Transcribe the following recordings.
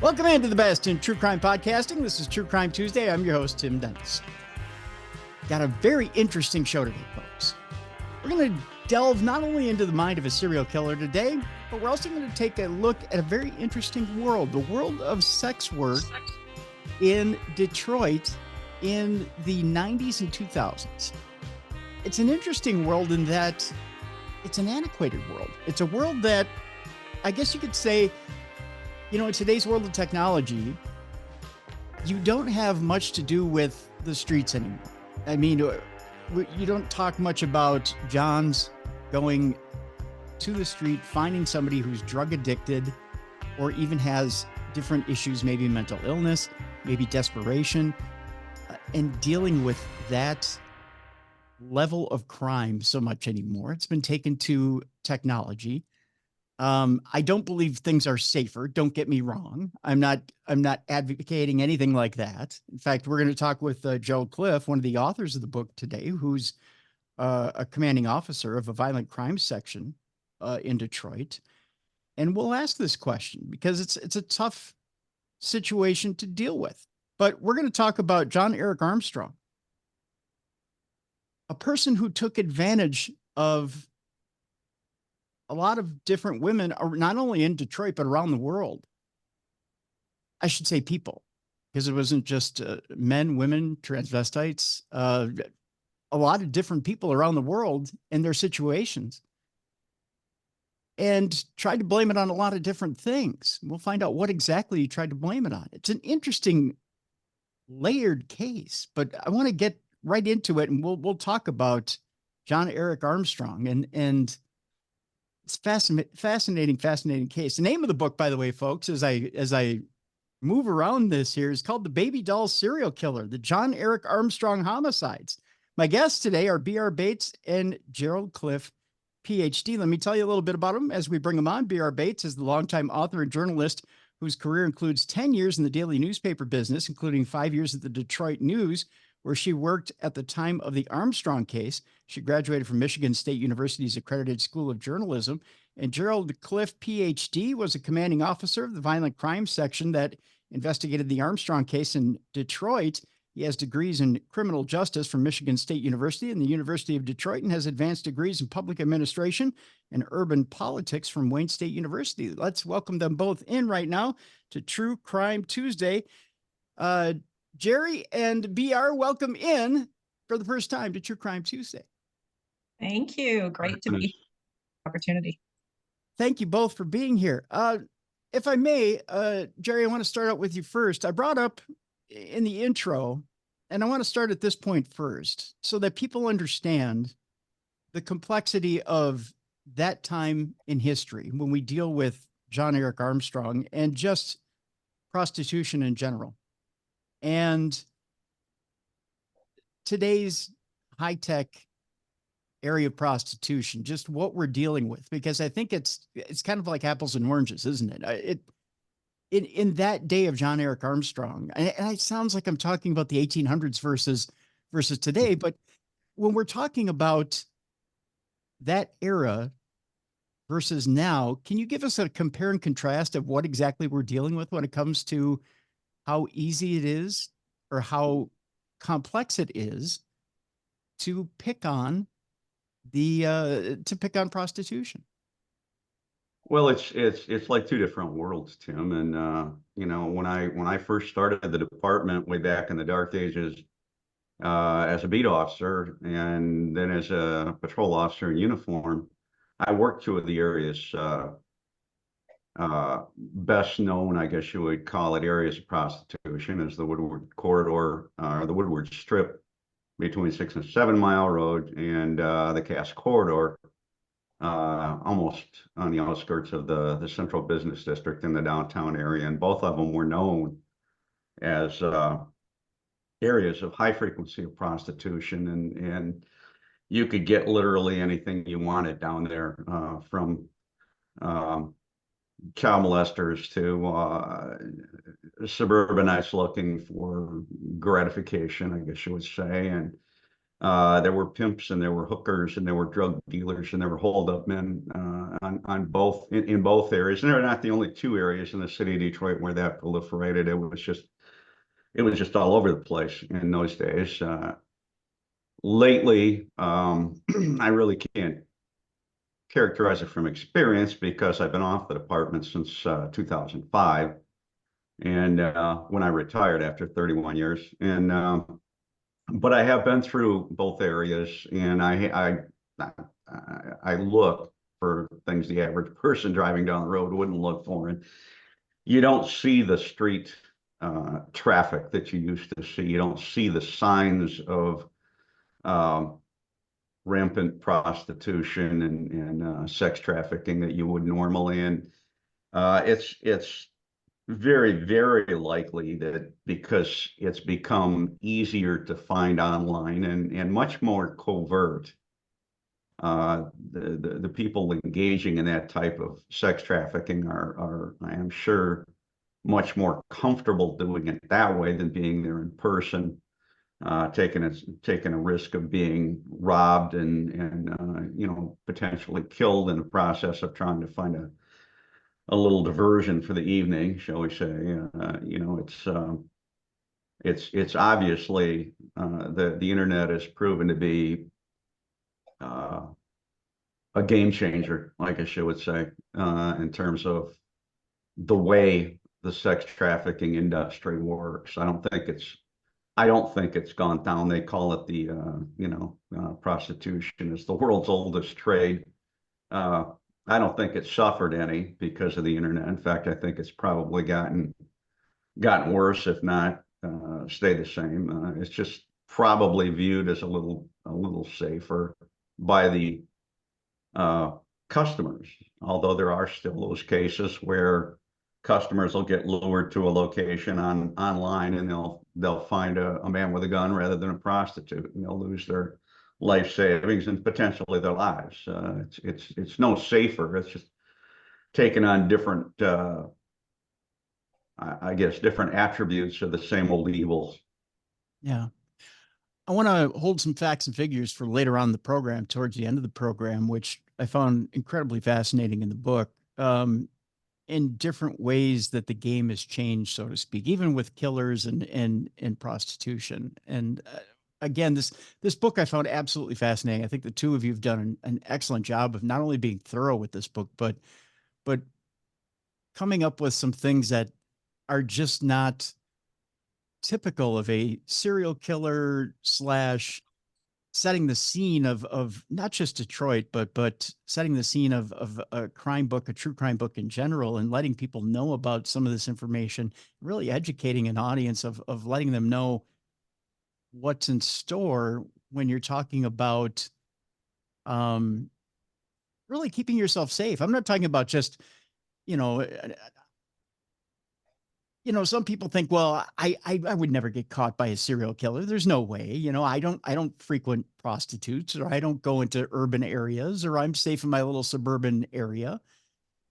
Welcome into the best in true crime podcasting. This is True Crime Tuesday. I'm your host, Tim Dennis. Got a very interesting show today, folks. We're going to delve not only into the mind of a serial killer today, but we're also going to take a look at a very interesting world, the world of sex work in Detroit in the 90s and 2000s. It's an interesting world in that it's an antiquated world. It's a world that I guess you could say, you know, in today's world of technology, you don't have much to do with the streets anymore. I mean, you don't talk much about Johns going to the street, finding somebody who's drug addicted or even has different issues, maybe mental illness, maybe desperation, and dealing with that level of crime so much anymore. It's been taken to technology. I don't believe things are safer. Don't get me wrong. I'm not advocating anything like that. In fact, we're going to talk with Gerald Cliff, one of the authors of the book today, who's a commanding officer of a violent crime section in Detroit. And we'll ask this question because it's a tough situation to deal with. But we're going to talk about John Eric Armstrong, a person who took advantage of a lot of different women, not only in Detroit, but around the world. I should say people, because it wasn't just men, women, transvestites, a lot of different people around the world in their situations, and tried to blame it on a lot of different things. We'll find out what exactly he tried to blame it on. It's an interesting layered case, but I want to get right into it, and we'll talk about John Eric Armstrong and it's fascinating case. The name of the book, by the way, folks, as I move around this here, is called The Baby Doll Serial Killer, the John Eric Armstrong Homicides. My guests today are brbates and Gerald Cliff, PhD. Let me tell you a little bit about him as we bring him on. brbates is the longtime author and journalist whose career includes 10 years in the daily newspaper business, including 5 years at the Detroit News, where she worked at the time of the Armstrong case. She graduated from Michigan State University's accredited School of Journalism. And Gerald Cliff, PhD, was a commanding officer of the violent crime section that investigated the Armstrong case in Detroit. He has degrees in criminal justice from Michigan State University and the University of Detroit, and has advanced degrees in public administration and urban politics from Wayne State University. Let's welcome them both in right now to True Crime Tuesday. Jerry and BR, welcome in for the first time to True Crime Tuesday. Thank you. Great to be opportunity. Thank you both for being here. If I may, Jerry, I want to start out with you first. I brought up in the intro, and I want to start at this point first so that people understand the complexity of that time in history when we deal with John Eric Armstrong and just prostitution in general. And today's high-tech area of prostitution, just what we're dealing with, because I think it's kind of like apples and oranges, isn't it? In that day of John Eric Armstrong, and it sounds like I'm talking about the 1800s versus today, but when we're talking about that era versus now, can you give us a compare and contrast of what exactly we're dealing with when it comes to how easy it is or how complex it is to pick on prostitution? Well, it's like two different worlds, Tim. And you know, when I first started the department way back in the dark ages, as a beat officer and then as a patrol officer in uniform, I worked two of the areas best known, I guess you would call it, areas of prostitution, is the Woodward Corridor, or the Woodward Strip between 6 and 7 Mile Road and the Cass Corridor, almost on the outskirts of the Central Business District in the downtown area. And both of them were known as areas of high frequency of prostitution, and you could get literally anything you wanted down there, from child molesters to suburbanites looking for gratification, I guess you would say. And There were pimps and there were hookers and there were drug dealers and there were holdup men on both in both areas. And they're not the only two areas in the city of Detroit where that proliferated. It was just all over the place in those days. Lately, I really can't characterize it from experience because I've been off the department since 2005, and when I retired after 31 years. And but I have been through both areas, and I look for things the average person driving down the road wouldn't look for, and you don't see the street traffic that you used to see. You don't see the signs of rampant prostitution and sex trafficking that you would normally. And it's very, very likely that because it's become easier to find online and much more covert, the people engaging in that type of sex trafficking are, I am sure, much more comfortable doing it that way than being there in person, taking a risk of being robbed and you know, potentially killed in the process of trying to find a little diversion for the evening, shall we say. You know, it's obviously the internet has proven to be a game changer, like I should say, in terms of the way the sex trafficking industry works. I don't think it's gone down. They call it the you know, prostitution is the world's oldest trade. I don't think it's suffered any because of the internet. In fact, I think it's probably gotten worse, if not stayed the same. It's just probably viewed as a little safer by the customers, although there are still those cases where customers will get lured to a location online and they'll find a man with a gun rather than a prostitute, and they'll lose their life savings and potentially their lives. It's no safer. It's just taking on different, I guess, different attributes of the same old evils. Yeah. I want to hold some facts and figures for later on in the program, towards the end of the program, which I found incredibly fascinating in the book, in different ways that the game has changed, so to speak, even with killers and prostitution. And again, this book I found absolutely fascinating. I think the two of you have done an excellent job of not only being thorough with this book, but coming up with some things that are just not typical of a serial killer slash setting the scene of not just Detroit, but setting the scene of a crime book, a true crime book in general, and letting people know about some of this information, really educating an audience of letting them know what's in store when you're talking about really keeping yourself safe. I'm not talking about just, you know, some people think, well, I would never get caught by a serial killer. There's no way. You know, I don't frequent prostitutes, or I don't go into urban areas, or I'm safe in my little suburban area.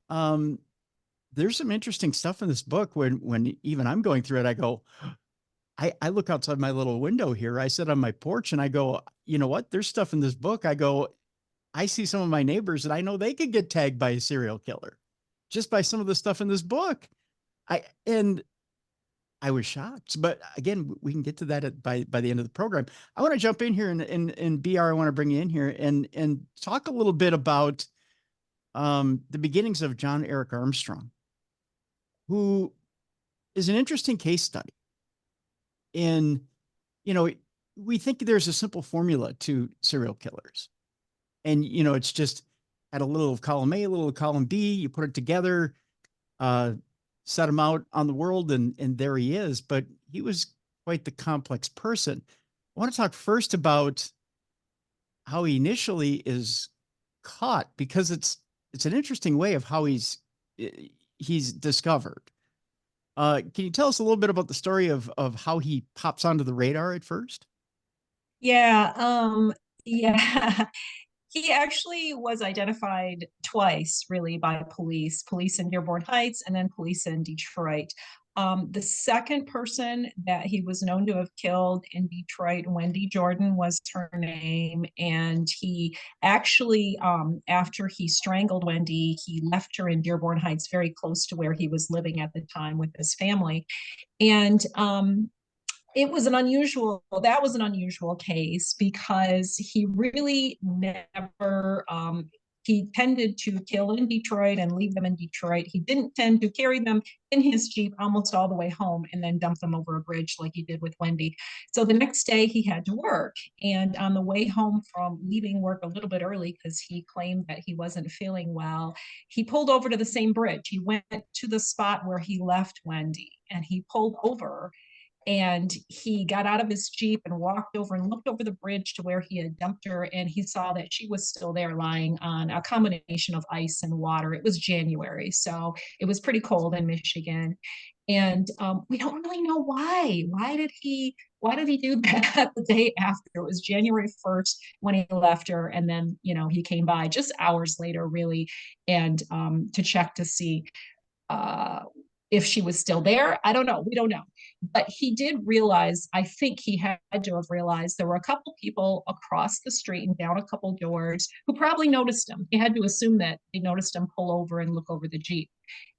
There's some interesting stuff in this book when even I'm going through it, I go, I look outside my little window here. I sit on my porch and I go, you know what? There's stuff in this book. I go, I see some of my neighbors and I know they could get tagged by a serial killer just by some of the stuff in this book. And I was shocked, but again, we can get to that by the end of the program. I want to jump in here and BR, I want to bring you in here and talk a little bit about the beginnings of John Eric Armstrong, who is an interesting case study. And, we think there's a simple formula to serial killers. And, it's just add a little of column A, a little of column B, you put it together, set him out on the world, and there he is. But he was quite the complex person. I want to talk first about how he initially is caught, because it's an interesting way of how he's discovered. Can you tell us a little bit about the story of how he pops onto the radar at first? Yeah. Yeah. He actually was identified twice, really, by police in Dearborn Heights and then police in Detroit. The second person that he was known to have killed in Detroit, Wendy Jordan was her name. And he actually, after he strangled Wendy, he left her in Dearborn Heights, very close to where he was living at the time with his family. And it was that was an unusual case because he really never, he tended to kill in Detroit and leave them in Detroit. He didn't tend to carry them in his Jeep almost all the way home and then dump them over a bridge like he did with Wendy. So the next day he had to work. And on the way home from leaving work a little bit early, because he claimed that he wasn't feeling well, he pulled over to the same bridge. He went to the spot where he left Wendy and he pulled over. And he got out of his Jeep and walked over and looked over the bridge to where he had dumped her. And he saw that she was still there lying on a combination of ice and water. It was January, so it was pretty cold in Michigan. And we don't really know why. Why did he do that the day after? It was January 1st when he left her. And then, he came by just hours later, really, and to check to see if she was still there. I don't know. We don't know. But he did realize, I think he had to have realized there were a couple people across the street and down a couple doors who probably noticed him. He had to assume that they noticed him pull over and look over the Jeep.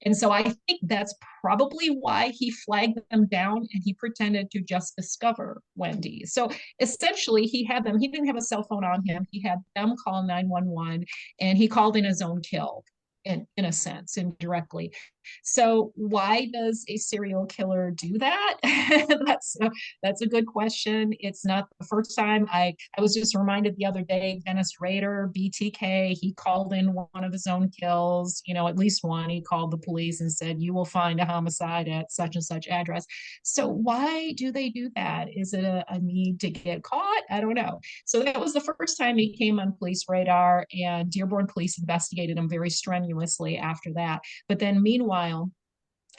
And so I think that's probably why he flagged them down and he pretended to just discover Wendy. So essentially he didn't have a cell phone on him. He had them call 911 and he called in his own kill. In a sense, indirectly. So why does a serial killer do that? That's a good question. It's not the first time. I was just reminded the other day, Dennis Rader, BTK, he called in one of his own kills, at least one. He called the police and said, you will find a homicide at such and such address. So why do they do that? Is it a need to get caught? I don't know. So that was the first time he came on police radar, and Dearborn police investigated him very strenuously after that. But then meanwhile,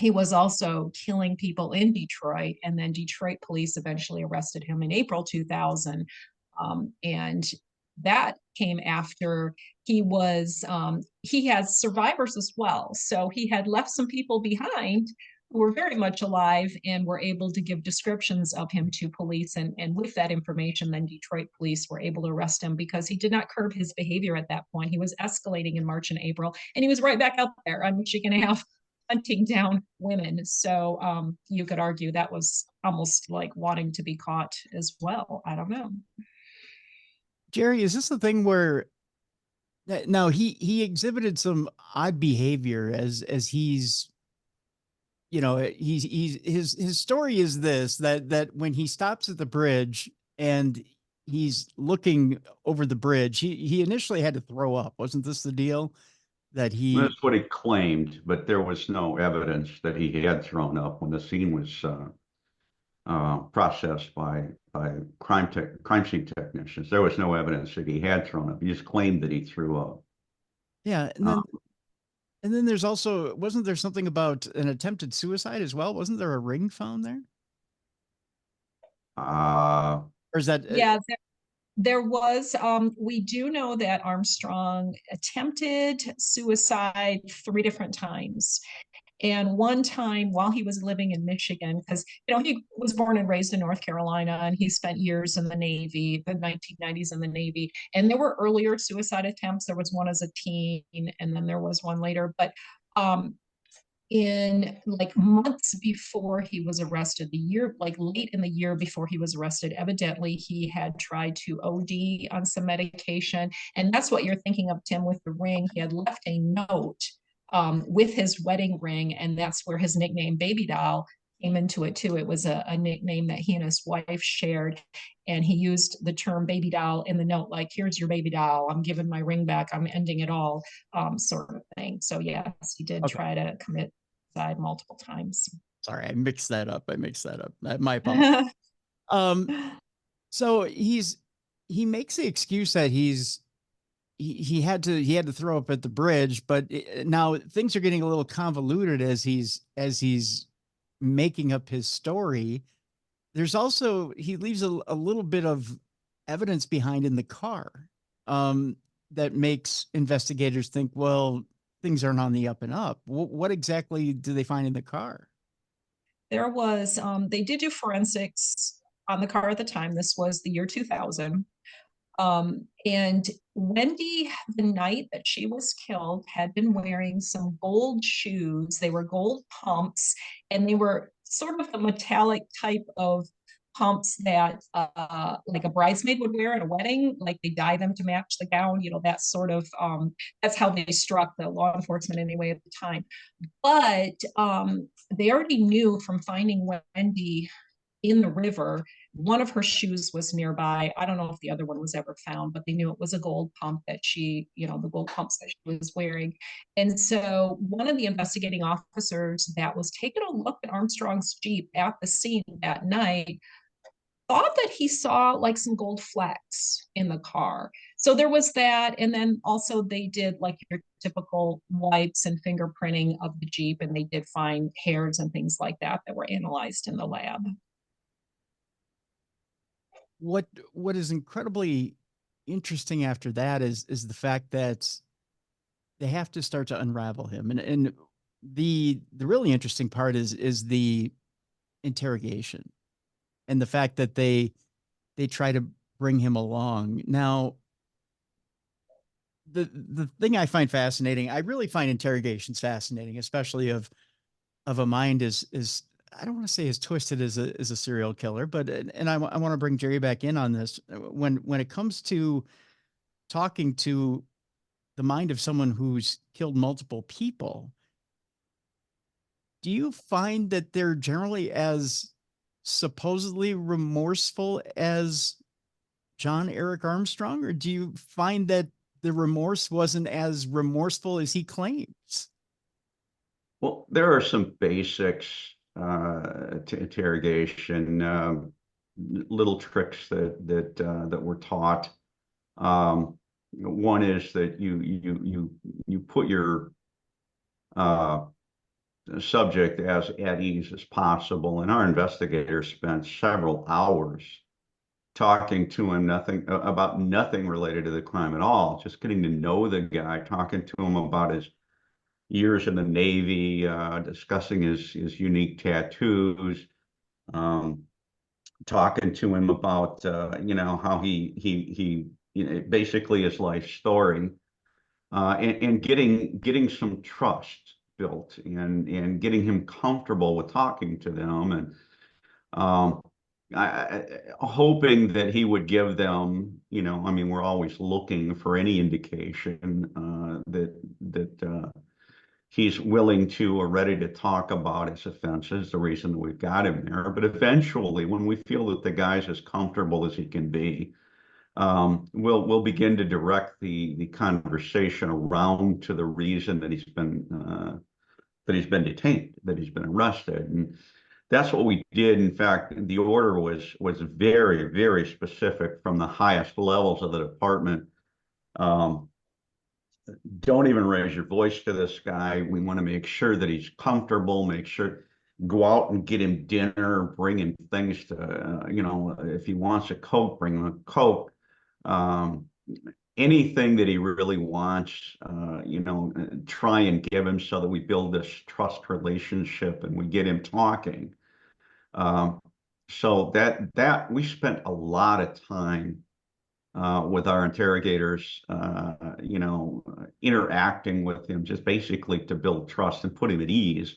he was also killing people in Detroit, and then Detroit police eventually arrested him in April 2000. And that came after he had survivors as well. So he had left some people behind who were very much alive and were able to give descriptions of him to police. And with that information, then Detroit police were able to arrest him because he did not curb his behavior at that point. He was escalating in March and April, and he was right back out there on Michigan Ave hunting down women. So you could argue that was almost like wanting to be caught as well. I don't know. Jerry, is this the thing where now he exhibited some odd behavior as he's his story is this, that when he stops at the bridge and he's looking over the bridge, he initially had to throw up. Wasn't this the deal? That's what he claimed, but there was no evidence that he had thrown up when the scene was processed by crime scene technicians. There was no evidence that he had thrown up. He just claimed that he threw up. Yeah, and then there's also, wasn't there something about an attempted suicide as well? Wasn't there a ring found there? Or is that? Yeah, there was. We do know that Armstrong attempted suicide 3 different times. And one time while he was living in Michigan, because, he was born and raised in North Carolina, and he spent years in the Navy, the 1990s in the Navy. And there were earlier suicide attempts. There was one as a teen, and then there was one later. But in like months before he was arrested, late in the year before he was arrested, evidently he had tried to OD on some medication. And that's what you're thinking of, Tim, with the ring. He had left a note with his wedding ring, and that's where his nickname Baby Doll came into it too. It was a nickname that he and his wife shared, and he used the term baby doll in the note, like, here's your baby doll, I'm giving my ring back, I'm ending it all, sort of thing. So yes, he did try to commit suicide multiple times. Sorry, I mixed that up. My apologies. So he makes the excuse that he had to throw up at the bridge, but now things are getting a little convoluted as he's making up his story. There's also, he leaves a little bit of evidence behind in the car that makes investigators think, well, things aren't on the up and up. What exactly do they find in the car? There was, they did do forensics on the car at the time. This was the year 2000. And Wendy, the night that she was killed, had been wearing some gold shoes. They were gold pumps, and they were sort of the metallic type of pumps that like a bridesmaid would wear at a wedding. Like they dye them to match the gown, that sort of that's how they struck the law enforcement anyway at the time. But they already knew from finding Wendy in the river, one of her shoes was nearby. I don't know if the other one was ever found, but they knew it was a gold pump that the gold pumps that she was wearing. And so one of the investigating officers that was taking a look at Armstrong's Jeep at the scene that night thought that he saw like some gold flecks in the car. So there was that. And then also they did like your typical wipes and fingerprinting of the Jeep, and they did find hairs and things like that that were analyzed in the lab. What is incredibly interesting after that is the fact that they have to start to unravel him. And the really interesting part is the interrogation and the fact that they try to bring him along. Now, the thing I find fascinating, I really find interrogations fascinating, especially of a mind is I don't want to say as twisted as a serial killer, but and I want to bring Jerry back in on this. When it comes to talking to the mind of someone who's killed multiple people, do you find that they're generally as supposedly remorseful as John Eric Armstrong, or do you find that the remorse wasn't as remorseful as he claims? Well, there are some basics to interrogation, little tricks that were taught. One is that you put your subject as at ease as possible, and our investigators spent several hours talking to him about nothing related to the crime at all, just getting to know the guy, talking to him about his years in the Navy, discussing his unique tattoos, talking to him about how he basically his life story, and getting some trust built and getting him comfortable with talking to them, and hoping that he would give them, we're always looking for any indication that he's willing to or ready to talk about his offenses, the reason that we've got him there. But eventually, when we feel that the guy's as comfortable as he can be, we'll begin to direct the conversation around to the reason that he's been detained, that he's been arrested. And that's what we did. In fact, the order was very, very specific from the highest levels of the department. Don't even raise your voice to this guy. We want to make sure that he's comfortable, go out and get him dinner, bring him things to, if he wants a Coke, bring him a Coke. Anything that he really wants, try and give him, so that we build this trust relationship and we get him talking. So that we spent a lot of time with our interrogators, interacting with him, just basically to build trust and put him at ease.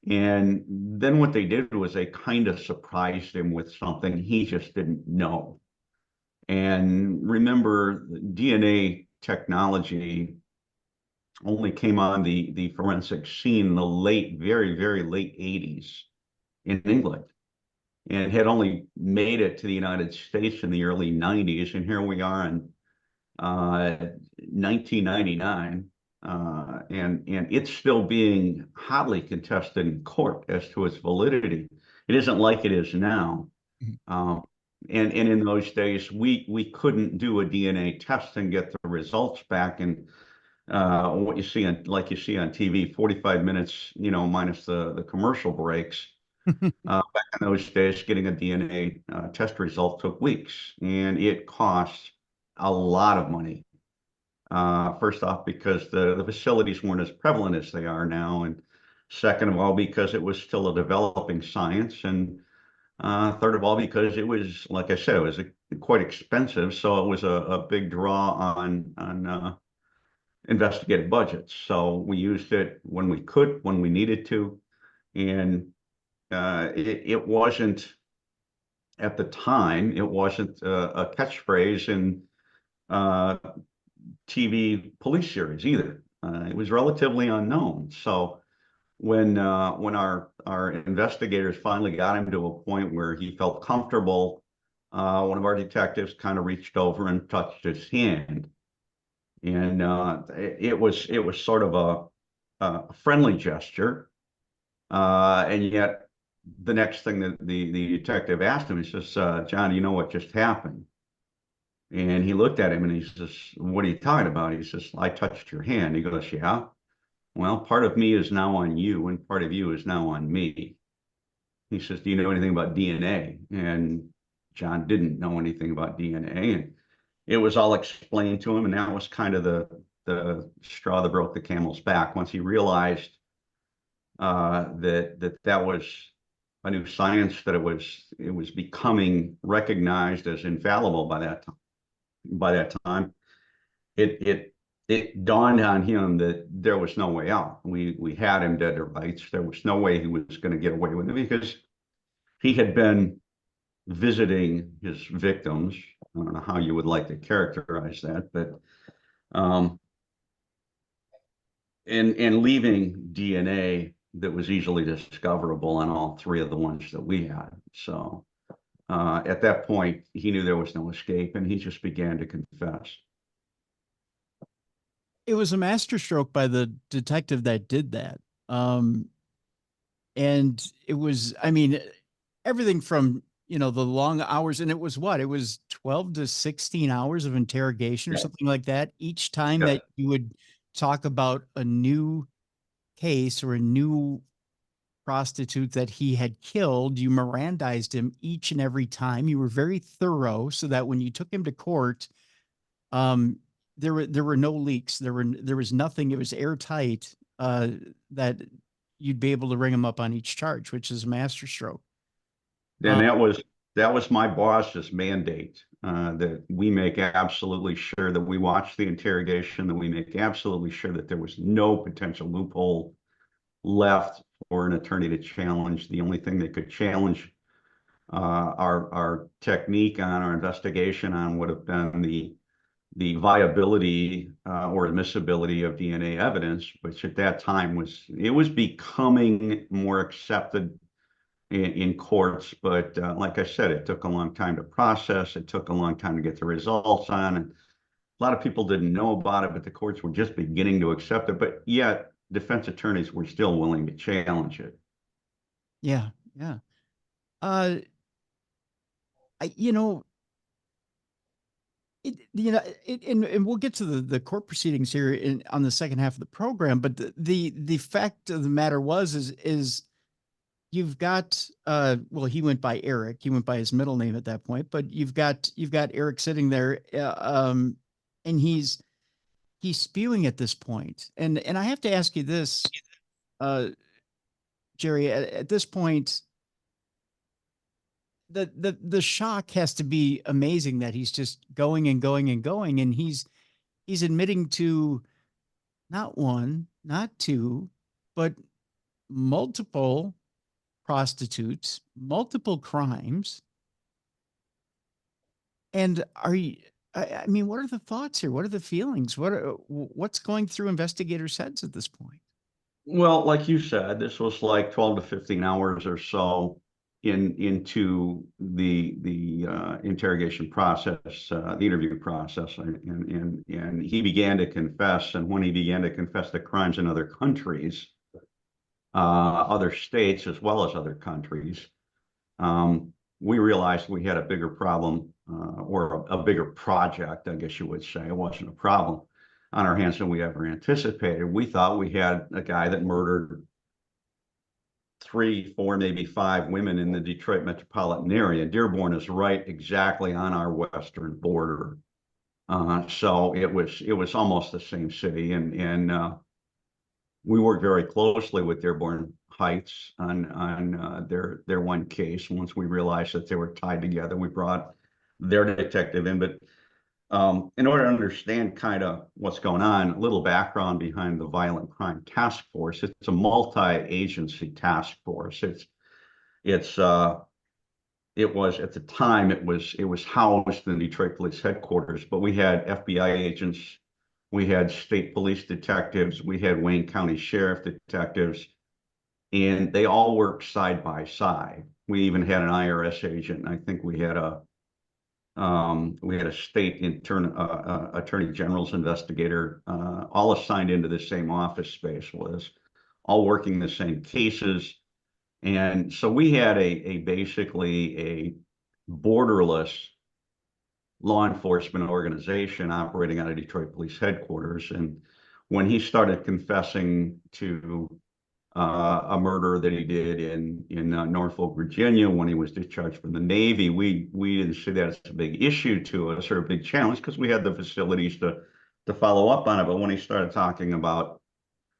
And then what they did was they kind of surprised him with something he just didn't know. And remember, the DNA technology only came on the forensic scene in the very, very late 80s in England, and had only made it to the United States in the early 90s. And here we are in 1999, and it's still being hotly contested in court as to its validity. It isn't like it is now. And in those days, we couldn't do a DNA test and get the results back. And what you see on TV, 45 minutes, minus the commercial breaks. Back in those days, getting a DNA test result took weeks, and it cost a lot of money. First off, because the facilities weren't as prevalent as they are now, and Second of all, because it was still a developing science. And third of all, because it was, like I said, it was quite expensive. So it was a big draw on investigative budgets. So we used it when we could, when we needed to. And it wasn't, at the time, it wasn't a catchphrase in TV police series either. It was relatively unknown. So when our investigators finally got him to a point where he felt comfortable, one of our detectives kind of reached over and touched his hand, and it was sort of a friendly gesture, and yet the next thing that the detective asked him, he says, "John, do you know what just happened?" And he looked at him and he says, "What are you talking about?" He says, "I touched your hand." He goes, "Yeah. Well, part of me is now on you and part of you is now on me." He says, "Do you know anything about DNA?" And John didn't know anything about DNA. And it was all explained to him. And that was kind of the straw that broke the camel's back. Once he realized that was a new science, that it was becoming recognized as infallible by that time. It dawned on him that there was no way out. We had him dead or rights. There was no way he was going to get away with it, because he had been visiting his victims. I don't know how you would like to characterize that, but and leaving DNA that was easily discoverable on all three of the ones that we had. So at that point, he knew there was no escape, and he just began to confess. It was a masterstroke by the detective that did that. And it was, I mean, everything from, the long hours, and it was 12 to 16 hours of interrogation or something like that. Each time that you would talk about a new case or a new prostitute that he had killed, you Mirandized him each and every time. You were very thorough so that when you took him to court, there were no leaks. There was nothing. It was airtight, that you'd be able to ring him up on each charge, which is a masterstroke. And that was my boss's mandate, that we make absolutely sure that we watch the interrogation, that we make absolutely sure that there was no potential loophole left for an attorney to challenge. The only thing that could challenge our technique on our investigation on would have been the viability or admissibility of DNA evidence, which at that time was becoming more accepted in courts. But like I said, it took a long time to process. It took a long time to get the results on. And a lot of people didn't know about it, but the courts were just beginning to accept it. But yet defense attorneys were still willing to challenge it. Yeah. Yeah. I, and we'll get to the court proceedings here on the second half of the program. But the fact of the matter is you've got, well, he went by Eric. He went by his middle name at that point. But you've got Eric sitting there, and he's spewing at this point. And I have to ask you this, Jerry. At this point, the shock has to be amazing that he's just going and going and going, and he's admitting to not one, not two, but multiple prostitutes, multiple crimes. And I mean, what are the thoughts here? What are the feelings? What's going through investigators' heads at this point? Well, like you said, this was like 12 to 15 hours or so into the interrogation process, the interview process, and he began to confess. And when he began to confess to crimes in other countries, other states as well as other countries, we realized we had a bigger problem, or a bigger project, I guess you would say. It wasn't a problem on our hands than we ever anticipated. We thought we had a guy that murdered 3, 4, maybe 5 women in the Detroit metropolitan area. Dearborn is right exactly on our western border. So it was almost the same city. And we worked very closely with Dearborn Heights on their one case. Once we realized that they were tied together, we brought their detective in. But in order to understand kind of what's going on, a little background behind the Violent Crime Task Force. It's a multi-agency task force. It was at the time it was housed in Detroit Police Headquarters, but we had FBI agents, we had state police detectives, we had Wayne County Sheriff detectives, and they all worked side by side. We even had an IRS agent. I think we had a state attorney general's investigator, all assigned into the same office space, was all working the same cases. And so we had basically a borderless law enforcement organization operating out of Detroit Police Headquarters. And when he started confessing to a murder that he did in Norfolk, Virginia, when he was discharged from the Navy, we didn't see that as a big issue to us or a big challenge because we had the facilities to follow up on it. But when he started talking about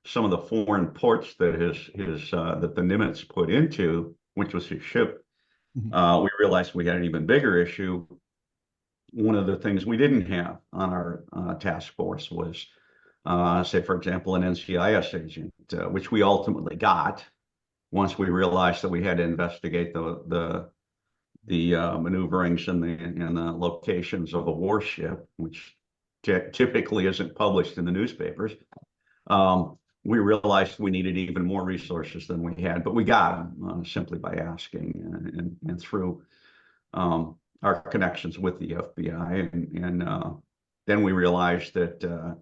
some of the foreign ports that that the Nimitz put into, which was his ship, we realized we had an even bigger issue. One of the things we didn't have on our task force was, say, for example, an NCIS agent, which we ultimately got once we realized that we had to investigate the maneuverings and the locations of a warship, which typically isn't published in the newspapers. We realized we needed even more resources than we had, but we got them simply by asking and through our connections with the FBI. And then we realized that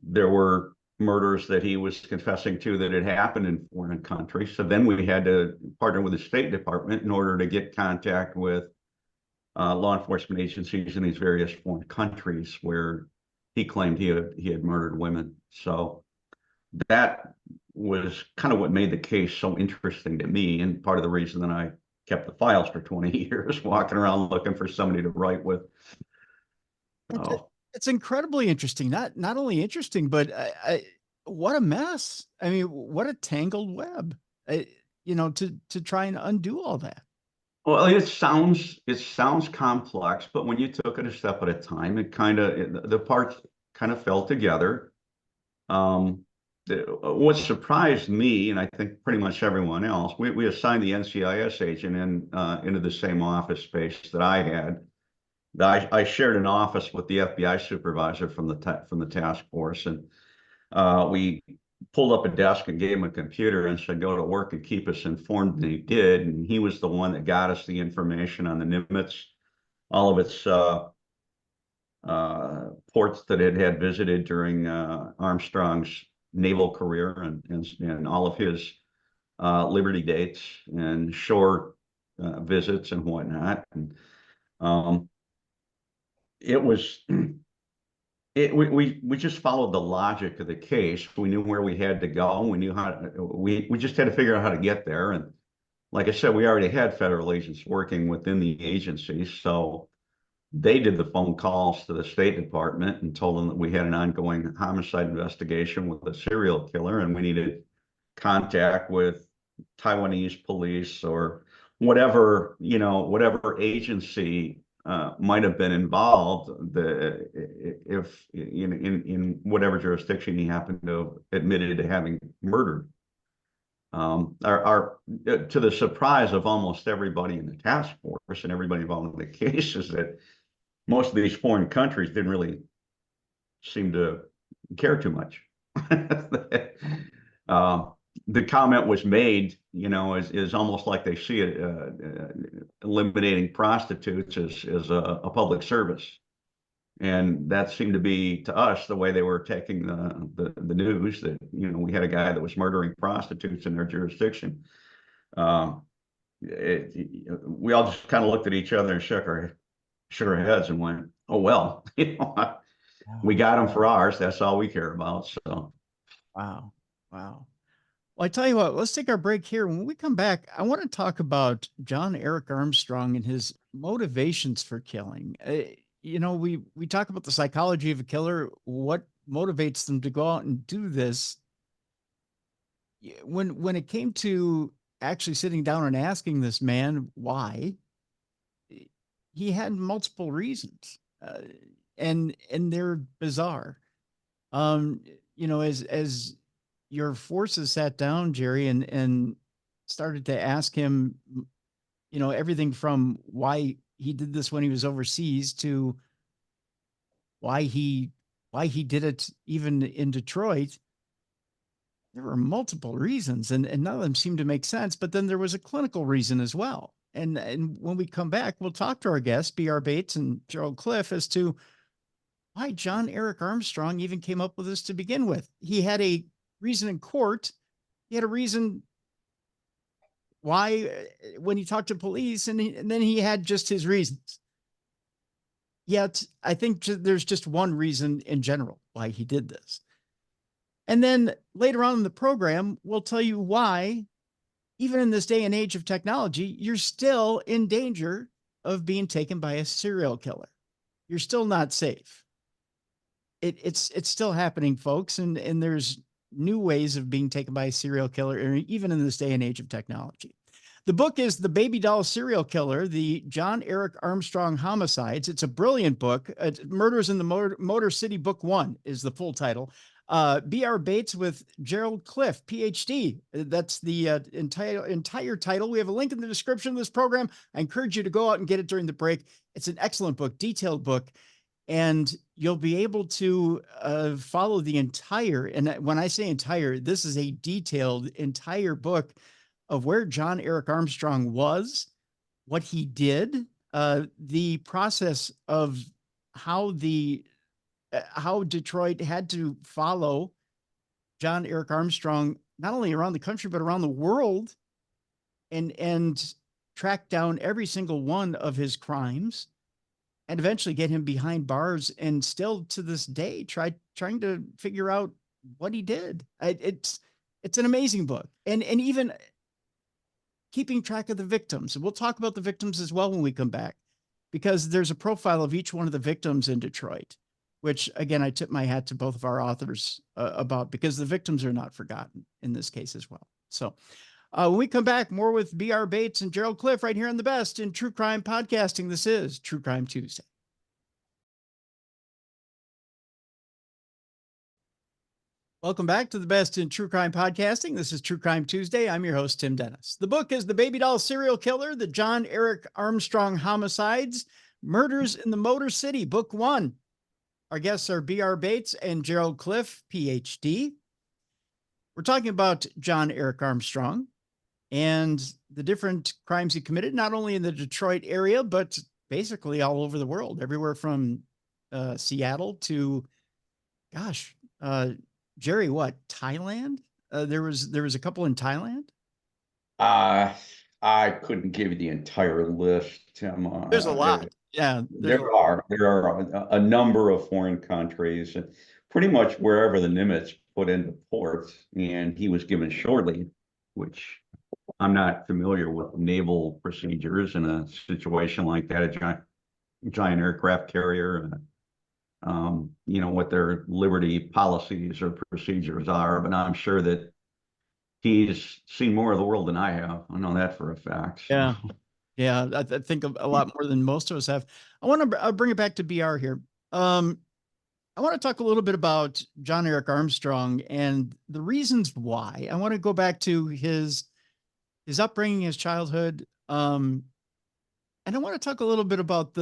there were murders that he was confessing to that had happened in foreign countries. So then we had to partner with the State Department in order to get contact with law enforcement agencies in these various foreign countries where he claimed he had murdered women. So that was kind of what made the case so interesting to me, and part of the reason that I kept the files for 20 years, walking around looking for somebody to write with. It's incredibly interesting. Not only interesting, but what a mess. I mean, what a tangled web. To try and undo all that. Well, it sounds complex, but when you took it a step at a time, the parts kind of fell together. What surprised me, and I think pretty much everyone else, we assigned the NCIS agent into the same office space that I had. I shared an office with the FBI supervisor from the task force, and we pulled up a desk and gave him a computer and said, "Go to work and keep us informed." And he did, and he was the one that got us the information on the Nimitz, all of its ports that it had visited during Armstrong's naval career and all of his liberty dates and shore visits and whatnot. And we just followed the logic of the case. We knew where we had to go. We knew we just had to figure out how to get there. And like I said, we already had federal agents working within the agency, so they did the phone calls to the State Department and told them that we had an ongoing homicide investigation with a serial killer, and we needed contact with Taiwanese police or whatever agency might have been involved, if in whatever jurisdiction he happened to have admitted to having murdered. To the surprise of almost everybody in the task force and everybody involved in the case, is that most of these foreign countries didn't really seem to care too much. The comment was made, is almost like they see it eliminating prostitutes as a public service. And that seemed to be, to us, the way they were taking the news, that, we had a guy that was murdering prostitutes in their jurisdiction. We all just kind of looked at each other and shook our heads and went, "Oh, well, we got him for ours. That's all we care about." So, wow. Well, I tell you what, let's take our break here. When we come back, I want to talk about John Eric Armstrong and his motivations for killing. We talk about the psychology of a killer, what motivates them to go out and do this. when it came to actually sitting down and asking this man why, he had multiple reasons, and they're bizarre. Um, as your forces sat down, Jerry, and started to ask him, everything from why he did this when he was overseas to why he did it even in Detroit. There were multiple reasons, and none of them seemed to make sense. But then there was a clinical reason as well. And when we come back, we'll talk to our guests, brbates and Gerald Cliff, as to why John Eric Armstrong even came up with this to begin with. He had a reason in court. He had a reason why when he talked to police, and then he had just his reasons. Yet I think there's just one reason in general why he did this. And then later on in the program, we'll tell you why, even in this day and age of technology, you're still in danger of being taken by a serial killer. You're still not safe. It's still happening, folks. And there's new ways of being taken by a serial killer, even in this day and age of technology. The book is The Baby Doll Serial Killer, the John Eric Armstrong Homicides. It's a brilliant book. Murders in the Motor City, Book 1 is the full title. brbates with Gerald Cliff, PhD. That's the entire title. We have a link in the description of this program. I encourage you to go out and get it during the break. It's an excellent book, detailed book, and you'll be able to follow the entire, and when I say entire, this is a detailed entire book of where John Eric Armstrong was, what he did, the process of how Detroit had to follow John Eric Armstrong, not only around the country, but around the world, and track down every single one of his crimes, and eventually get him behind bars, and still to this day trying to figure out what he did. It's an amazing book, and even keeping track of the victims. And we'll talk about the victims as well when we come back, because there's a profile of each one of the victims in Detroit, which, again, I tip my hat to both of our authors about, because the victims are not forgotten in this case as well. So when we come back, more with brbates and Gerald Cliff right here on the best in true crime podcasting. This is True Crime Tuesday. Welcome back to the best in true crime podcasting. This is True Crime Tuesday. I'm your host, Tim Dennis. The book is The Baby Doll Serial Killer, the John Eric Armstrong Homicides, Murders in the Motor City, Book 1. Our guests are brbates and Gerald Cliff, PhD. We're talking about John Eric Armstrong and the different crimes he committed, not only in the Detroit area, but basically all over the world, everywhere from Seattle to, Jerry, what, Thailand? There was a couple in Thailand. I couldn't give you the entire list, Tim. There's a lot. Yeah, there are a number of foreign countries, and pretty much wherever the Nimitz put into port, and he was given shore leave, which I'm not familiar with naval procedures in a situation like that, a giant aircraft carrier, what their liberty policies or procedures are, but I'm ssure that he's seen more of the world than I have. I know that for a fact. So. Yeah. Yeah, I think a lot more than most of us have. I want to bring it back to BR here. I want to talk a little bit about John Eric Armstrong and the reasons why. I want to go back to his upbringing, his childhood, and I want to talk a little bit about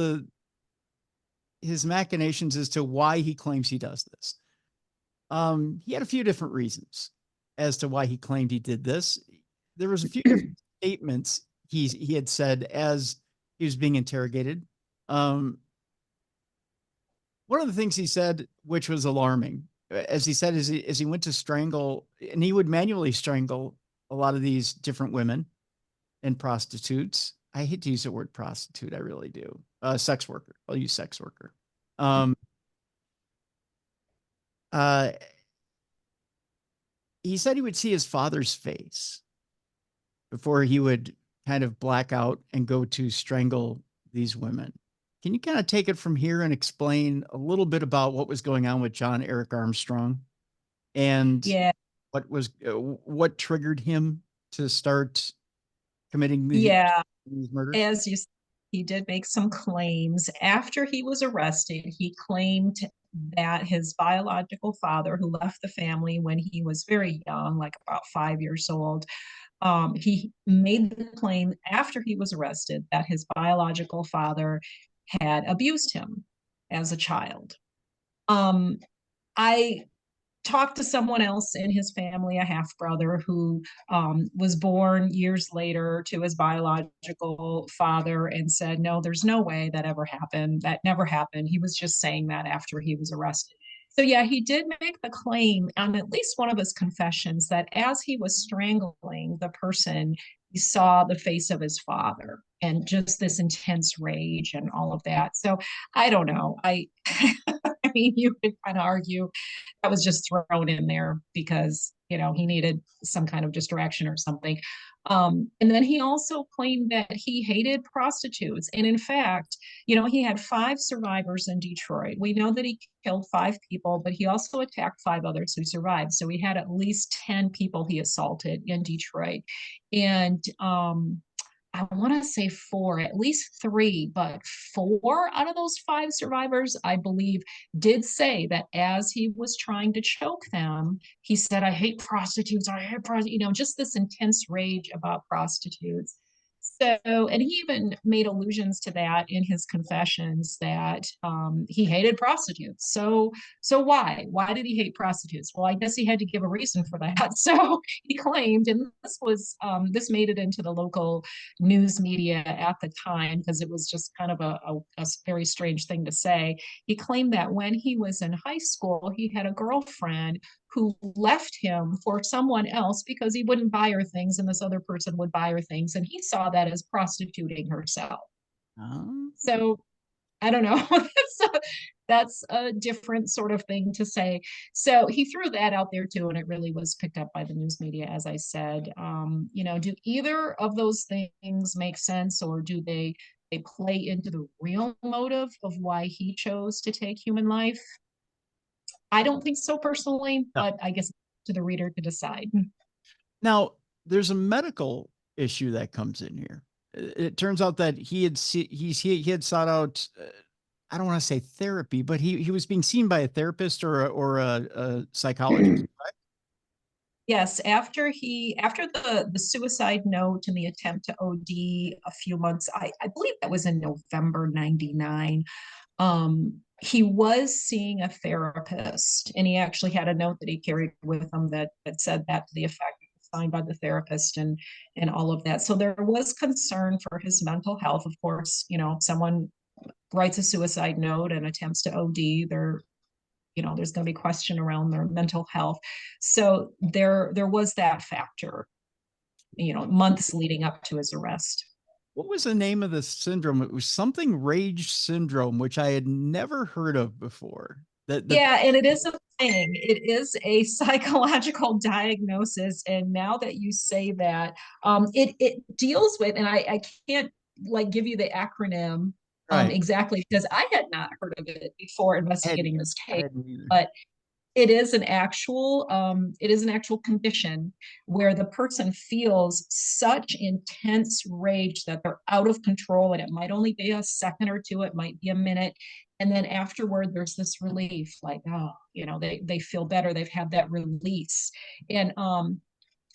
his machinations as to why he claims he does this. He had a few different reasons as to why he claimed he did this. There was a few statements he had said as he was being interrogated. One of the things he said, which was alarming, as he said, as he went to strangle, and he would manually strangle a lot of these different women and prostitutes. I hate to use the word prostitute. I really do. Sex worker. I'll use sex worker. He said he would see his father's face before he would kind of black out and go to strangle these women. Can you kind of take it from here and explain a little bit about what was going on with John Eric Armstrong? And yeah, what triggered him to start committing Yeah, these murders? as you said, he did make some claims. After he was arrested, he claimed that his biological father, who left the family when he was very young, like about 5 years old, he made the claim after he was arrested that his biological father had abused him as a child. I talked to someone else in his family, a half brother who was born years later to his biological father, and said, no, there's no way that ever happened. That never happened. He was just saying that after he was arrested. So, yeah, he did make the claim on at least one of his confessions that as he was strangling the person, he saw the face of his father and just this intense rage and all of that. So, I don't know. I mean, you could kind of argue that was just thrown in there because he needed some kind of distraction or something. And then he also claimed that he hated prostitutes, and in fact, he had 5 survivors in Detroit. We know that he killed 5 people, but he also attacked 5 others who survived, so he had at least 10 people he assaulted in Detroit. And I want to say 4, at least 3, but 4 out of those 5 survivors, I believe, did say that as he was trying to choke them, he said, I hate prostitutes. I hate prostitutes, just this intense rage about prostitutes. So, and he even made allusions to that in his confessions that he hated prostitutes. So why did he hate prostitutes? Well, I guess he had to give a reason for that. So he claimed, and this made it into the local news media at the time because it was just kind of a very strange thing to say. He claimed that when he was in high school, he had a girlfriend who left him for someone else because he wouldn't buy her things and this other person would buy her things, and he saw that as prostituting herself. So I don't know. That's a different sort of thing to say. So he threw that out there too, and it really was picked up by the news media, as I said. Do either of those things make sense, or do they play into the real motive of why he chose to take human life? I don't think so personally, No. but I guess to the reader to decide. Now, there's a medical issue that comes in here. It turns out that he had sought out, I don't want to say therapy, but he was being seen by a therapist or a psychologist. Right? Yes, after the suicide note and the attempt to OD a few months, I believe that was in November '99. He was seeing a therapist, and he actually had a note that he carried with him that said that to the effect, signed by the therapist and all of that. So there was concern for his mental health. Of course, someone writes a suicide note and attempts to OD, there's going to be question around their mental health. So there was that factor, months leading up to his arrest. What was the name of the syndrome? It was something rage syndrome, which I had never heard of before. Yeah, and it is a thing. It is a psychological diagnosis. And now that you say that, it deals with, and I can't give you the acronym right. Exactly, because I had not heard of it before investigating this case, either. but it is an actual condition where the person feels such intense rage that they're out of control, and it might only be a second or two, it might be a minute, and then afterward there's this relief, like, oh, they feel better, they've had that release. And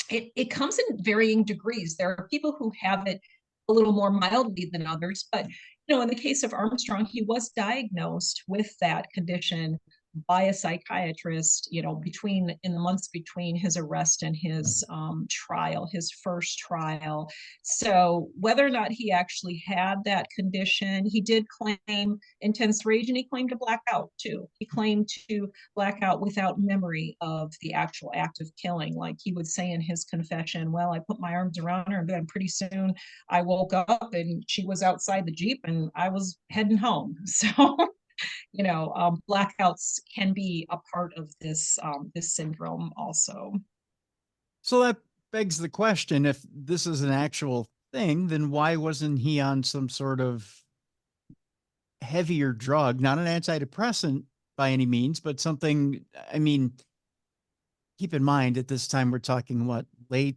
it comes in varying degrees. There are people who have it a little more mildly than others, but in the case of Armstrong, he was diagnosed with that condition by a psychiatrist, in the months between his arrest and his trial, his first trial. So whether or not he actually had that condition, he did claim intense rage, and he claimed to black out too. He claimed to black out without memory of the actual act of killing. Like he would say in his confession, well, I put my arms around her and then pretty soon I woke up and she was outside the Jeep and I was heading home. So blackouts can be a part of this syndrome also. So that begs the question, if this is an actual thing, then why wasn't he on some sort of heavier drug, not an antidepressant by any means, but something, I mean, keep in mind at this time, we're talking what, late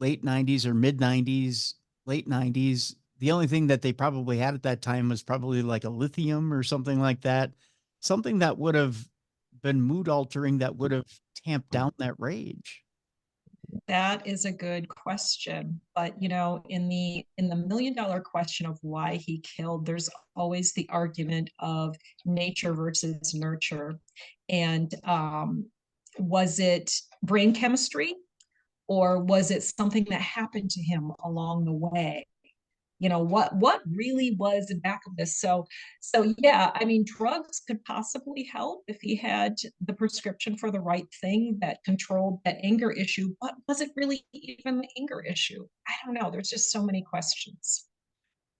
90s or mid 90s, late 90s. The only thing that they probably had at that time was probably like a lithium or something like that. Something that would have been mood altering, that would have tamped down that rage. That is a good question. But in the $1 million question of why he killed, there's always the argument of nature versus nurture. And was it brain chemistry, or was it something that happened to him along the way? What really was the back of this? So yeah, I mean, drugs could possibly help if he had the prescription for the right thing that controlled that anger issue. But was it really even the anger issue? I don't know. There's just so many questions.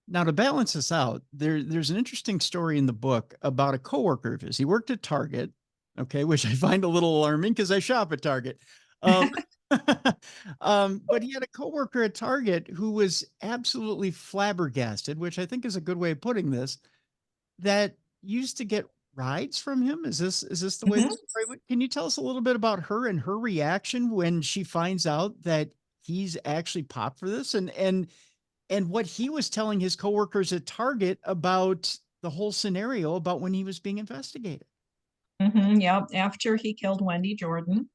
Now, to balance this out, there's an interesting story in the book about a coworker of his. He worked at Target, okay, which I find a little alarming because I shop at Target. Um, but he had a coworker at Target who was absolutely flabbergasted, which I think is a good way of putting this, that used to get rides from him. Is this the way Mhm. the story went? Can you tell us a little bit about her and her reaction when she finds out that he's actually popped for this, and what he was telling his coworkers at Target about the whole scenario about when he was being investigated? Yeah, after he killed Wendy Jordan,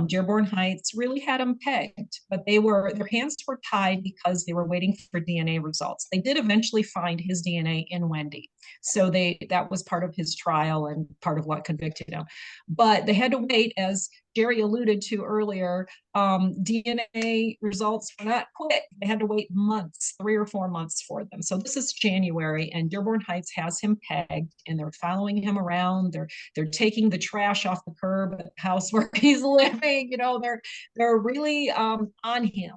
Dearborn Heights really had them pegged, but their hands were tied because they were waiting for DNA results. They did eventually find his DNA in Wendy, so that was part of his trial and part of what convicted him. But they had to wait, as Jerry alluded to earlier. DNA results were not quick. They had to wait months, 3 or 4 months for them. So this is January, and Dearborn Heights has him pegged, and they're following him around. They're taking the trash off the curb at the house where he's living. They're really on him.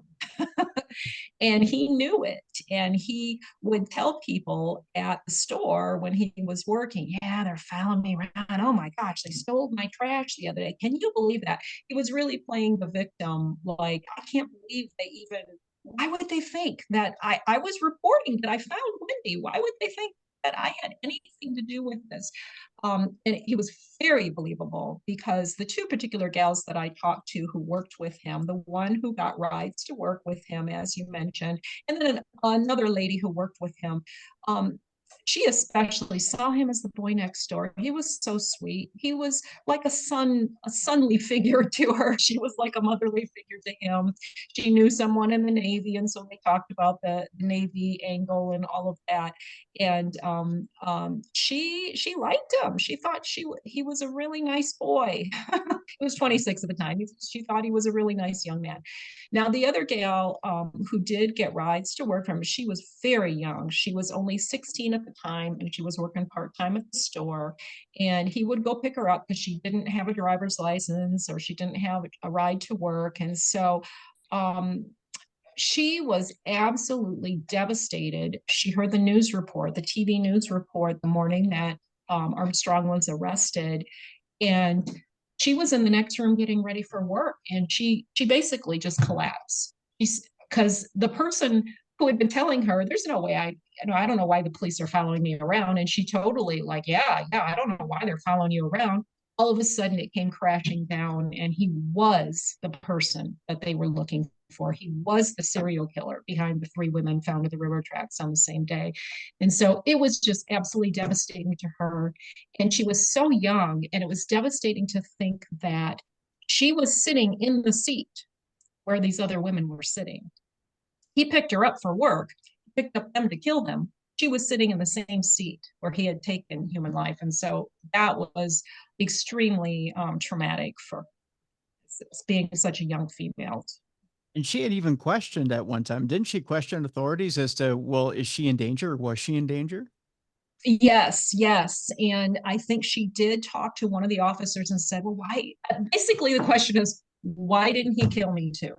And he knew it. And he would tell people at the store when he was working, yeah, they're following me around. Oh my gosh, they stole my trash the other day. Can you believe that? He was really playing the victim. Like, I can't believe why would they think that I was reporting that I found Wendy? Why would they think that I had anything to do with this? And he was very believable, because the two particular gals that I talked to who worked with him, the one who got rides to work with him, as you mentioned, and then another lady who worked with him, um, she especially saw him as the boy next door. He was so sweet. He was like a sonly figure to her. She was like a motherly figure to him. She knew someone in the Navy, and so they talked about the Navy angle and all of that. And she liked him. She thought he was a really nice boy. He was 26 at the time. She thought he was a really nice young man. Now, the other gal who did get rides to work from him, she was very young. She was only 16 at the time, and she was working part-time at the store. And he would go pick her up because she didn't have a driver's license, or she didn't have a ride to work. And so um, she was absolutely devastated. She heard the news report, the TV news report, the morning that Armstrong was arrested, and she was in the next room getting ready for work, and she basically just collapsed. Because the person who had been telling her, "There's no way I don't know why the police are following me around," and she totally like, yeah, I don't know why they're following you around. All of a sudden, it came crashing down, and he was the person that they were looking for. He was the serial killer behind the 3 women found at the river tracks on the same day. And so it was just absolutely devastating to her. And she was so young, and it was devastating to think that she was sitting in the seat where these other women were sitting. He picked her up for work, picked up them to kill them. She was sitting in the same seat where he had taken human life. And so that was extremely traumatic for being such a young female. And she had even questioned at one time, didn't she question authorities as to, well, is she in danger or was she in danger? Yes, yes. And I think she did talk to one of the officers and said, well, why? Basically, the question is, why didn't he kill me too?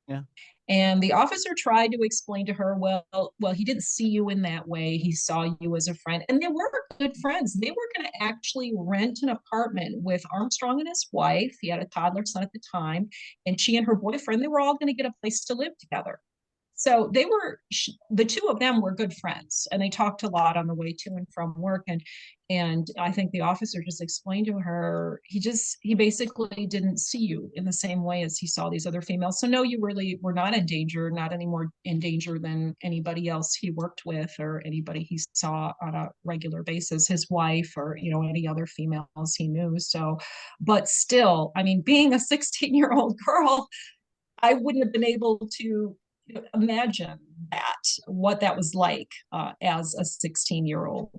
Yeah. And the officer tried to explain to her, well, he didn't see you in that way. He saw you as a friend. And they were good friends. They were going to actually rent an apartment with Armstrong and his wife. He had a toddler son at the time. And she and her boyfriend, they were all going to get a place to live together. So the two of them were good friends, and they talked a lot on the way to and from work. And I think the officer just explained to her, he basically didn't see you in the same way as he saw these other females. So no, you really were not in danger, not any more in danger than anybody else he worked with or anybody he saw on a regular basis, his wife or, any other females he knew. So, but still, I mean, being a 16-year-old girl, I wouldn't have been able to imagine what that was like as a 16-year-old.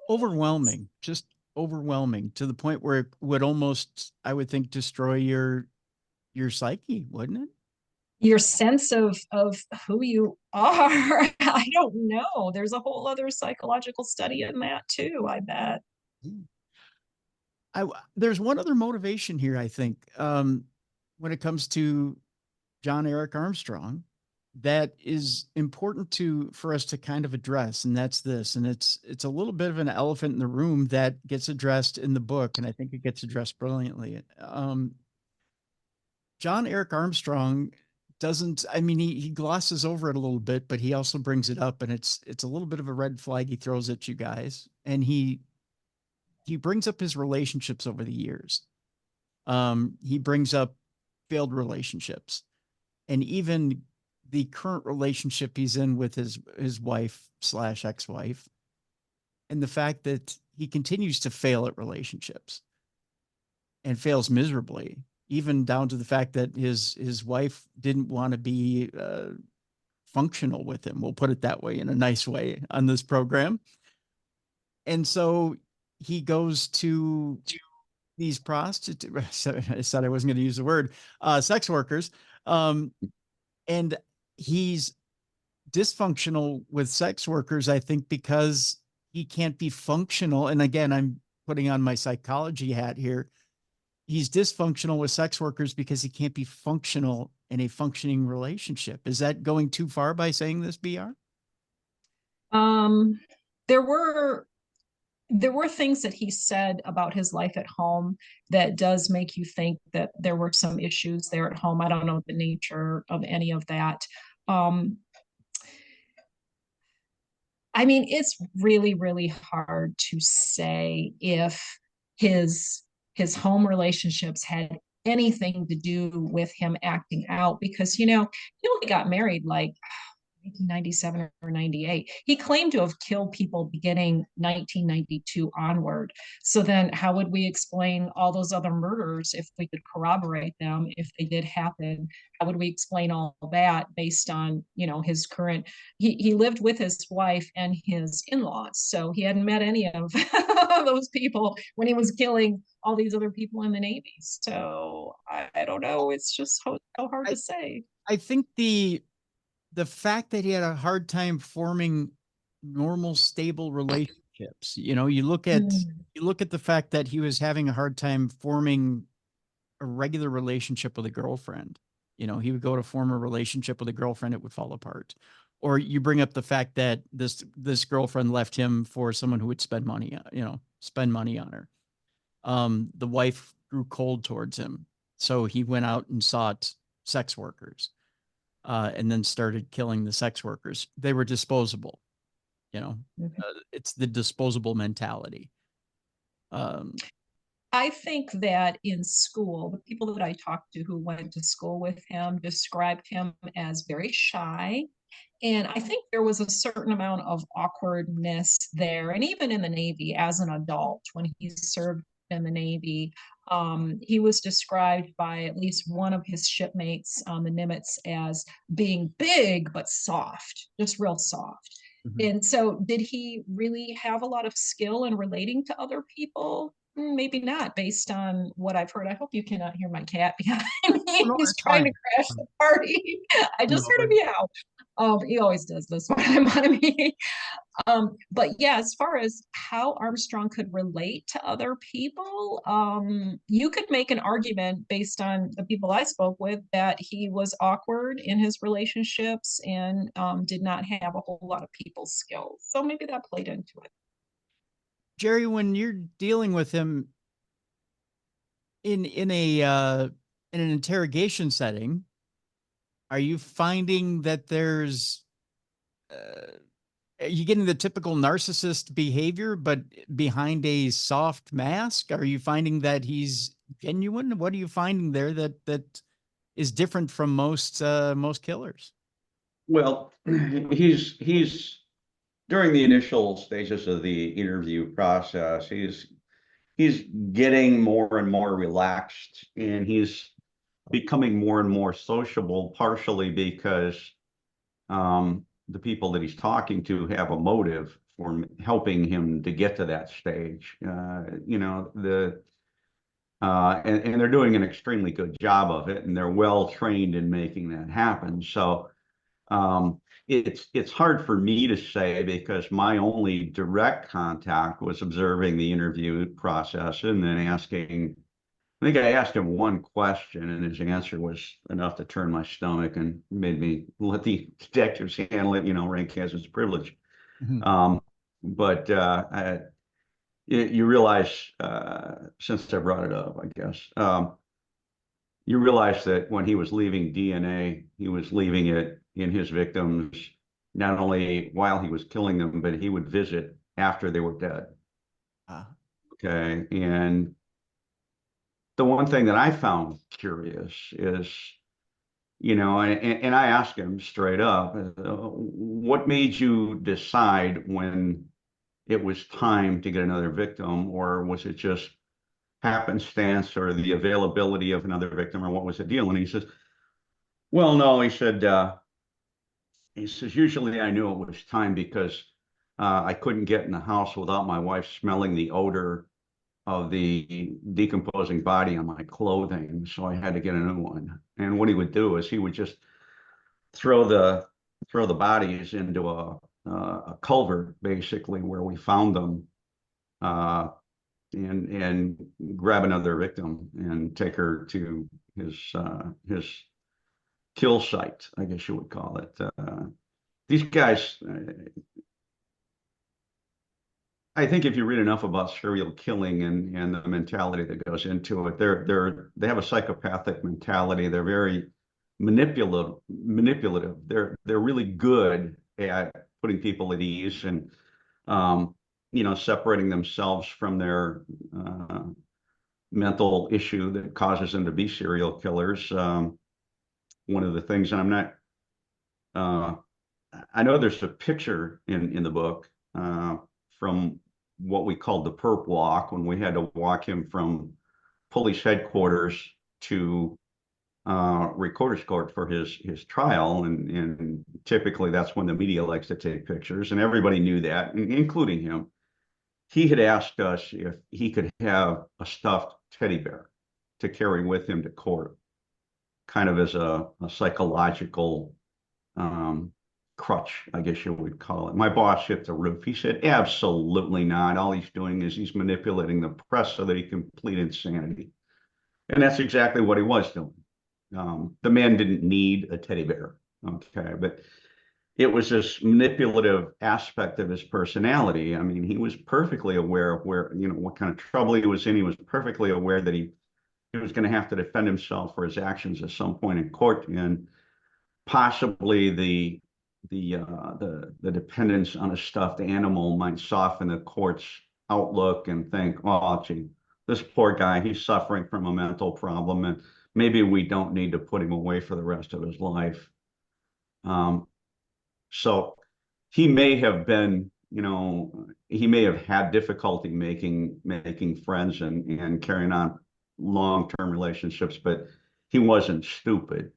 Overwhelming, just overwhelming to the point where it would almost, I would think, destroy your psyche, wouldn't it? Your sense of who you are. I don't know. There's a whole other psychological study in that too, I bet. There's one other motivation here, I think, when it comes to John Eric Armstrong, that is important for us to kind of address, and that's this. And it's a little bit of an elephant in the room that gets addressed in the book, and I think it gets addressed brilliantly. John Eric Armstrong doesn't, I mean, he glosses over it a little bit, but he also brings it up, and it's a little bit of a red flag he throws at you guys. And he brings up his relationships over the years. He brings up failed relationships, and even the current relationship he's in with his wife / ex-wife, and the fact that he continues to fail at relationships and fails miserably, even down to the fact that his wife didn't want to be functional with him. We'll put it that way, in a nice way, on this program. And so he goes to these prostitutes. I said I wasn't going to use the word sex workers. And he's dysfunctional with sex workers, I think, because he can't be functional. And again, I'm putting on my psychology hat here. He's dysfunctional with sex workers because he can't be functional in a functioning relationship. Is that going too far by saying this, BR? There were things that he said about his life at home that does make you think that there were some issues there at home. I don't know the nature of any of that. I mean, it's really, really hard to say if his home relationships had anything to do with him acting out, because, he only got married like 1997 or 98. He claimed to have killed people beginning 1992 onward. So then how would we explain all those other murders if we could corroborate them, if they did happen? How would we explain all that based on, his current, he lived with his wife and his in-laws. So he hadn't met any of those people when he was killing all these other people in the Navy. So I don't know. It's just so hard to say. I think the fact that he had a hard time forming normal, stable relationships, you look at the fact that he was having a hard time forming a regular relationship with a girlfriend. He would go to form a relationship with a girlfriend, it would fall apart. Or you bring up the fact that this girlfriend left him for someone who would spend money on her. The wife grew cold towards him, so he went out and sought sex workers. And then started killing the sex workers. They were disposable, it's the disposable mentality. I think that in school, the people that I talked to who went to school with him described him as very shy. And I think there was a certain amount of awkwardness there. And even in the Navy as an adult, when he served in the Navy, he was described by at least one of his shipmates on the Nimitz as being big but soft, just real soft. Mm-hmm. And so did he really have a lot of skill in relating to other people? Maybe not, based on what I've heard. I hope you cannot hear my cat behind me. He's trying to crash the party. I just heard a meow. He always does this when I'm on me. But yeah, as far as how Armstrong could relate to other people, you could make an argument based on the people I spoke with that he was awkward in his relationships and did not have a whole lot of people skills. So maybe that played into it. Jerry, when you're dealing with him in an interrogation setting, Are you finding that there's, are you getting the typical narcissist behavior, but behind a soft mask? Are you finding that he's genuine? What are you finding there that is different from most killers? Well, he's during the initial stages of the interview process, he's getting more and more relaxed, and he's becoming more and more sociable, partially because the people that he's talking to have a motive for helping him to get to that stage. And they're doing an extremely good job of it, and they're well trained in making that happen. So it's hard for me to say, because my only direct contact was observing the interview process and then asking. I think I asked him one question, and his answer was enough to turn my stomach and made me let the detectives handle it. Rank hazard's privilege. Mhm. But you realize, since I brought it up, I guess, you realize that when he was leaving DNA, he was leaving it in his victims, not only while he was killing them, but he would visit after they were dead. Okay. And the one thing that I found curious is, and I asked him straight up, what made you decide when it was time to get another victim, or was it just happenstance or the availability of another victim, or what was the deal? And he says, well, no, he says, usually I knew it was time because I couldn't get in the house without my wife smelling the odor of the decomposing body on my clothing, so I had to get a new one. And what he would do is he would just throw the bodies into a culvert, basically, where we found them, and grab another victim and take her to his kill site, I guess you would call it. These guys, I think if you read enough about serial killing and the mentality that goes into it, they have a psychopathic mentality. They're very manipulative. They're really good at putting people at ease and separating themselves from their mental issue that causes them to be serial killers. One of the things, and I'm not, I know there's a picture in the book from what we called the perp walk, when we had to walk him from police headquarters to recorder's court for his trial, and typically that's when the media likes to take pictures, and everybody knew that, including him. He had asked us if he could have a stuffed teddy bear to carry with him to court, kind of as a psychological crutch, I guess you would call it. My boss hit the roof. He said, absolutely not. All he's doing is he's manipulating the press so that he can plead insanity. And that's exactly what he was doing. The man didn't need a teddy bear, okay? But it was this manipulative aspect of his personality. I mean, he was perfectly aware of where, what kind of trouble he was in. He was perfectly aware that he was going to have to defend himself for his actions at some point in court, and possibly the dependence on a stuffed animal might soften the court's outlook and think, oh, gee, this poor guy, he's suffering from a mental problem, and maybe we don't need to put him away for the rest of his life. So he may have been, he may have had difficulty making friends and carrying on long-term relationships, but he wasn't stupid.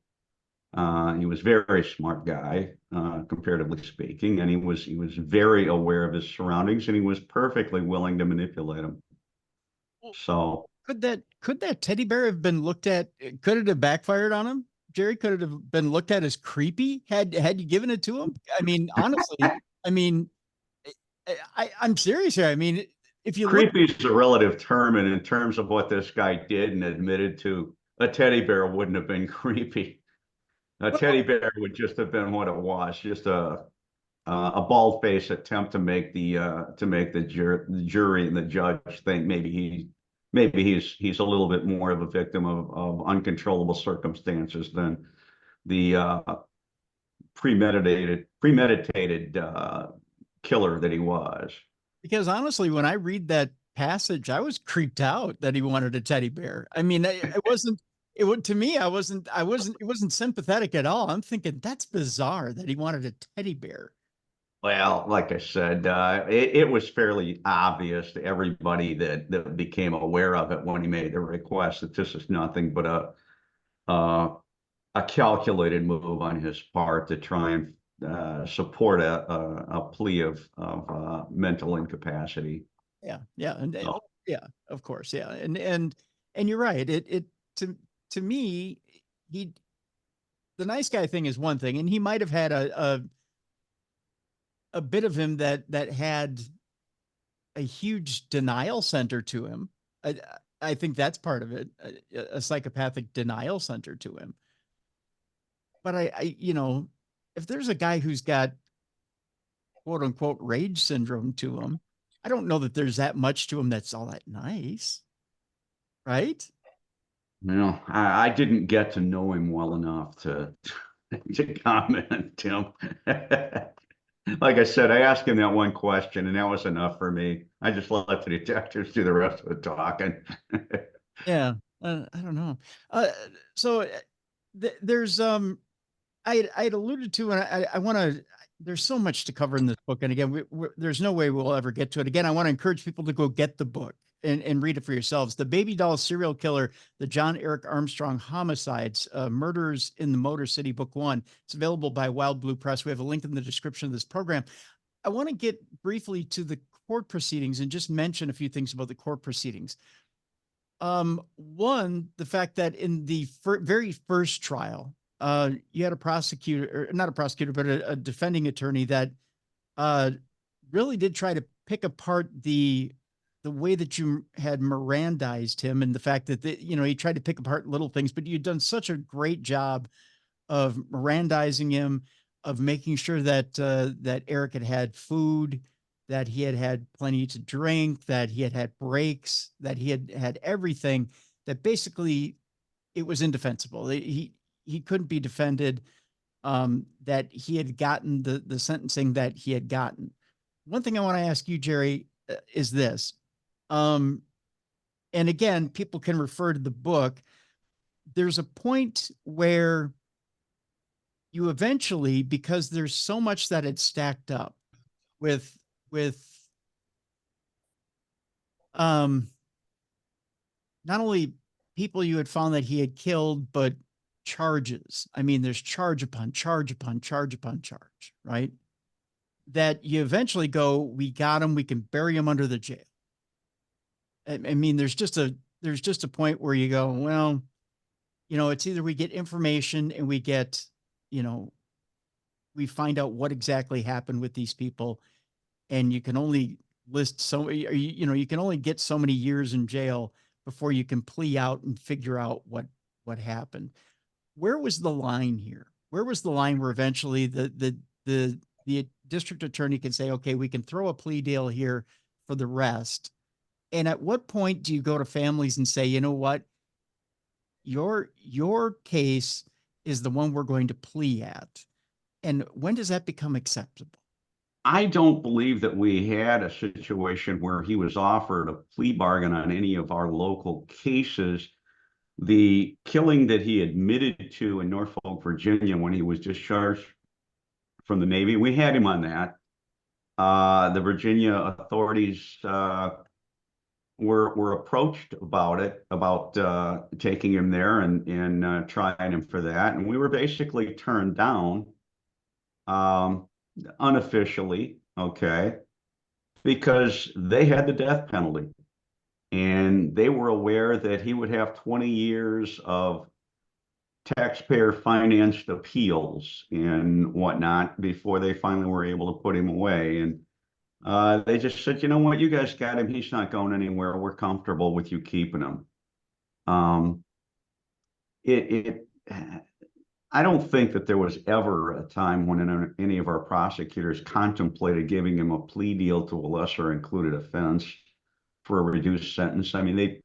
He was a very smart guy, comparatively speaking, and he was very aware of his surroundings, and he was perfectly willing to manipulate them. So could that teddy bear have been looked at? Could it have backfired on him, Jerry? Could it have been looked at as creepy had you given it to him? I mean, honestly, I mean, I'm serious here. I mean, if you creepy is a relative term, and in terms of what this guy did and admitted to, a teddy bear wouldn't have been creepy. A teddy bear would just have been what it was, just a bald-faced attempt to make the jury and the judge think maybe he's a little bit more of a victim of uncontrollable circumstances than the premeditated killer that he was. Because honestly, when I read that passage, I was creeped out that he wanted a teddy bear. I mean, it wasn't, it would, to me, it wasn't sympathetic at all. I'm thinking that's bizarre that he wanted a teddy bear. Well, like I said, it was fairly obvious to everybody that became aware of it when he made the request that this is nothing but a calculated move on his part to try and support a plea of mental incapacity. Yeah, yeah, of course, yeah, and you're right. It to me, he the nice guy thing is one thing, and he might have had a bit of him that had a huge denial center to him. I think that's part of it, a psychopathic denial center to him. But if there's a guy who's got quote unquote rage syndrome to him, I don't know that there's that much to him that's all that nice, right? I didn't get to know him well enough to comment, Tim. Like I said, I asked him that one question, and that was enough for me. I just let the detectives do the rest of the talking. Yeah, I don't know. So there's I'd alluded to, and I want to. There's so much to cover in this book, and again, there's no way we'll ever get to it. Again, I want to encourage people to go get the book and read it for yourselves. The Baby Doll Serial Killer, the John Eric Armstrong Homicides, Murders in the Motor City, Book 1. It's available by Wild Blue Press. We have a link in the description of this program. I want to get briefly to the court proceedings and just mention a few things about the court proceedings. One, the fact that in the very first trial, you had a prosecutor, or not a prosecutor, but a defending attorney that really did try to pick apart the way that you had Mirandized him, and the fact that he tried to pick apart little things, but you'd done such a great job of Mirandizing him, of making sure that that Eric had food, that he had plenty to drink, that he had breaks, that he had everything, that basically it was indefensible. He couldn't be defended, that he had gotten the sentencing that he had gotten. One thing I want to ask you, Jerry, is this. And again, people can refer to the book. There's a point where you eventually, because there's so much that had stacked up with not only people you had found that he had killed, but charges. I mean, there's charge upon charge upon charge upon charge, right? That you eventually go, we got him, we can bury him under the jail. I mean, there's just a point where you go, well, it's either we get information and we get, we find out what exactly happened with these people, and you can only list you can only get so many years in jail before you can plea out and figure out what happened. Where was the line here? Where was the line where eventually the district attorney can say, okay, we can throw a plea deal here for the rest? And at what point do you go to families and say, you know what, your case is the one we're going to plea at? And when does that become acceptable? I don't believe that we had a situation where he was offered a plea bargain on any of our local cases. The killing that he admitted to in Norfolk, Virginia, when he was discharged from the Navy, we had him on that. The Virginia authorities were approached about taking him there and trying him for that, and we were basically turned down unofficially, okay, because they had the death penalty, and they were aware that he would have 20 years of taxpayer financed appeals and whatnot before they finally were able to put him away. And they just said, you know what, you guys got him. He's not going anywhere. We're comfortable with you keeping him. I don't think that there was ever a time when any of our prosecutors contemplated giving him a plea deal to a lesser included offense for a reduced sentence. I mean,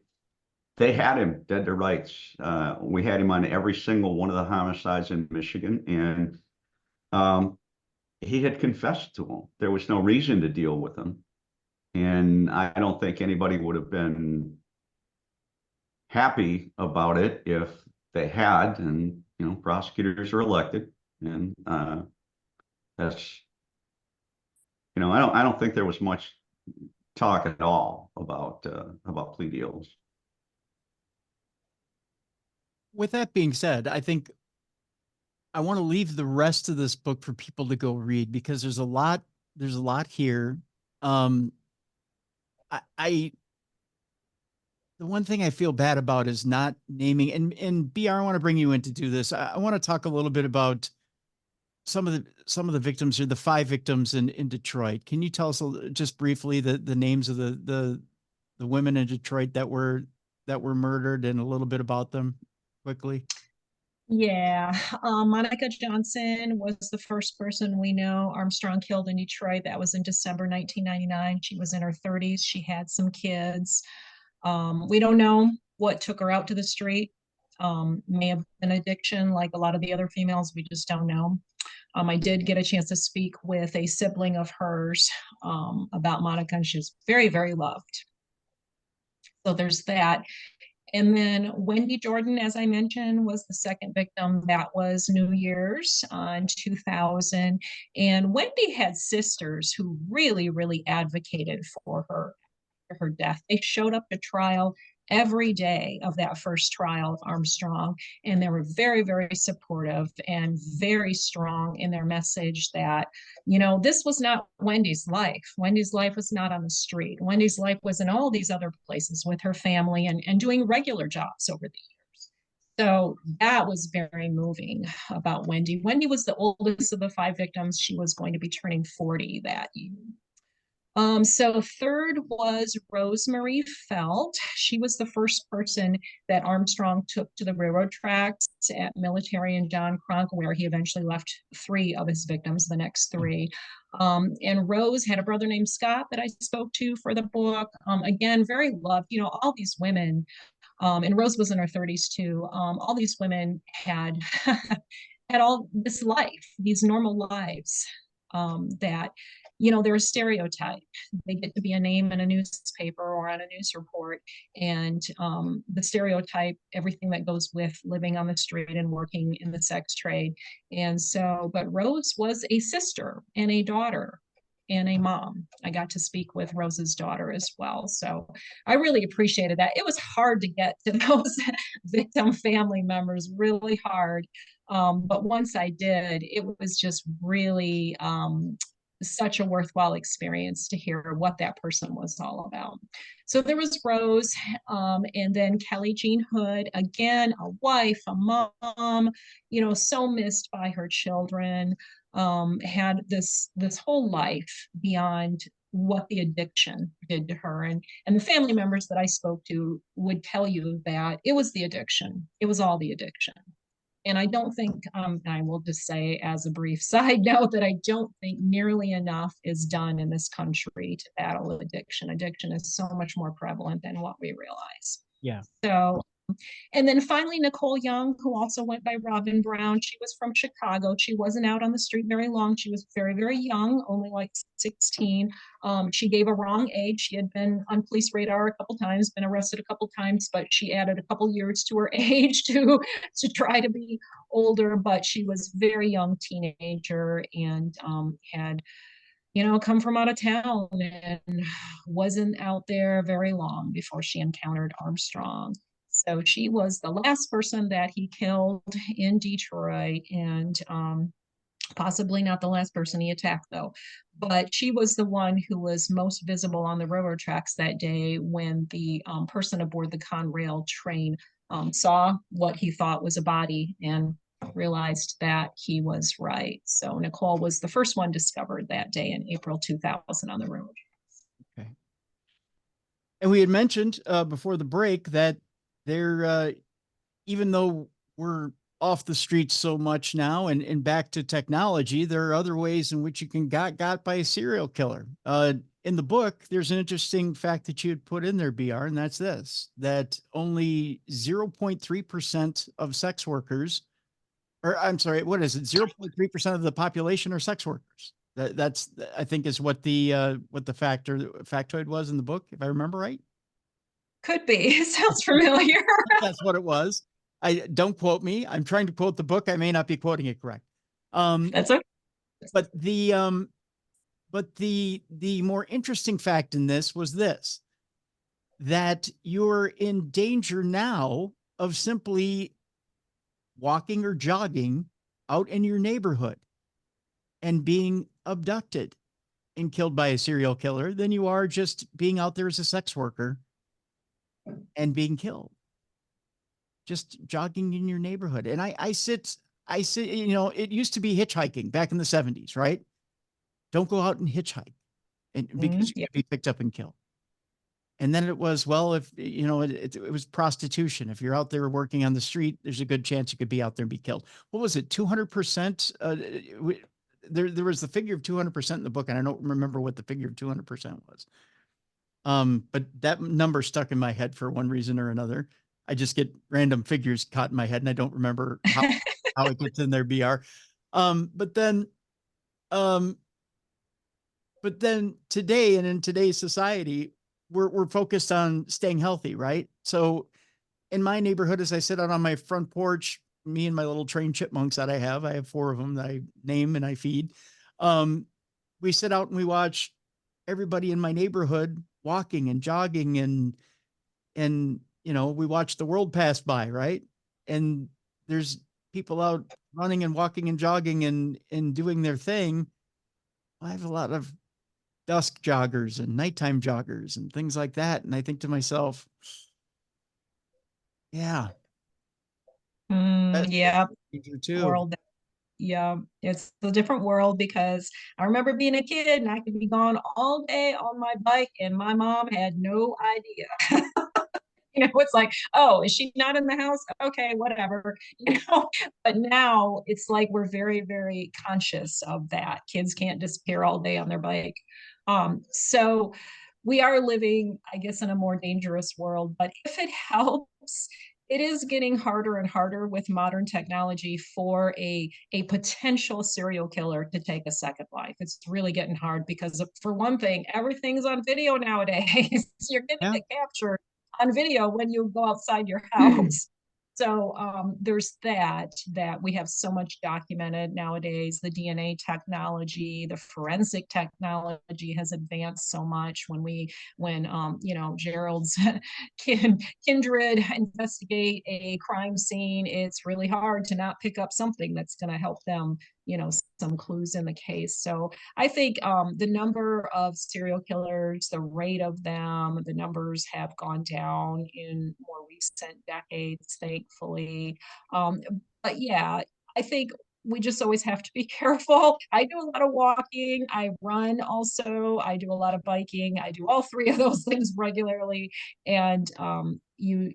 they had him dead to rights. We had him on every single one of the homicides in Michigan, and he had confessed to them. There was no reason to deal with him. And I don't think anybody would have been happy about it if they had. And, prosecutors are elected. And that's, I don't think there was much talk at all about plea deals. With that being said, I think I want to leave the rest of this book for people to go read, because there's a lot here. The one thing I feel bad about is not naming, and BR, I want to bring you in to do this. I want to talk a little bit about some of the victims, or the 5 victims in Detroit. Can you tell us just briefly the names of the women in Detroit that were murdered, and a little bit about them quickly? Yeah, Monica Johnson was the first person we know Armstrong killed in Detroit. That was in December 1999. She was in her 30s. She had some kids. We don't know what took her out to the street. May have been addiction, like a lot of the other females. We just don't know. I did get a chance to speak with a sibling of hers about Monica, and she was very, very loved. So there's that. And then Wendy Jordan, as I mentioned, was the second victim. That was New Year's in 2000. And Wendy had sisters who really, really advocated for her death. They showed up to trial every day of that first trial of Armstrong, and they were very, very supportive and very strong in their message that, this was not Wendy's life. Wendy's life was not on the street. Wendy's life was in all these other places with her family and doing regular jobs over the years. So that was very moving about Wendy. Wendy was the oldest of the 5 victims. She was going to be turning 40 that year. So third was Rosemary Felt. She was the first person that Armstrong took to the railroad tracks at Military and John Cronk, where he eventually left 3 of his victims, the next 3. And Rose had a brother named Scott that I spoke to for the book. Again, very loved, all these women, and Rose was in her 30s too. All these women had had all this life, these normal lives, that they're a stereotype. They get to be a name in a newspaper or on a news report, and the stereotype, everything that goes with living on the street and working in the sex trade. And so, but Rose was a sister and a daughter and a mom. I got to speak with Rose's daughter as well. So I really appreciated that. It was hard to get to those victim family members, really hard. But once I did, it was just really such a worthwhile experience to hear what that person was all about. So there was Rose, and then Kelly Jean Hood, again, a wife, a mom, so missed by her children, had this whole life beyond what the addiction did to her. And the family members that I spoke to would tell you that it was the addiction. It was all the addiction. And I don't think, I will just say as a brief side note, that I don't think nearly enough is done in this country to battle addiction. Addiction is so much more prevalent than what we realize. Yeah. So, and then finally, Nicole Young, who also went by Robin Brown. She was from Chicago. She wasn't out on the street very long. She was very, very young, only like 16. She gave a wrong age. She had been on police radar a couple times, been arrested a couple times, but she added a couple years to her age to try to be older. But she was a very young teenager and had come from out of town and wasn't out there very long before she encountered Armstrong. So she was the last person that he killed in Detroit, and possibly not the last person he attacked, though. But she was the one who was most visible on the railroad tracks that day when the person aboard the Conrail train saw what he thought was a body and realized that he was right. So Nicole was the first one discovered that day in April 2000 on the road. Okay. And we had mentioned before the break that there, even though we're off the streets so much now and back to technology, there are other ways in which you can got by a serial killer. in the book, there's an interesting fact that you had put in there, BR, and that's this, that only 0.3% of sex workers, or I'm sorry, what is it? 0.3% of the population are sex workers. That's, I think, is what the factoid was in the book, if I remember right. Could be. It sounds familiar. That's what it was. Don't quote me. I'm trying to quote the book. I may not be quoting it correct. That's okay. But the more interesting fact in this was this, that you're in danger now of simply walking or jogging out in your neighborhood and being abducted and killed by a serial killer than you are just being out there as a sex worker and being killed, just jogging in your neighborhood. And I sit, you know, it used to be hitchhiking back in the 70s, right? Don't go out and hitchhike, and because you could be picked up and killed. And then it was, well, if, you know, it was prostitution. If you're out there working on the street, there's a good chance you could be out there and be killed. What was it? 200%? There was the figure of 200% in the book, and I don't remember what the figure of 200% was. But that number stuck in my head for one reason or another. I just get random figures caught in my head, and I don't remember how it gets in there, BR. But then today, and in today's society, we're focused on staying healthy, right? So in my neighborhood, as I sit out on my front porch, me and my little trained chipmunks that I have 4 of them that I name and I feed. We sit out and we watch everybody in my neighborhood walking and jogging and, you know, we watch the world pass by, right? And there's people out running and walking and jogging and doing their thing. I have a lot of dusk joggers and nighttime joggers and things like that. And I think to myself, yeah. Yeah. Too. World. Yeah, it's a different world, because I remember being a kid and I could be gone all day on my bike and my mom had no idea. You know, it's like, oh, is she not in the house? Okay, whatever. You know, but now it's like we're very, very conscious of that. Kids can't disappear all day on their bike. So we are living, I guess, in a more dangerous world. But if it helps, it is getting harder and harder with modern technology for a potential serial killer to take a second life. It's really getting hard because, for one thing, everything's on video nowadays. You're getting it captured on video when you go outside your house. So there's that we have so much documented nowadays. The DNA technology, the forensic technology has advanced so much. When you know, Gerald's kindred investigate a crime scene, it's really hard to not pick up something that's going to help them, you know, some clues in the case. So I think the number of serial killers, the rate of them, the numbers have gone down in more recent decades, thankfully. But yeah, I think we just always have to be careful. I do a lot of walking. I run also. I do a lot of biking. I do all 3 of those things regularly. And you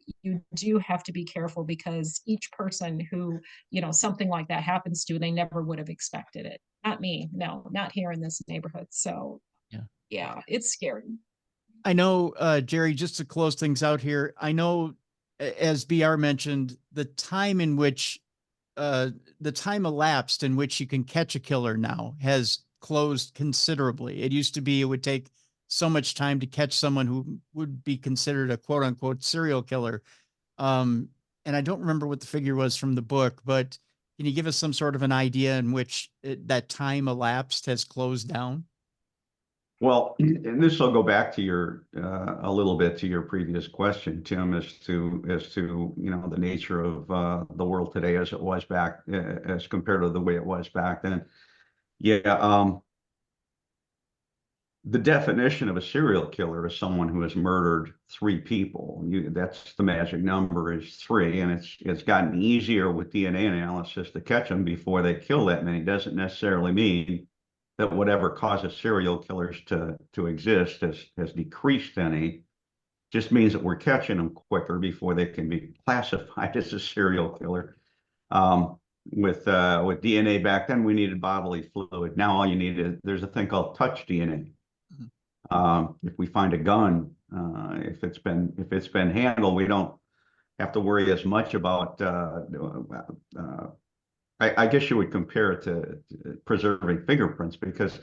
do have to be careful, because each person who, you know, something like that happens to, they never would have expected it. Not me. No, not here in this neighborhood. So yeah, it's scary. I know, Jerry, just to close things out here, I know, as BR mentioned, the time elapsed in which you can catch a killer now has closed considerably. It used to be, it would take so much time to catch someone who would be considered a quote unquote serial killer. And I don't remember what the figure was from the book, but can you give us some sort of an idea in which that time elapsed has closed down? Well, and this will go back to your a little bit to your previous question, Tim, as to you know, the nature of the world today as it was back as compared to the way it was back then. Yeah, the definition of a serial killer is someone who has murdered 3 people. That's the magic number, is 3, and it's gotten easier with DNA analysis to catch them before they kill that many. Doesn't necessarily mean that whatever causes serial killers to exist has decreased any. Just means that we're catching them quicker before they can be classified as a serial killer. With DNA back then, we needed bodily fluid. Now all you need is, there's a thing called touch DNA. If we find a gun, if it's been handled, we don't have to worry as much about. I guess you would compare it to preserving fingerprints, because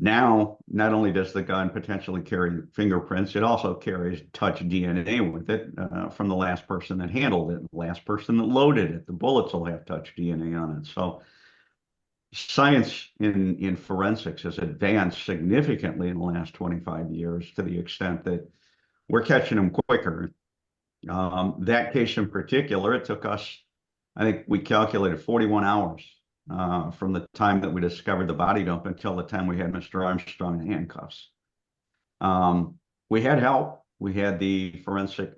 now not only does the gun potentially carry fingerprints, it also carries touch DNA with it from the last person that handled it, the last person that loaded it. The bullets will have touch DNA on it. So science in forensics has advanced significantly in the last 25 years, to the extent that we're catching them quicker. That case in particular, it took us, I think we calculated 41 hours from the time that we discovered the body dump until the time we had Mr. Armstrong in handcuffs. We had help. We had the forensic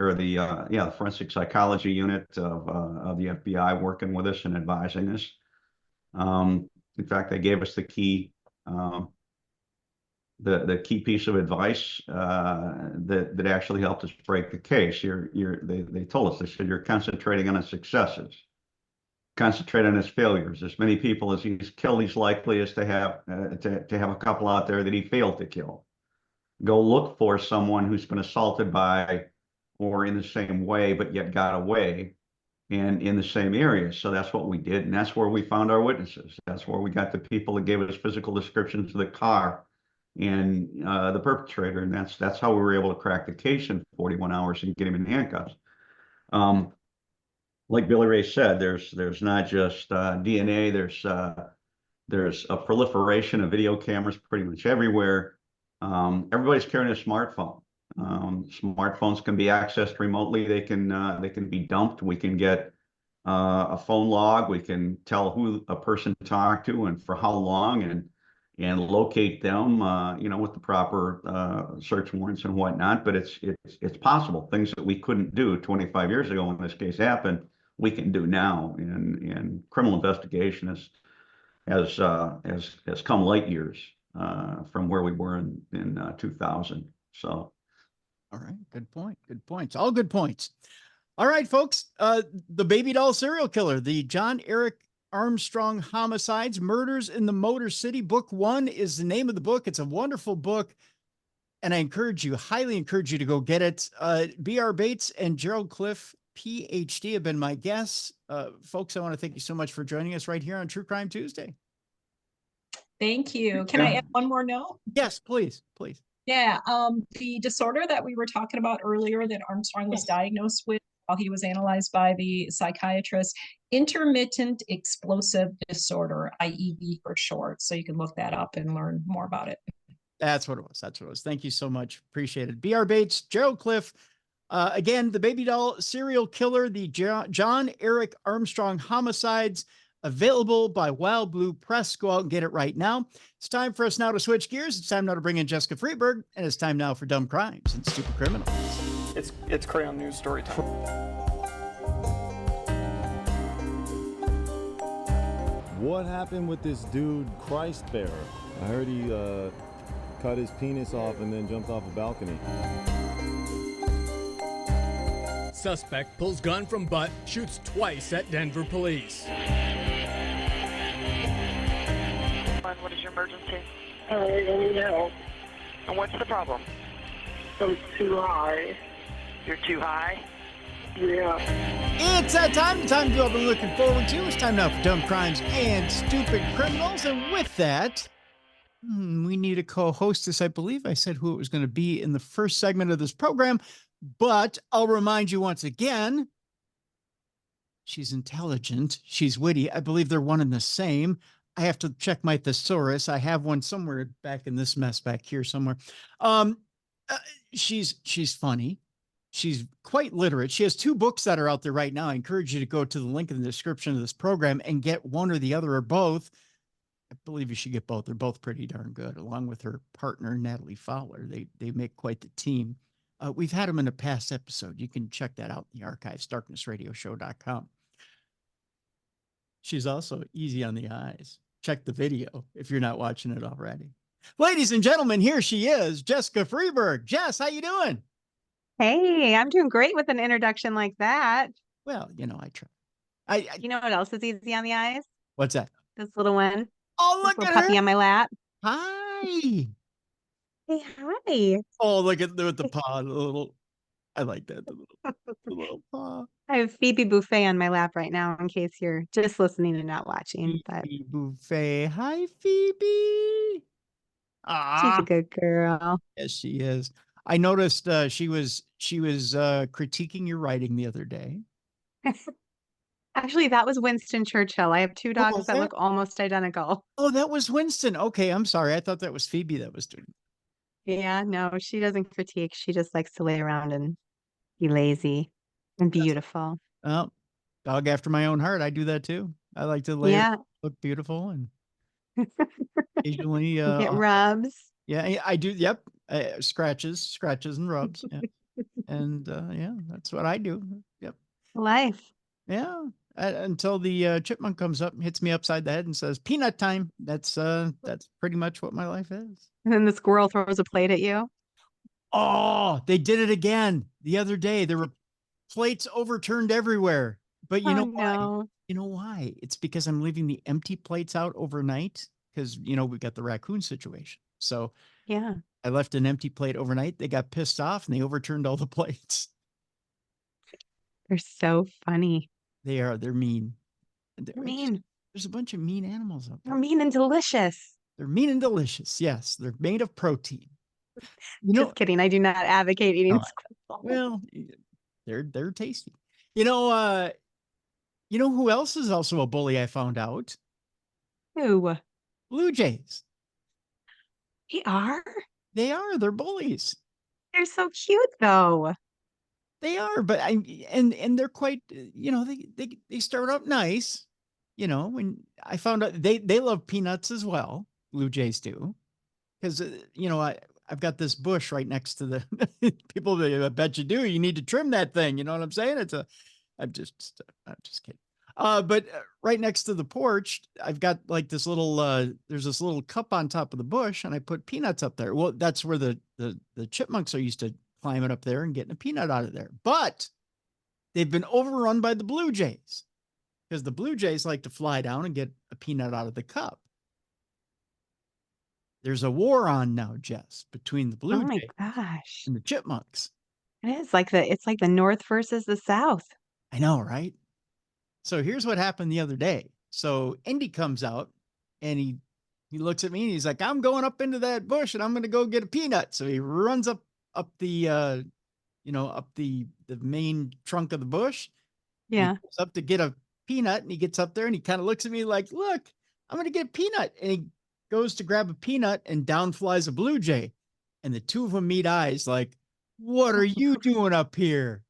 psychology unit of the FBI working with us and advising us. In fact, they gave us the key piece of advice that actually helped us break the case. They told us, they said, you're concentrating on his successes. Concentrate on his failures. As many people as he's killed, he's likely as to have a couple out there that he failed to kill. Go look for someone who's been assaulted by or in the same way, but yet got away, and in the same area. So that's what we did, and that's where we found our witnesses. That's where we got the people that gave us physical descriptions of the car and the perpetrator, and that's how we were able to crack the case in 41 hours and get him in handcuffs. Like Billy Ray said, there's not just DNA. There's a proliferation of video cameras pretty much everywhere. Everybody's carrying a smartphone. Smartphones can be accessed remotely. They can be dumped. We can get a phone log. We can tell who a person talked to and for how long, and locate them, with the proper search warrants and whatnot. But it's possible. Things that we couldn't do 25 years ago when this case happened, we can do now. And criminal investigation has come light years from where we were in 2000. So. All right. Good point. Good points. All good points. All right, folks. The Baby Doll Serial Killer, the John Eric Armstrong Homicides, Murders in the Motor City. Book 1 is the name of the book. It's a wonderful book, and I highly encourage you to go get it. brbates and Gerald Cliff, PhD, have been my guests. Folks, I want to thank you so much for joining us right here on True Crime Tuesday. Thank you. Can I add one more note? Yes, please. Yeah, the disorder that we were talking about earlier that Armstrong was diagnosed with while he was analyzed by the psychiatrist, intermittent explosive disorder, IED for short. So you can look that up and learn more about it. That's what it was. Thank you so much. Appreciate it. brbates, Gerald Cliff. Again, the Baby Doll Serial Killer, the John Eric Armstrong Homicides, available by Wild Blue Press. Go out and get it right now. It's time for us now to switch gears. It's time now to bring in Jessica Freeburg, and it's time now for Dumb Crimes and Stupid Criminals. It's Crayon News story time. What happened with this dude, Christ Bearer? I heard he cut his penis off and then jumped off a balcony. Suspect pulls gun from butt, shoots twice at Denver police. What is your emergency? I need help. And what's the problem? I'm too high. You're too high? Yeah. It's that time you've been looking forward to. It's time now for Dumb Crimes and Stupid Criminals. And with that, we need a co-hostess. I believe I said who it was going to be in the first segment of this program, but I'll remind you once again, she's intelligent. She's witty. I believe they're one and the same. I have to check my thesaurus. I have one somewhere back in this mess back here somewhere. She's funny. She's quite literate. She has 2 books that are out there right now. I encourage you to go to the link in the description of this program and get one or the other or both. I believe you should get both. They're both pretty darn good, along with her partner, Natalie Fowler. They make quite the team. We've had them in a past episode. You can check that out in the archives, darknessradioshow.com. She's also easy on the eyes. Check the video if you're not watching it already. Ladies and gentlemen, here she is, Jessica Freeburg. Jess, how you doing? Hey, I'm doing great with an introduction like that. Well, I try. You know what else is easy on the eyes? What's that? This little one. Oh, This look little at puppy her. on my lap. Hi. Hey, hi. Oh, look at the paw, the little. I like that, the little paw. I have Phoebe Buffet on my lap right now in case you're just listening and not watching, but Phoebe Buffet. Hi, Phoebe. she's a Ah, good girl. yes, she is. I noticed she was critiquing your writing the other day. Actually, that was Winston Churchill. I have two Oh, dogs was that that? look almost identical. Oh, that was Winston. Okay, I'm sorry. I thought that was Phoebe that was doing Yeah, no, she doesn't critique. She just likes to lay around and be lazy and it. beautiful. Oh, dog after my own heart. I do that too. I like to lay, Yeah, look beautiful, and occasionally, get rubs. yeah, I do. Yep, scratches and rubs. Yeah, and yeah, that's what I do. Yep. Life. Yeah. Until the chipmunk comes up and hits me upside the head and says, "Peanut time." That's pretty much what my life is. And then the squirrel throws a plate at you. Oh, they did it again the other day. There were plates overturned everywhere. But you Oh know why? no. You know why? It's because I'm leaving the empty plates out overnight because, we've got the raccoon situation. So Yeah. I left an empty plate overnight. They got pissed off and they overturned all the plates. They're so funny. They're mean. They're mean. There's a bunch of mean animals out They're there. mean and delicious. They're mean and delicious. Yes, they're made of protein. Just kidding. I do not advocate eating No, squirrel. well, they're tasty. You know who else is also a bully? I found out Ew. Blue Jays. They are? They're bullies. They're so cute though. They are, but and they're quite. They start out nice. When I found out they love peanuts as well. Blue Jays do, because I've got this bush right next to the people. I bet you do. You need to trim that thing. You know what I'm saying? I'm just kidding. But right next to the porch, I've got like this little. There's this little cup on top of the bush, and I put peanuts up there. Well, that's where the chipmunks are used to climbing up there and getting a peanut out of there. But they've been overrun by the Blue Jays because the Blue Jays like to fly down and get a peanut out of the cup. There's a war on now, Jess, between the Blue Jays gosh. and the chipmunks. It is like it's like the North versus the South. I know, right? So here's what happened the other day. So Indy comes out and he looks at me and he's like, "I'm going up into that bush and I'm going to go get a peanut." So he runs up the up the main trunk of the bush. Yeah. He goes up to get a peanut and he gets up there and he kind of looks at me like, "Look, I'm going to get a peanut." And he goes to grab a peanut and down flies a Blue Jay. And the two of them meet eyes like, "What are you doing up here?"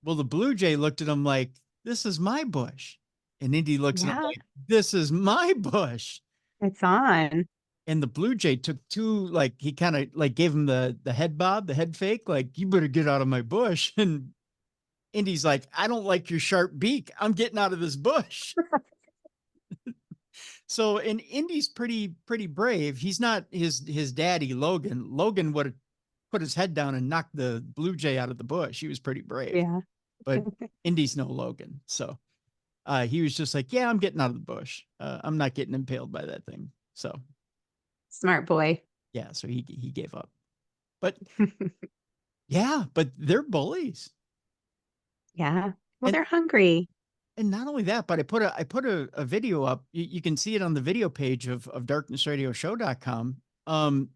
Well, the Blue Jay looked at him like, "This is my bush." And Indy looks at him like, "This is my bush." It's on. And the Blue Jay took two, like he kind of like gave him the head bob, the head fake, like, "You better get out of my bush." And Indy's like, "I don't like your sharp beak. I'm getting out of this bush." So, and Indy's pretty brave. He's not his daddy, Logan. Logan would have put his head down and knocked the Blue Jay out of the bush. He was pretty brave. Yeah. But Indy's no Logan. So he was just like, "Yeah, I'm getting out of the bush. I'm not getting impaled by that thing." So Smart boy. yeah, so he gave up. But yeah, but they're bullies. Yeah. Well, they're hungry. And not only that, but I put a video up. You can see it on the video page of darknessradioshow.com.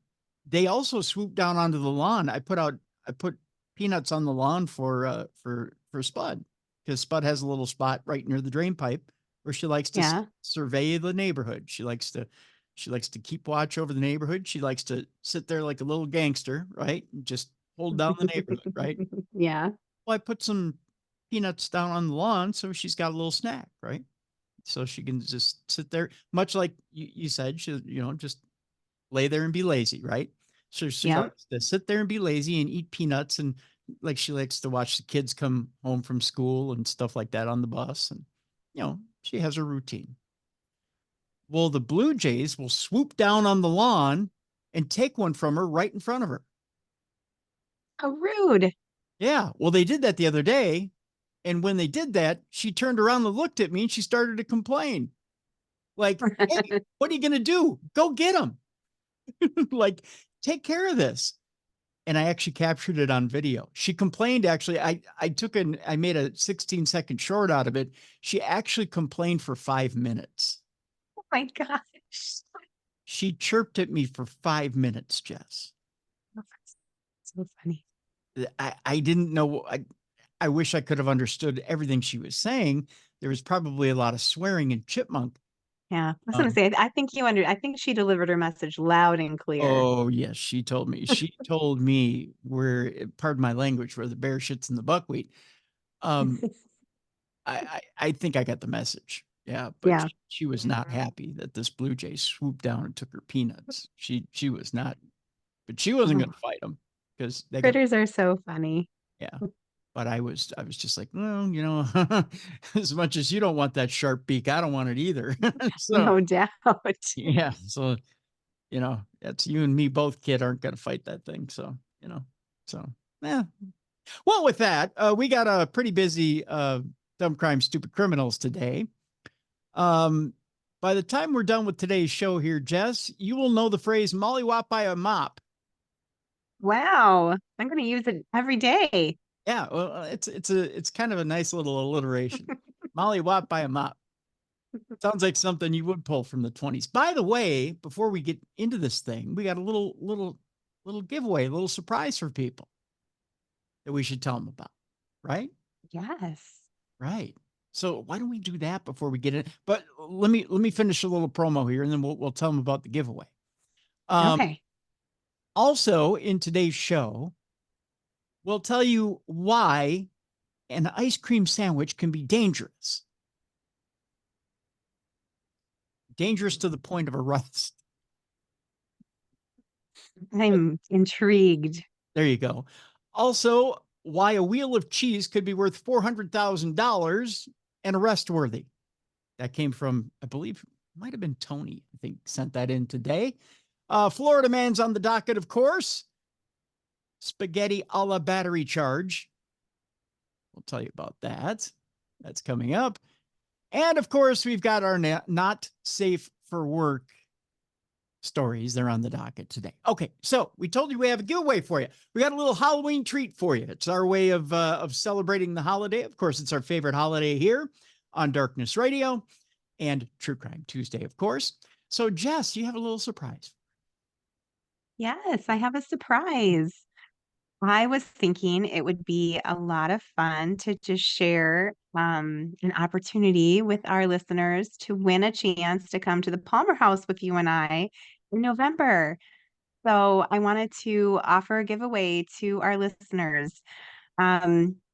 They also swoop down onto the lawn. I put peanuts on the lawn for Spud, because Spud has a little spot right near the drain pipe where she likes to survey the neighborhood. She likes to keep watch over the neighborhood. She likes to sit there like a little gangster, right? And just hold down the neighborhood, right? Yeah. Well, I put some peanuts down on the lawn so she's got a little snack, right? So she can just sit there, much like you said, she just lay there and be lazy, right? So she likes to sit there and be lazy and eat peanuts, and like she likes to watch the kids come home from school and stuff like that on the bus, and she has a routine. Well, the Blue Jays will swoop down on the lawn and take one from her right in front of her. How rude. Yeah, well, they did that the other day. And when they did that, she turned around and looked at me and she started to complain. Like, "Hey, what are you going to do? Go get him." Like, take care of this. And I actually captured it on video. She complained, actually. I made a 16-second short out of it. She actually complained for 5 minutes. Oh my gosh. She chirped at me for 5 minutes, Jess. So funny. I didn't know. I wish I could have understood everything she was saying. There was probably a lot of swearing and chipmunk. Yeah. I was going to say, I think she delivered her message loud and clear. Oh, yes. She told me. She told me where, pardon my language, where the bear shits in the buckwheat. I think I got the message. Yeah. But Yeah. she was not happy that this blue jay swooped down and took her peanuts. She was not, but she wasn't going to fight them because they got, Critters are so funny. yeah. But I was just like, well, you know, as much as you don't want that sharp beak, I don't want it either. So, No doubt. yeah. So, you know, that's you and me both, kid, aren't going to fight that thing. So, you know, so, yeah. Well, with that, we got a pretty busy Dumb Crime Stupid Criminals today. By the time we're done with today's show here, Jess, you will know the phrase mollywop by a mop. Wow. I'm going to use it every day. Yeah, well, it's kind of a nice little alliteration. Mollywop by a mop. Sounds like something you would pull from the 20s. By the way, before we get into this thing, we got a little giveaway, a little surprise for people that we should tell them about, right? Yes. Right. So why don't we do that before we get in? But let me finish a little promo here, and then we'll tell them about the giveaway. Okay. Also, in today's show, we'll tell you why an ice cream sandwich can be dangerous. Dangerous to the point of arrest. I'm intrigued. There you go. Also, why a wheel of cheese could be worth $400,000 and arrest worthy. That came from, I believe, might have been Tony, I think, sent that in today. Florida man's on the docket, of course. Spaghetti a la battery charge. We'll tell you about that. That's coming up. And of course, we've got our not safe for work stories. They're on the docket today. Okay, so we told you we have a giveaway for you. We got a little Halloween treat for you. It's our way of celebrating the holiday. Of course, it's our favorite holiday here on Darkness Radio and True Crime Tuesday, of course. So, Jess, you have a little surprise. Yes, I have a surprise. I was thinking it would be a lot of fun to just share an opportunity with our listeners to win a chance to come to the Palmer House with you and I in November. So I wanted to offer a giveaway to our listeners.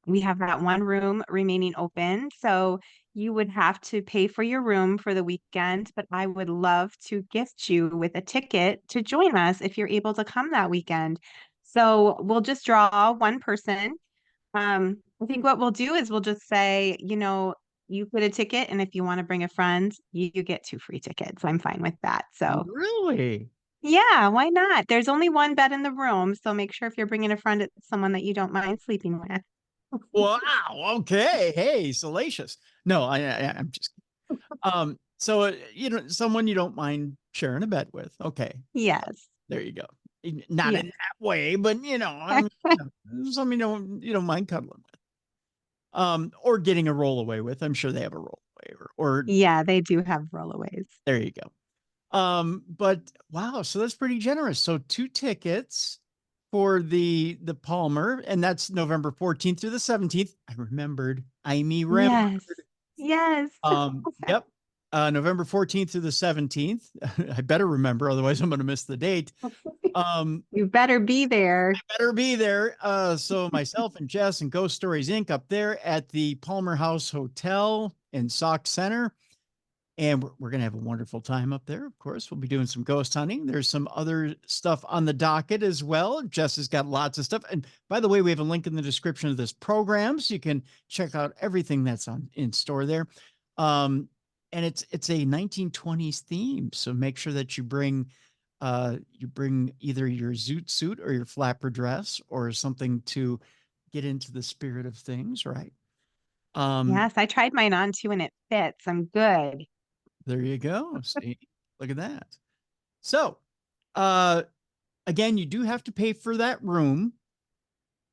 We have that one room remaining open, so you would have to pay for your room for the weekend, but I would love to gift you with a ticket to join us if you're able to come that weekend. So we'll just draw one person. I think what we'll do is we'll just say, you get a ticket, and if you want to bring a friend, you get 2 free tickets. I'm fine with that. So Really? yeah, why not? There's only one bed in the room, so make sure if you're bringing a friend, it's someone that you don't mind sleeping with. Wow. Okay. Hey, salacious. No, I'm just kidding. So someone you don't mind sharing a bed with. Okay. Yes. There you go. Not in that way, but something you don't mind cuddling with. Or getting a rollaway with. I'm sure they have a rollaway or yeah, they do have rollaways. There you go. But wow, so that's pretty generous. So 2 tickets for the Palmer, and that's November 14th through the 17th. I remembered. Yes. Yes. Yep. November 14th through the 17th. I better remember, otherwise I'm going to miss the date. You better be there. I better be there. So myself and Jess and Ghost Stories Inc. up there at the Palmer House Hotel in Sauk Center. And we're going to have a wonderful time up there. Of course, we'll be doing some ghost hunting. There's some other stuff on the docket as well. Jess has got lots of stuff. And by the way, we have a link in the description of this program, so you can check out everything that's in store there. And it's a 1920s theme. So make sure that you bring either your zoot suit or your flapper dress or something to get into the spirit of things, right? Yes, I tried mine on too, and it fits. I'm good. There you go. See, look at that. So, Again, you do have to pay for that room,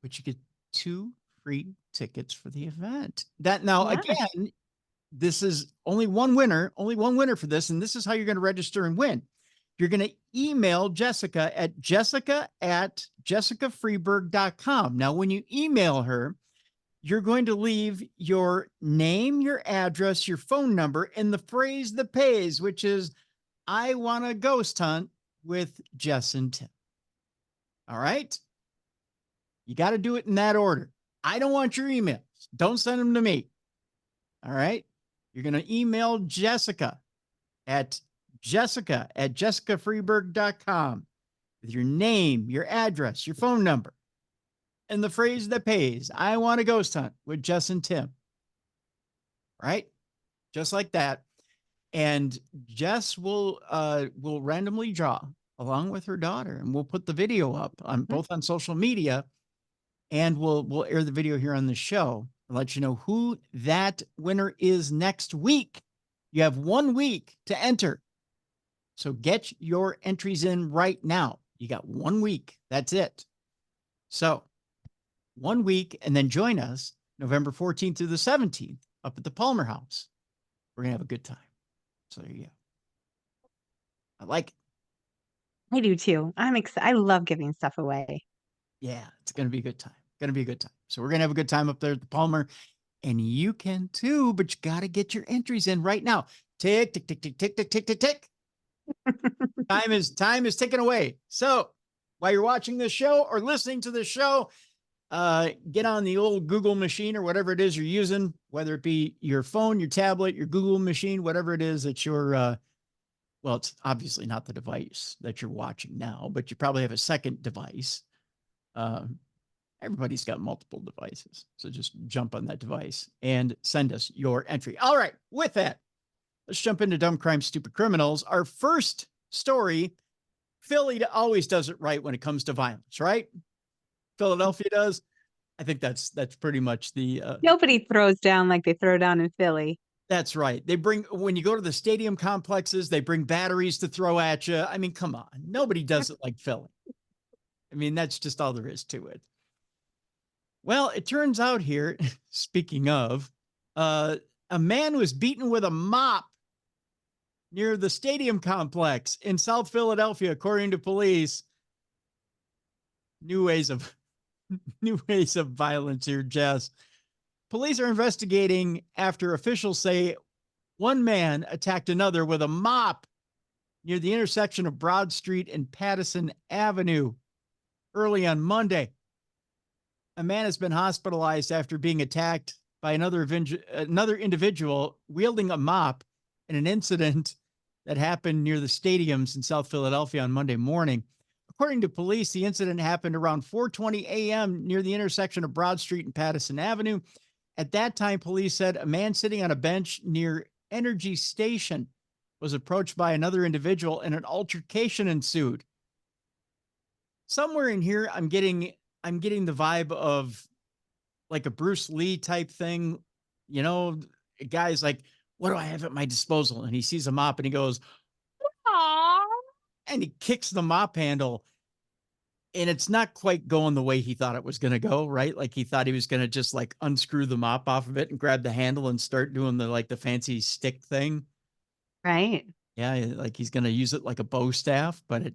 but you get 2 free tickets for the event. That now, Yeah. again, this is only one winner for this. And this is how you're going to register and win. You're going to email Jessica at jessicafreeburg.com. Now, when you email her, you're going to leave your name, your address, your phone number, and the phrase that pays, which is, I want a ghost hunt with Jess and Tim. All right. You got to do it in that order. I don't want your emails. Don't send them to me. All right. You're going to email Jessica at jessicafreeburg.com with your name, your address, your phone number, and the phrase that pays. I want a ghost hunt with Jess and Tim. Right? Just like that. And Jess will randomly draw along with her daughter, and we'll put the video up on both on social media, and we'll air the video here on the show and let you know who that winner is next week. You have 1 week to enter. So get your entries in right now. You got 1 week. That's it. So 1 week, and then join us November 14th through the 17th up at the Palmer House. We're going to have a good time. So there you go. I like it. I do too. I'm excited. I love giving stuff away. Yeah, it's going to be a good time. Going to be a good time. So we're going to have a good time up there at the Palmer, and you can too, but you got to get your entries in right now. Tick, tick, tick, tick, tick, tick, tick, tick, tick. Time is ticking away. So while you're watching this show or listening to this show, get on the old Google machine or whatever it is you're using, whether it be your phone, your tablet, your Google machine, whatever it is that you're, well, it's obviously not the device that you're watching now, but you probably have a second device. Everybody's got multiple devices. So just jump on that device and send us your entry. All right. With that, let's jump into Dumb Crime, Stupid Criminals. Our first story, Philly always does it right when it comes to violence, right? Philadelphia does. I think that's pretty much the... Nobody throws down like they throw down in Philly. That's right. When you go to the stadium complexes, they bring batteries to throw at you. I mean, come on. Nobody does it like Philly. I mean, that's just all there is to it. Well, it turns out here, speaking of, a man was beaten with a mop near the stadium complex in South Philadelphia, according to police. New ways of violence here, Jess. Police are investigating after officials say one man attacked another with a mop near the intersection of Broad Street and Patterson Avenue early on Monday. A man has been hospitalized after being attacked by another individual wielding a mop in an incident that happened near the stadiums in South Philadelphia on Monday morning. According to police, the incident happened around 4:20 a.m. near the intersection of Broad Street and Patterson Avenue. At that time, police said a man sitting on a bench near Energy Station was approached by another individual and an altercation ensued. Somewhere in here, I'm getting the vibe of like a Bruce Lee type thing. You know, a guy's like, what do I have at my disposal? And he sees a mop and he goes, "Aww," and he kicks the mop handle. And it's not quite going the way he thought it was going to go, right? Like he thought he was going to just like unscrew the mop off of it and grab the handle and start doing the fancy stick thing. Right. Yeah. Like he's going to use it like a bow staff, but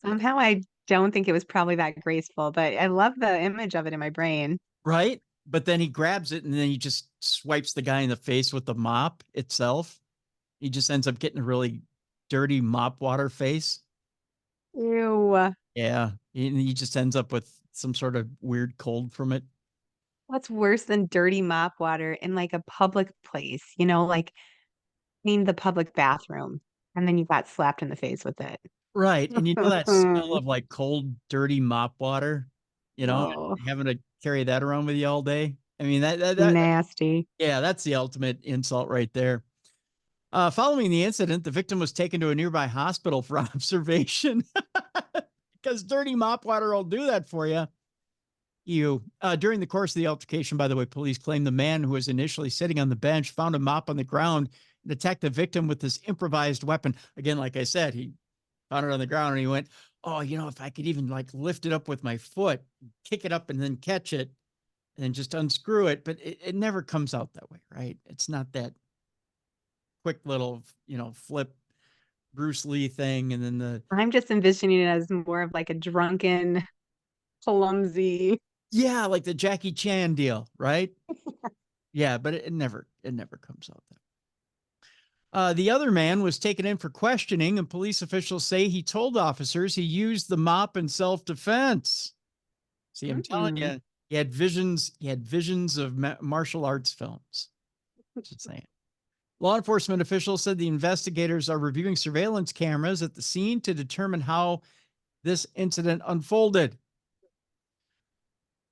somehow I don't think it was probably that graceful, but I love the image of it in my brain. Right. But then he grabs it and then he just swipes the guy in the face with the mop itself. He just ends up getting a really dirty mop water face. Ew. Yeah. He just ends up with some sort of weird cold from it. What's worse than dirty mop water in like a public place, like clean the public bathroom and then you got slapped in the face with it. Right. And you know that smell of like cold, dirty mop water, having to carry that around with you all day. I mean, that nasty. Yeah, that's the ultimate insult right there. Following the incident, the victim was taken to a nearby hospital for observation because dirty mop water will do that for you. During the course of the altercation, by the way, police claim the man who was initially sitting on the bench found a mop on the ground and attacked the victim with this improvised weapon. Again, like I said, he found it on the ground and he went, oh, if I could even like lift it up with my foot, kick it up and then catch it and then just unscrew it. But it never comes out that way, right? It's not that quick little, flip Bruce Lee thing. And then I'm just envisioning it as more of like a drunken, clumsy. yeah, like the Jackie Chan deal, right? Yeah, but it never comes out that way. The other man was taken in for questioning, and police officials say he told officers he used the mop in self-defense. See, I'm telling you, he had visions of martial arts films. Just saying. Law enforcement officials said the investigators are reviewing surveillance cameras at the scene to determine how this incident unfolded.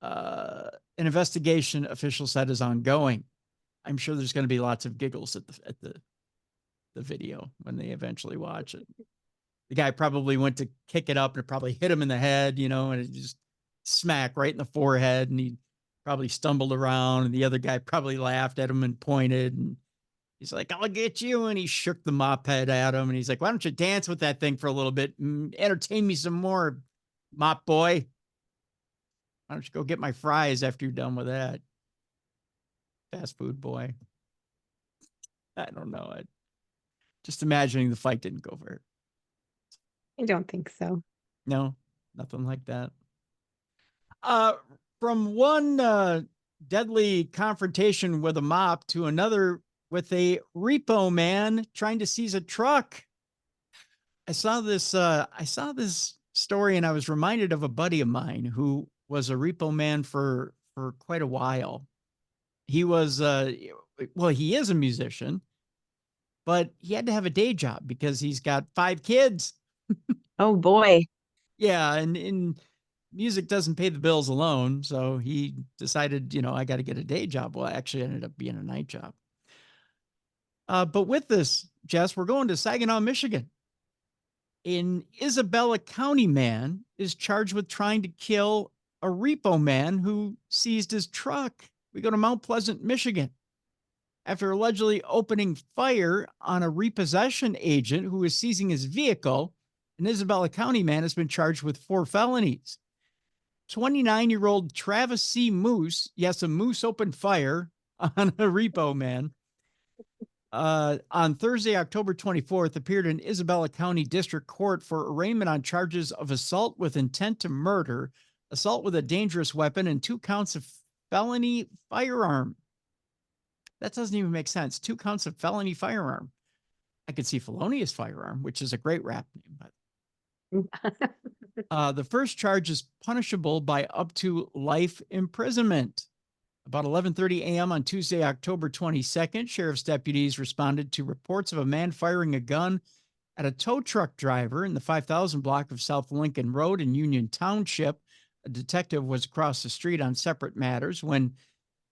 An investigation, officials said, is ongoing. I'm sure there's going to be lots of giggles at the video when they eventually watch it. The guy probably went to kick it up and it probably hit him in the head, and it just smack right in the forehead, and he probably stumbled around, and the other guy probably laughed at him and pointed, and he's like, I'll get you. And he shook the mop head at him. And he's like, why don't you dance with that thing for a little bit and entertain me some more, mop boy? Why don't you go get my fries after you're done with that? Fast food boy. I don't know. Just imagining the fight didn't go very. I don't think so. No, nothing like that. From one deadly confrontation with a mop to another with a repo man trying to seize a truck. I saw this story and I was reminded of a buddy of mine who was a repo man for quite a while. He was, he is a musician, but he had to have a day job because he's got 5 kids. Oh boy. Yeah. And music doesn't pay the bills alone. So he decided, I got to get a day job. Well, actually ended up being a night job. But with this, Jess, we're going to Saginaw, Michigan. An Isabella County man is charged with trying to kill a repo man who seized his truck. We go to Mount Pleasant, Michigan. After allegedly opening fire on a repossession agent who was seizing his vehicle, an Isabella County man has been charged with 4 felonies. 29-year-old Travis C. Moose, yes, a moose opened fire on a repo man. On Thursday, October 24th, appeared in Isabella County District Court for arraignment on charges of assault with intent to murder, assault with a dangerous weapon, and 2 counts of felony firearm. That doesn't even make sense. 2 counts of felony firearm. I could see felonious firearm, which is a great rap name. But the first charge is punishable by up to life imprisonment. About 11:30 a.m. on Tuesday, October 22nd, sheriff's deputies responded to reports of a man firing a gun at a tow truck driver in the 5000 block of South Lincoln Road in Union Township. A detective was across the street on separate matters. When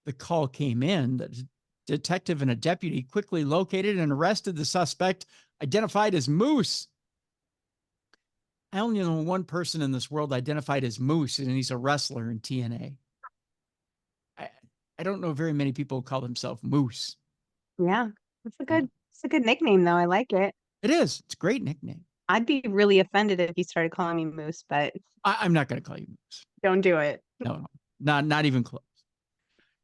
the call came in, the detective and a deputy quickly located and arrested the suspect, identified as Moose. I only know one person in this world identified as Moose, and he's a wrestler in TNA. I don't know very many people who call themselves Moose. Yeah, it's a good nickname though. I like it. It is. It's a great nickname. I'd be really offended if you started calling me Moose, but I'm not going to call you Moose. Don't do it. No, not even close.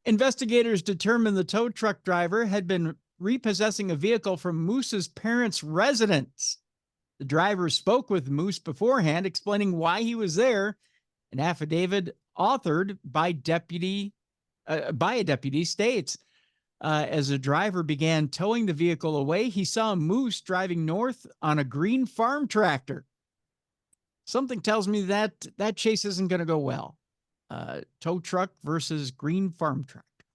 Investigators determined the tow truck driver had been repossessing a vehicle from Moose's parents' residence. The driver spoke with Moose beforehand, explaining why he was there. An affidavit authored by a deputy states, as the driver began towing the vehicle away, he saw Moose driving north on a green farm tractor. Something tells me that chase isn't going to go well. Tow truck versus green farm tractor.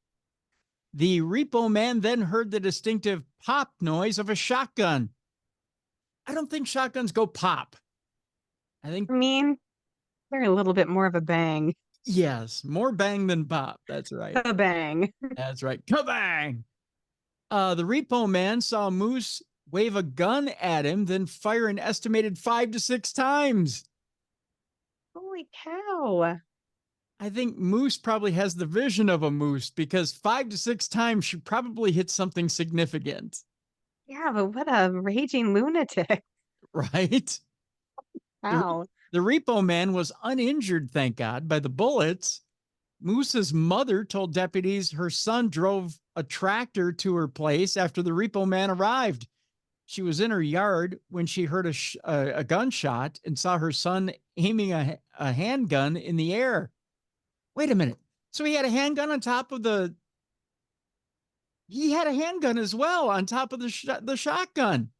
The repo man then heard the distinctive pop noise of a shotgun. I don't think shotguns go pop. I mean, they're a little bit more of a bang. Yes, more bang than pop. That's right. Kabang. That's right. Kabang. The repo man saw Moose wave a gun at him, then fire an estimated 5 to 6 times. Holy cow. I think Moose probably has the vision of a moose because 5 to 6 times she probably hit something significant. Yeah, but what a raging lunatic. Right? Wow. The repo man was uninjured, thank God, by the bullets. Moose's mother told deputies her son drove a tractor to her place after the repo man arrived. She was in her yard when she heard a gunshot and saw her son aiming a handgun in the air. Wait a minute. So he had a handgun on top of he had a handgun as well on top of the shotgun.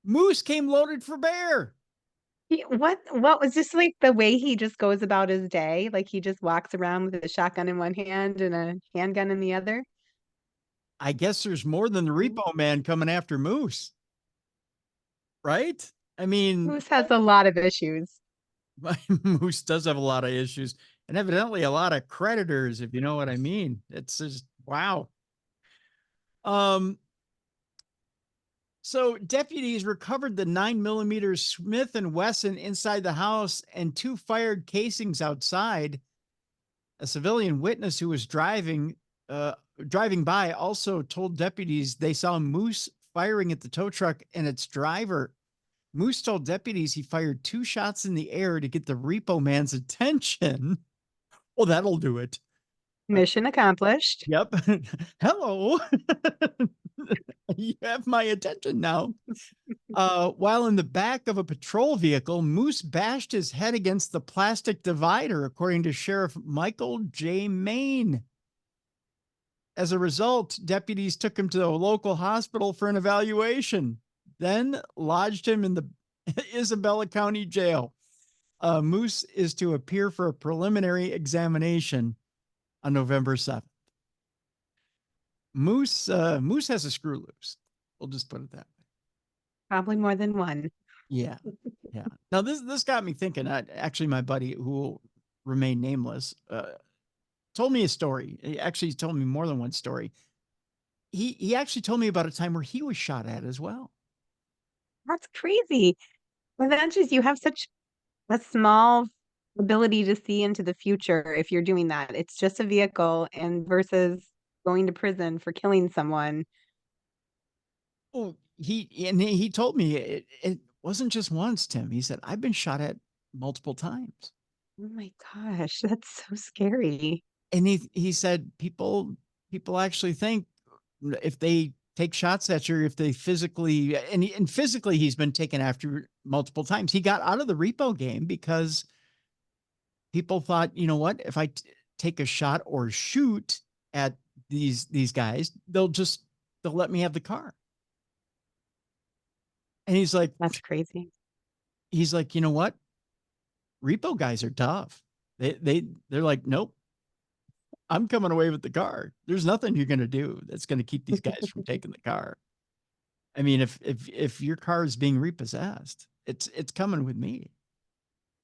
Moose came loaded for bear. What was this, like, the way he just goes about his day? Like, he just walks around with a shotgun in one hand and a handgun in the other? I guess there's more than the repo man coming after Moose. Right? I mean, Moose has a lot of issues. Moose does have a lot of issues and evidently a lot of creditors, if you know what I mean. It's just, wow. So deputies recovered the 9mm Smith & Wesson inside the house and 2 fired casings outside. A civilian witness who was driving by also told deputies they saw Moose firing at the tow truck and its driver. Moose told deputies he fired 2 shots in the air to get the repo man's attention. Well, that'll do it. Mission accomplished. Yep. Hello. You have my attention now. While in the back of a patrol vehicle, Moose bashed his head against the plastic divider, according to Sheriff Michael J. Main. As a result, deputies took him to the local hospital for an evaluation, then lodged him in the Isabella County Jail. Moose is to appear for a preliminary examination on November 7th. Moose has a screw loose. We'll just put it that way. Probably more than one. Yeah. Yeah. Now this got me thinking. Actually, my buddy, who will remain nameless, told me a story. He actually told me more than one story. He actually told me about a time where he was shot at as well. That's crazy. Well, that's just, you have such a small ability to see into the future if you're doing that. It's just a vehicle, and versus going to prison for killing someone. Oh, he told me it wasn't just once, Tim. He said, I've been shot at multiple times. Oh my gosh, that's so scary. And he said people actually think if they take shots at you, if they physically, and physically he's been taken after multiple times. He got out of the repo game because people thought, you know what, if I take a shot or shoot at these guys, they'll let me have the car. And he's like, That's crazy. He's like, you know what? Repo guys are tough. They're like, nope, I'm coming away with the car. There's nothing you're going to do that's going to keep these guys from taking the car. I mean, if your car is being repossessed, it's coming with me.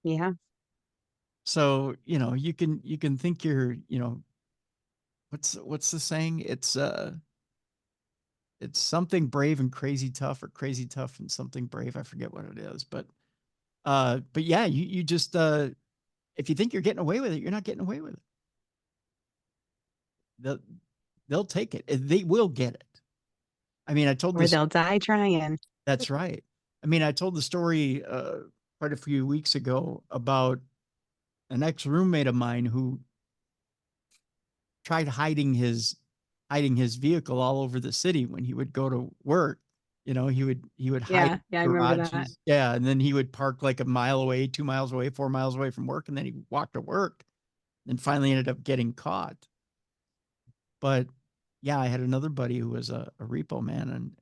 Yeah. So, you know, you can think you're, you know, what's the saying? It's something brave and crazy tough, or crazy tough and something brave. I forget what it is, but yeah, you just, if you think you're getting away with it, you're not getting away with it. They'll take it. They will get it. I mean, I told Or they'll die trying. That's right. I mean, I told the story quite a few weeks ago about an ex-roommate of mine who tried hiding his vehicle all over the city when he would go to work. You know, he would hide. Yeah, I remember that. Yeah, and then he would park like a mile away, 2 miles away, 4 miles away from work, and then he walked to work, and finally ended up getting caught. But yeah, I had another buddy who was a repo man,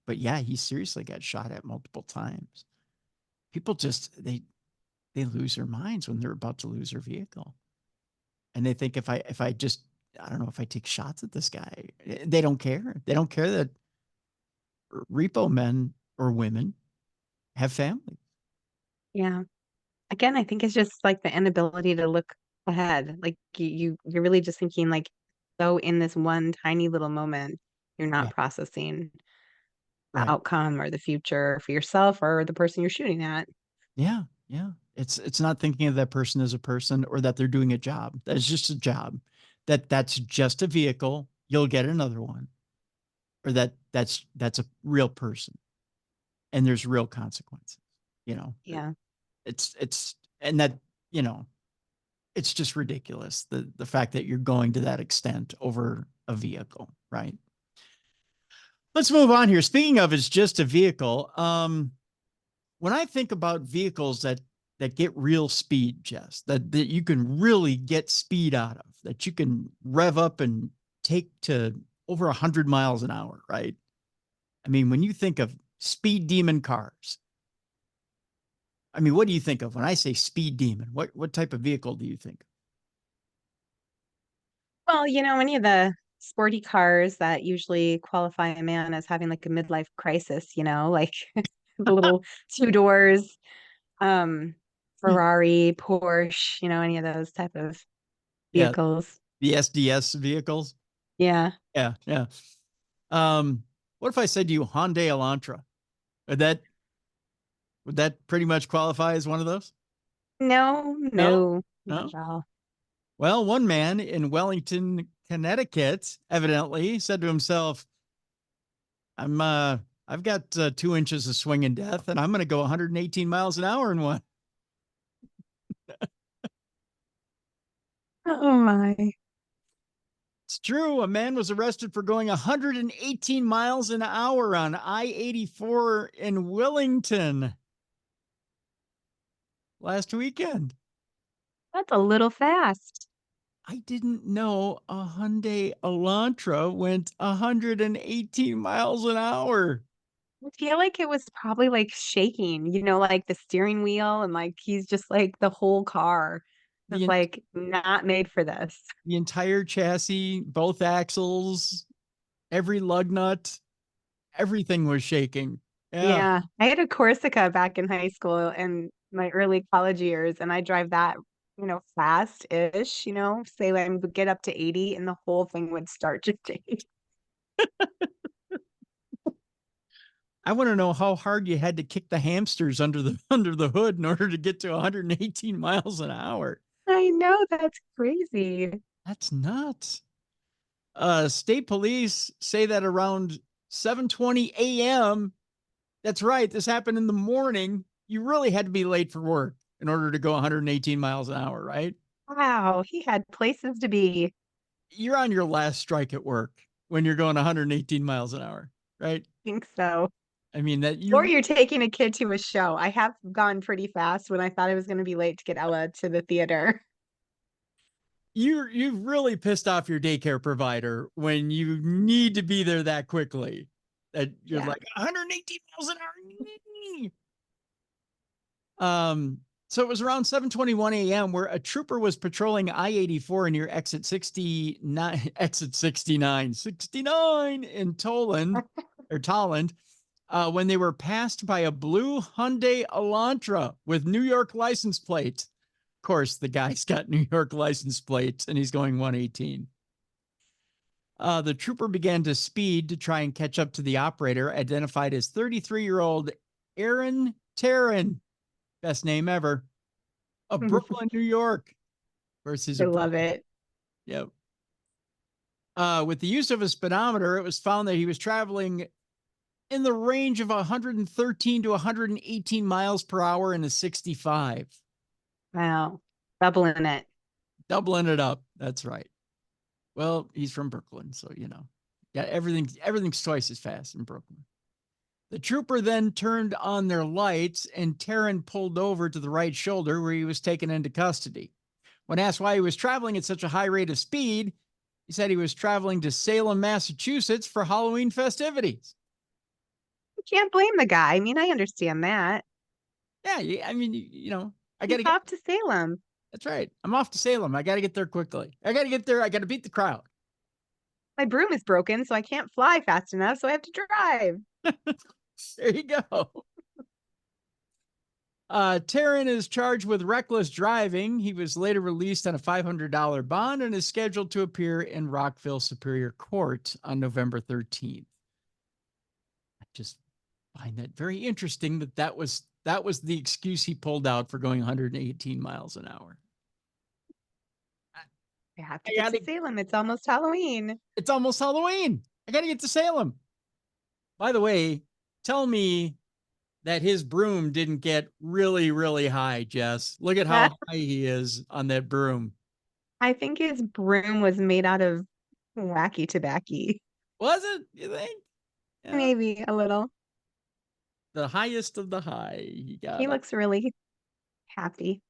but yeah, he seriously got shot at multiple times. People just they lose their minds when they're about to lose their vehicle, and they think if I just, I don't know, if I take shots at this guy, they don't care. They don't care that repo men or women have families. Yeah. Again, I think it's just like the inability to look ahead. Like you're really just thinking like, so in this one tiny little moment, you're not processing the outcome or the future for yourself or the person you're shooting at. Yeah. Yeah. It's not thinking of that person as a person, or that they're doing a job. That's just a job. That's just a vehicle. You'll get another one. Or that's a real person. And there's real consequences, you know? Yeah. And that, it's just ridiculous. The fact that you're going to that extent over a vehicle, right? Let's move on here. Speaking of, it's just a vehicle. When I think about vehicles that get real speed, Jess, that you can really get speed out of, that you can rev up and take to over 100 miles an hour, right? I mean, when you think of speed demon cars, I mean, what do you think of when I say speed demon? What type of vehicle do you think? Well, any of the sporty cars that usually qualify a man as having like a midlife crisis, like the little two doors, Ferrari, Porsche, any of those type of Yeah, vehicles. the SDS vehicles. Yeah. Yeah. What if I said to you Hyundai Elantra? Would that pretty much qualify as one of those? No, No? not at all. Well, one man in Wellington, Connecticut, evidently said to himself, I've got 2 inches of swinging death, and I'm going to go 118 miles an hour in one. Oh my. It's true. A man was arrested for going 118 miles an hour on I-84 in Wellington last weekend. That's a little fast. I didn't know a Hyundai Elantra went 118 miles an hour. I feel like it was probably like shaking, like the steering wheel, and like he's just like the whole car is The, like not made for this. the entire chassis, both axles, every lug nut, everything was shaking. Yeah. I had a Corsica back in high school and my early college years, and I drive that, fast-ish, say I would get up to 80 and the whole thing would start to shake. I want to know how hard you had to kick the hamsters under the hood in order to get to 118 miles an hour. I know, that's crazy. That's nuts. State police say that around 7:20 a.m. That's right. This happened in the morning. You really had to be late for work in order to go 118 miles an hour, right? Wow, he had places to be. You're on your last strike at work when you're going 118 miles an hour, right? I think so. I mean, Or you're taking a kid to a show. I have gone pretty fast when I thought I was going to be late to get Ella to the theater. You've really pissed off your daycare provider when you need to be there that quickly. That you're like 118 miles an hour. So it was around 7:21 a.m. where a trooper was patrolling I-84 near exit 69 in Tolland, when they were passed by a blue Hyundai Elantra with New York license plate. Of course, the guy's got New York license plates and he's going 118. The trooper began to speed to try and catch up to the operator, identified as 33-year-old Aaron Taryn. Best name ever. Of Brooklyn, New York. Versus I love it. Yep. With the use of a speedometer, it was found that he was traveling in the range of 113 to 118 miles per hour in a 65. Wow. Doubling it. Doubling it up. That's right. Well, he's from Brooklyn, so yeah, everything's twice as fast in Brooklyn. The trooper then turned on their lights and Taryn pulled over to the right shoulder where he was taken into custody. When asked why he was traveling at such a high rate of speed, he said he was traveling to Salem, Massachusetts for Halloween festivities. You can't blame the guy. I mean, I understand that. Yeah, I mean, I got to He's get off to Salem. That's right. I'm off to Salem. I got to get there quickly. I got to get there. I got to beat the crowd. My broom is broken, so I can't fly fast enough, so I have to drive. There you go. Taryn is charged with reckless driving. He was later released on a $500 bond and is scheduled to appear in Rockville Superior Court on November 13th. I just find that very interesting that was the excuse he pulled out for going 118 miles an hour. I have to get to Salem. It's almost Halloween. It's almost Halloween. I got to get to Salem. By the way, tell me that his broom didn't get really, really high, Jess. Look at how high he is on that broom. I think his broom was made out of wacky tobacco. Was it, you think? Yeah. Maybe a little. The highest of the high. He looks really happy.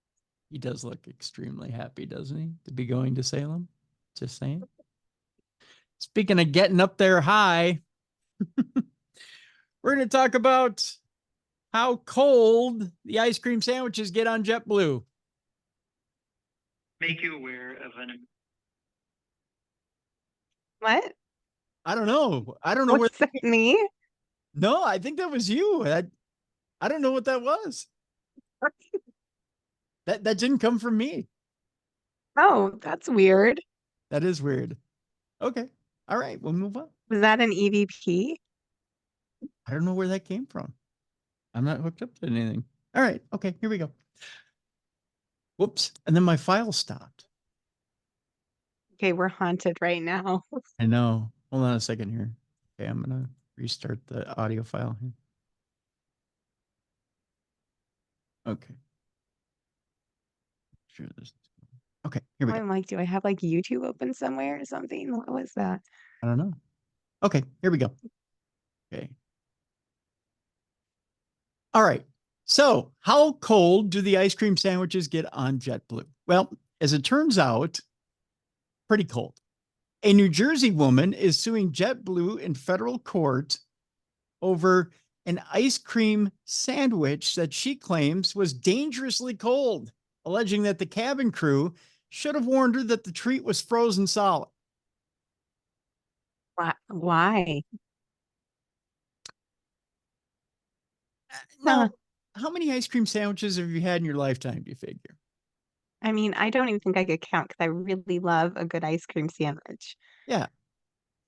He does look extremely happy, doesn't he? To be going to Salem. Just saying. Speaking of getting up there high, we're going to talk about how cold the ice cream sandwiches get on JetBlue. Make you aware of an... What? I don't know. I don't know. What's that, me? No, I think that was you. I don't know what that was. That didn't come from me. Oh, that's weird. That is weird. Okay. All right. We'll move on. Was that an EVP? I don't know where that came from. I'm not hooked up to anything. All right. Okay. Here we go. Whoops. And then my file stopped. Okay, we're haunted right now. I know. Hold on a second here. Okay. I'm going to restart the audio file here. Okay. Sure. Okay. Here we go. I'm like, do I have like YouTube open somewhere or something? What was that? I don't know. Okay. Here we go. Okay. All right. So how cold do the ice cream sandwiches get on JetBlue? Well, as it turns out, pretty cold. A New Jersey woman is suing JetBlue in federal court over an ice cream sandwich that she claims was dangerously cold, alleging that the cabin crew should have warned her that the treat was frozen solid. Why? Now, how many ice cream sandwiches have you had in your lifetime, do you figure? I mean, I don't even think I could count because I really love a good ice cream sandwich. Yeah.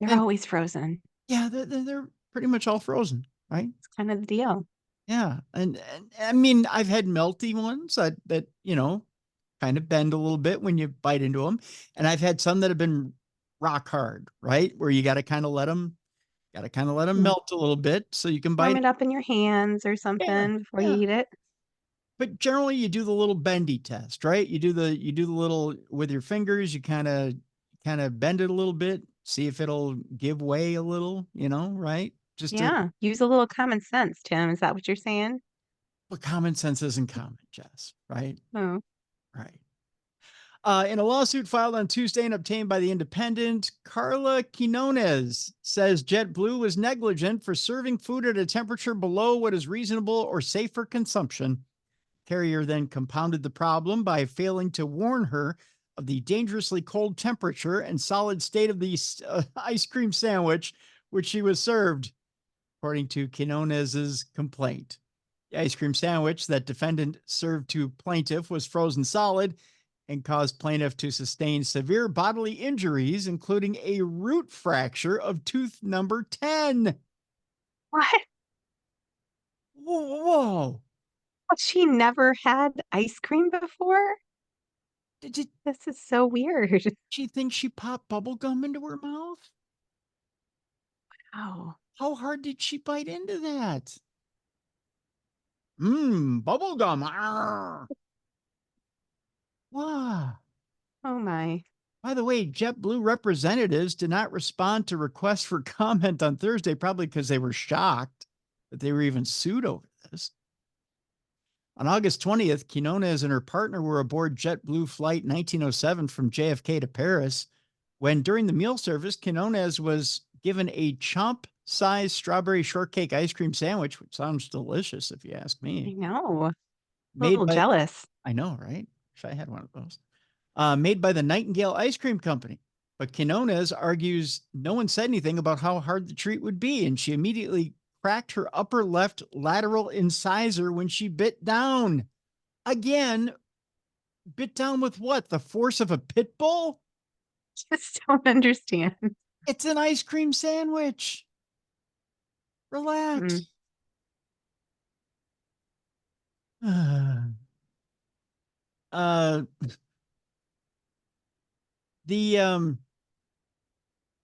They're always frozen. Yeah, they're pretty much all frozen, right? It's kind of the deal. Yeah. And I mean, I've had melty ones that, you know, kind of bend a little bit when you bite into them. And I've had some that have been rock hard, right? Where you got to kind of let them melt a little bit so you can bite Warm it up in your hands or something before you eat it. But generally you do the little bendy test, right? You do the little with your fingers, you kind of bend it a little bit, see if it'll give way a little, you know, right? Just use a little common sense, Tim. Is that what you're saying? But common sense isn't common, Jess, right? Oh. Right. In a lawsuit filed on Tuesday and obtained by The Independent, Carla Quinones says JetBlue was negligent for serving food at a temperature below what is reasonable or safe for consumption. Carrier then compounded the problem by failing to warn her of the dangerously cold temperature and solid state of the ice cream sandwich, which she was served, according to Quinones's complaint. The ice cream sandwich that defendant served to plaintiff was frozen solid and caused plaintiff to sustain severe bodily injuries, including a root fracture of tooth number 10. What? Whoa. She never had ice cream before? This is so weird. She thinks she popped bubble gum into her mouth? Wow. How hard did she bite into that? Bubble gum. Wow. Oh my. By the way, JetBlue representatives did not respond to requests for comment on Thursday, probably because they were shocked that they were even sued over this. On August 20th, Quinones and her partner were aboard JetBlue Flight 1907 from JFK to Paris when, during the meal service, Quinones was given a chomp-sized strawberry shortcake ice cream sandwich, which sounds delicious if you ask me. I know. I'm a little jealous. I know, right? Wish I had one of those. Made by the Nightingale Ice Cream Company. But Quinones argues no one said anything about how hard the treat would be, and she immediately cracked her upper left lateral incisor when she bit down. Again, bit down with what? The force of a pit bull? Just don't understand. It's an ice cream sandwich. Relax.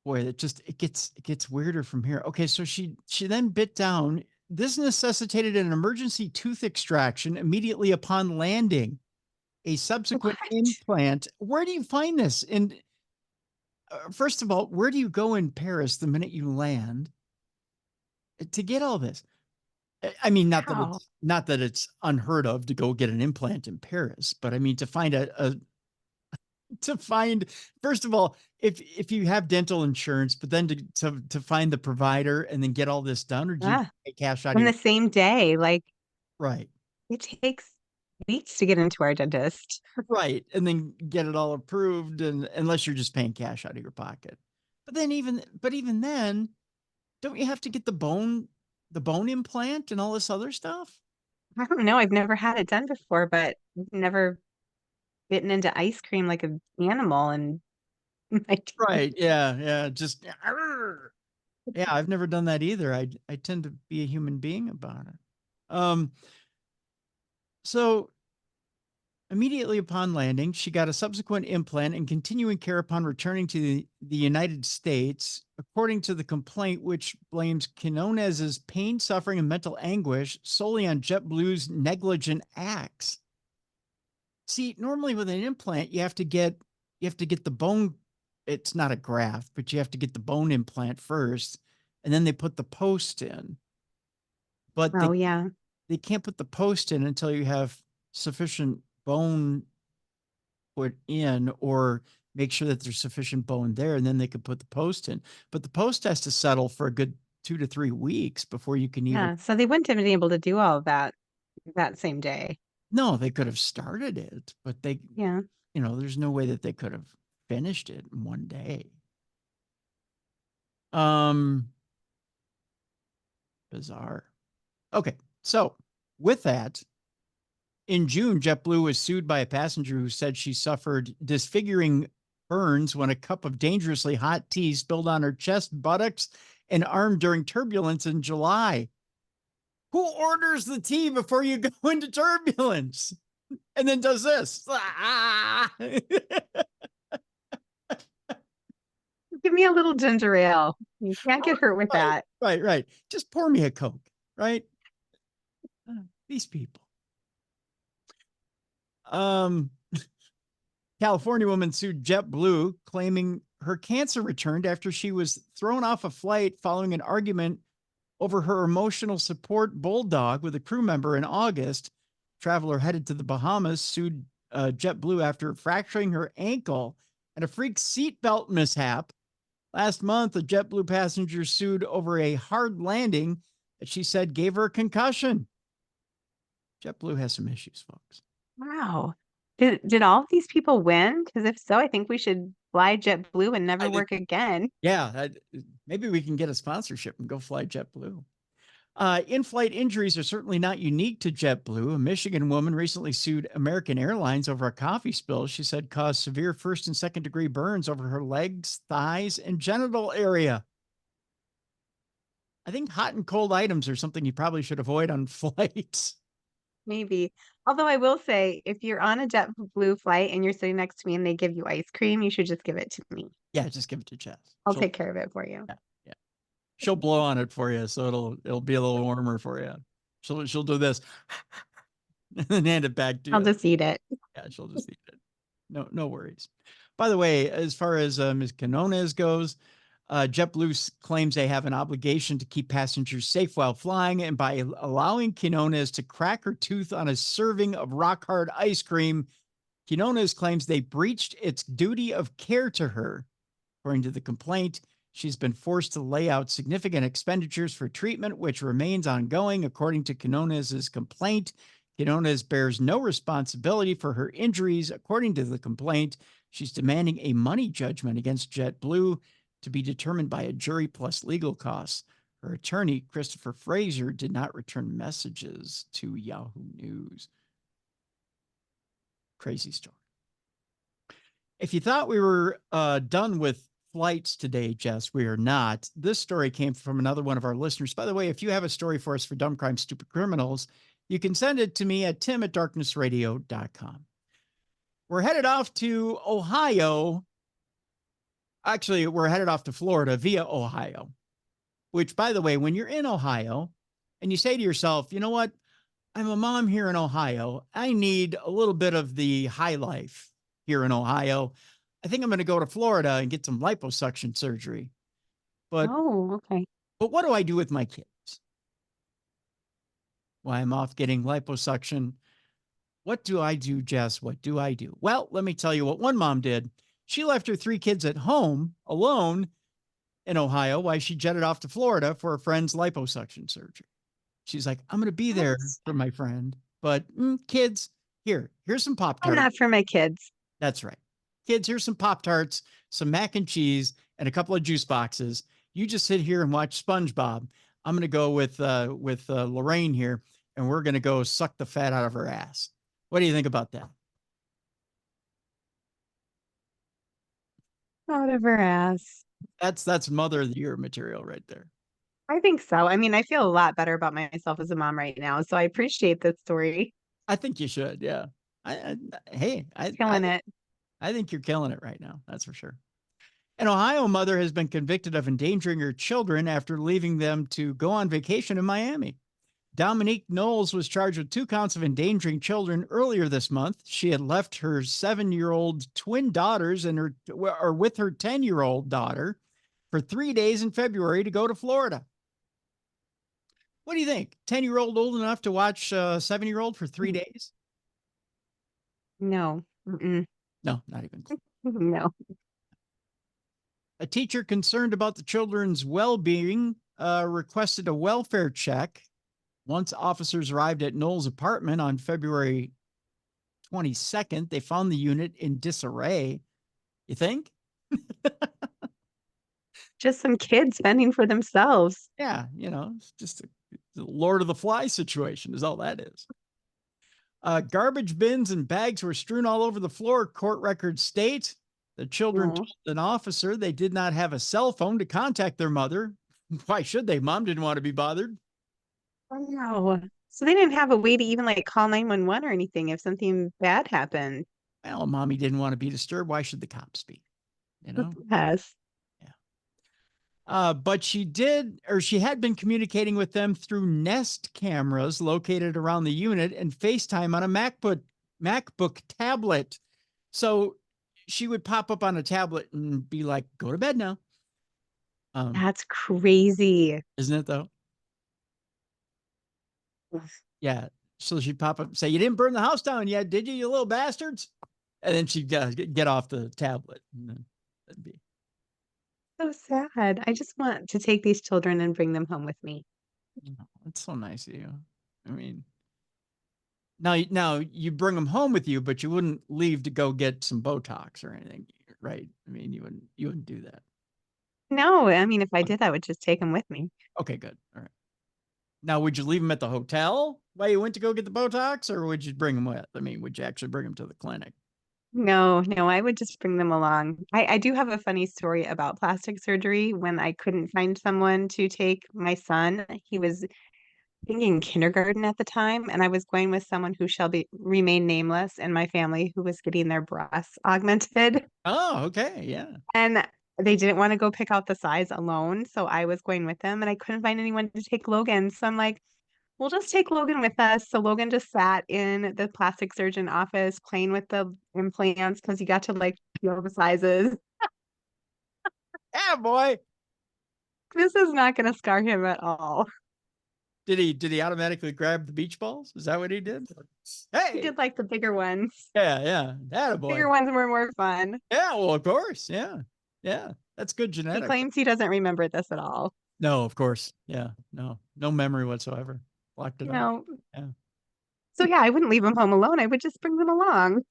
Boy, it gets weirder from here. Okay, so she then bit down. this necessitated an emergency tooth extraction immediately upon landing. A subsequent What? implant. Where do you find this? And first of all, where do you go in Paris the minute you land to get all this? I mean, Wow. not that it's unheard of to go get an implant in Paris, but I mean to find first of all, if you have dental insurance, but then to find the provider and then get all this done, or do you Yeah. pay cash out of On your the same day, like right? it takes weeks to get into our dentist. Right. And then get it all approved, and unless you're just paying cash out of your pocket. But even then, don't you have to get the bone implant and all this other stuff? I don't know. I've never had it done before, but I've never bitten into ice cream like an animal and my teeth. Right. Yeah. Yeah. Just yeah, I've never done that either. I tend to be a human being about it. So immediately upon landing, she got a subsequent implant and continuing care upon returning to the United States, according to the complaint, which blames Quinonez's pain, suffering, and mental anguish solely on JetBlue's negligent acts. See, normally with an implant, you have to get the bone. It's not a graft, but you have to get the bone implant first, and then they put the post in. But Oh, yeah. they can't put the post in until you have sufficient bone put in, or make sure that there's sufficient bone there, and then they could put the post in. But the post has to settle for a good 2 to 3 weeks before you can even. Yeah. So they wouldn't have been able to do all of that same day. No, they could have started it, but Yeah. there's no way that they could have finished it in one day. Bizarre. Okay, so with that, in June, JetBlue was sued by a passenger who said she suffered disfiguring burns when a cup of dangerously hot tea spilled on her chest, buttocks, and arm during turbulence in July. Who orders the tea before you go into turbulence and then does this? Give me a little ginger ale. You can't get hurt with that. Right. Just pour me a Coke, right? These people. California woman sued JetBlue, claiming her cancer returned after she was thrown off a flight following an argument over her emotional support bulldog with a crew member in August. Traveler headed to the Bahamas sued JetBlue after fracturing her ankle and a freak seatbelt mishap. Last month, a JetBlue passenger sued over a hard landing that she said gave her a concussion. JetBlue has some issues, folks. Wow. Did all of these people win? Because if so, I think we should fly JetBlue and never work again. Yeah, maybe we can get a sponsorship and go fly JetBlue. In-flight injuries are certainly not unique to JetBlue. A Michigan woman recently sued American Airlines over a coffee spill she said caused severe first and second degree burns over her legs, thighs, and genital area. I think hot and cold items are something you probably should avoid on flights. Maybe. Although I will say, if you're on a JetBlue flight and you're sitting next to me and they give you ice cream, you should just give it to me. Yeah, just give it to Jess. I'll take care of it for you. Yeah. She'll blow on it for you, so it'll be a little warmer for you. She'll do this and then hand it back to you. I'll just eat it. Yeah, she'll just eat it. No worries. By the way, as far as Ms. Quinonez goes, JetBlue claims they have an obligation to keep passengers safe while flying, and by allowing Quinonez to crack her tooth on a serving of rock-hard ice cream, Quinonez claims they breached its duty of care to her. According to the complaint, she's been forced to lay out significant expenditures for treatment, which remains ongoing. According to Quinonez's complaint, Quinonez bears no responsibility for her injuries. According to the complaint, she's demanding a money judgment against JetBlue to be determined by a jury plus legal costs. Her attorney, Christopher Fraser, did not return messages to Yahoo News. Crazy story. If you thought we were done with flights today, Jess, we are not. This story came from another one of our listeners. By the way, if you have a story for us for Dumb Crime Stupid Criminals, you can send it to me at tim@darknessradio.com. We're headed off to Ohio. Actually, we're headed off to Florida via Ohio, which, by the way, when you're in Ohio, and you say to yourself, you know what? I'm a mom here in Ohio. I need a little bit of the high life here in Ohio. I think I'm going to go to Florida and get some liposuction surgery. But Okay. But what do I do with my kids? Why I'm off getting liposuction. What do I do, Jess? What do I do? Well, let me tell you what one mom did. She left her 3 kids at home alone in Ohio while she jetted off to Florida for a friend's liposuction surgery. She's like, I'm going to be there for my friend, but kids, here's some Pop-Tarts. Not for my kids. That's right. Kids, here's some Pop-Tarts, some mac and cheese, and a couple of juice boxes. You just sit here and watch SpongeBob. I'm going to go with Lorraine here, and we're going to go suck the fat out of her ass. What do you think about that? Out of her ass. That's Mother of the Year material right there. I think so. I mean, I feel a lot better about myself as a mom right now, so I appreciate this story. I think you should. Yeah. I'm killing it. I think you're killing it right now. That's for sure. An Ohio mother has been convicted of endangering her children after leaving them to go on vacation in Miami. Dominique Knowles was charged with 2 counts of endangering children earlier this month. She had left her 7-year-old twin daughters with her 10-year-old daughter for 3 days in February to go to Florida. What do you think? 10-year-old old enough to watch a 7-year-old for 3 days? No. No, not even. No. A teacher concerned about the children's well-being requested a welfare check. Once officers arrived at Knowles' apartment on February 22nd, they found the unit in disarray. You think? Just some kids fending for themselves. Yeah, it's just a Lord of the Flies situation is all that is. Garbage bins and bags were strewn all over the floor, court records state. The children told an officer they did not have a cell phone to contact their mother. Why should they? Mom didn't want to be bothered. Oh, no. So they didn't have a way to even call 911 or anything if something bad happened. Well, mommy didn't want to be disturbed. Why should the cops be? Yes. Yeah. But she had been communicating with them through Nest cameras located around the unit and FaceTime on a MacBook tablet. So she would pop up on a tablet and be like, go to bed now. That's crazy. Isn't it though? Yeah. So she'd pop up and say, you didn't burn the house down yet, did you, you little bastards? And then she'd get off the tablet. And then that'd be so sad. I just want to take these children and bring them home with me. That's so nice of you. I mean, now you bring them home with you, but you wouldn't leave to go get some Botox or anything, right? I mean, you wouldn't do that. No, I mean, if I did, I would just take them with me. Okay, good. All right. Now, would you leave them at the hotel while you went to go get the Botox, or would you bring them with? I mean, would you actually bring them to the clinic? No, I would just bring them along. I do have a funny story about plastic surgery when I couldn't find someone to take my son. He was thinking kindergarten at the time, and I was going with someone who shall remain nameless in my family who was getting their breasts augmented. Oh, okay. Yeah. And they didn't want to go pick out the size alone, so I was going with them, and I couldn't find anyone to take Logan. So I'm like, we'll just take Logan with us. So Logan just sat in the plastic surgeon office playing with the implants because he got to feel the sizes. Yeah, boy. This is not going to scar him at all. Did he automatically grab the beach balls? Is that what he did? Hey, He did the bigger ones. Yeah. That boy. Bigger ones were more fun. Yeah, well, of course. Yeah. That's good He genetics. claims he doesn't remember this at all. No, of course. Yeah. No memory whatsoever. Locked it up. Yeah. So yeah, I wouldn't leave him home alone. I would just bring them along.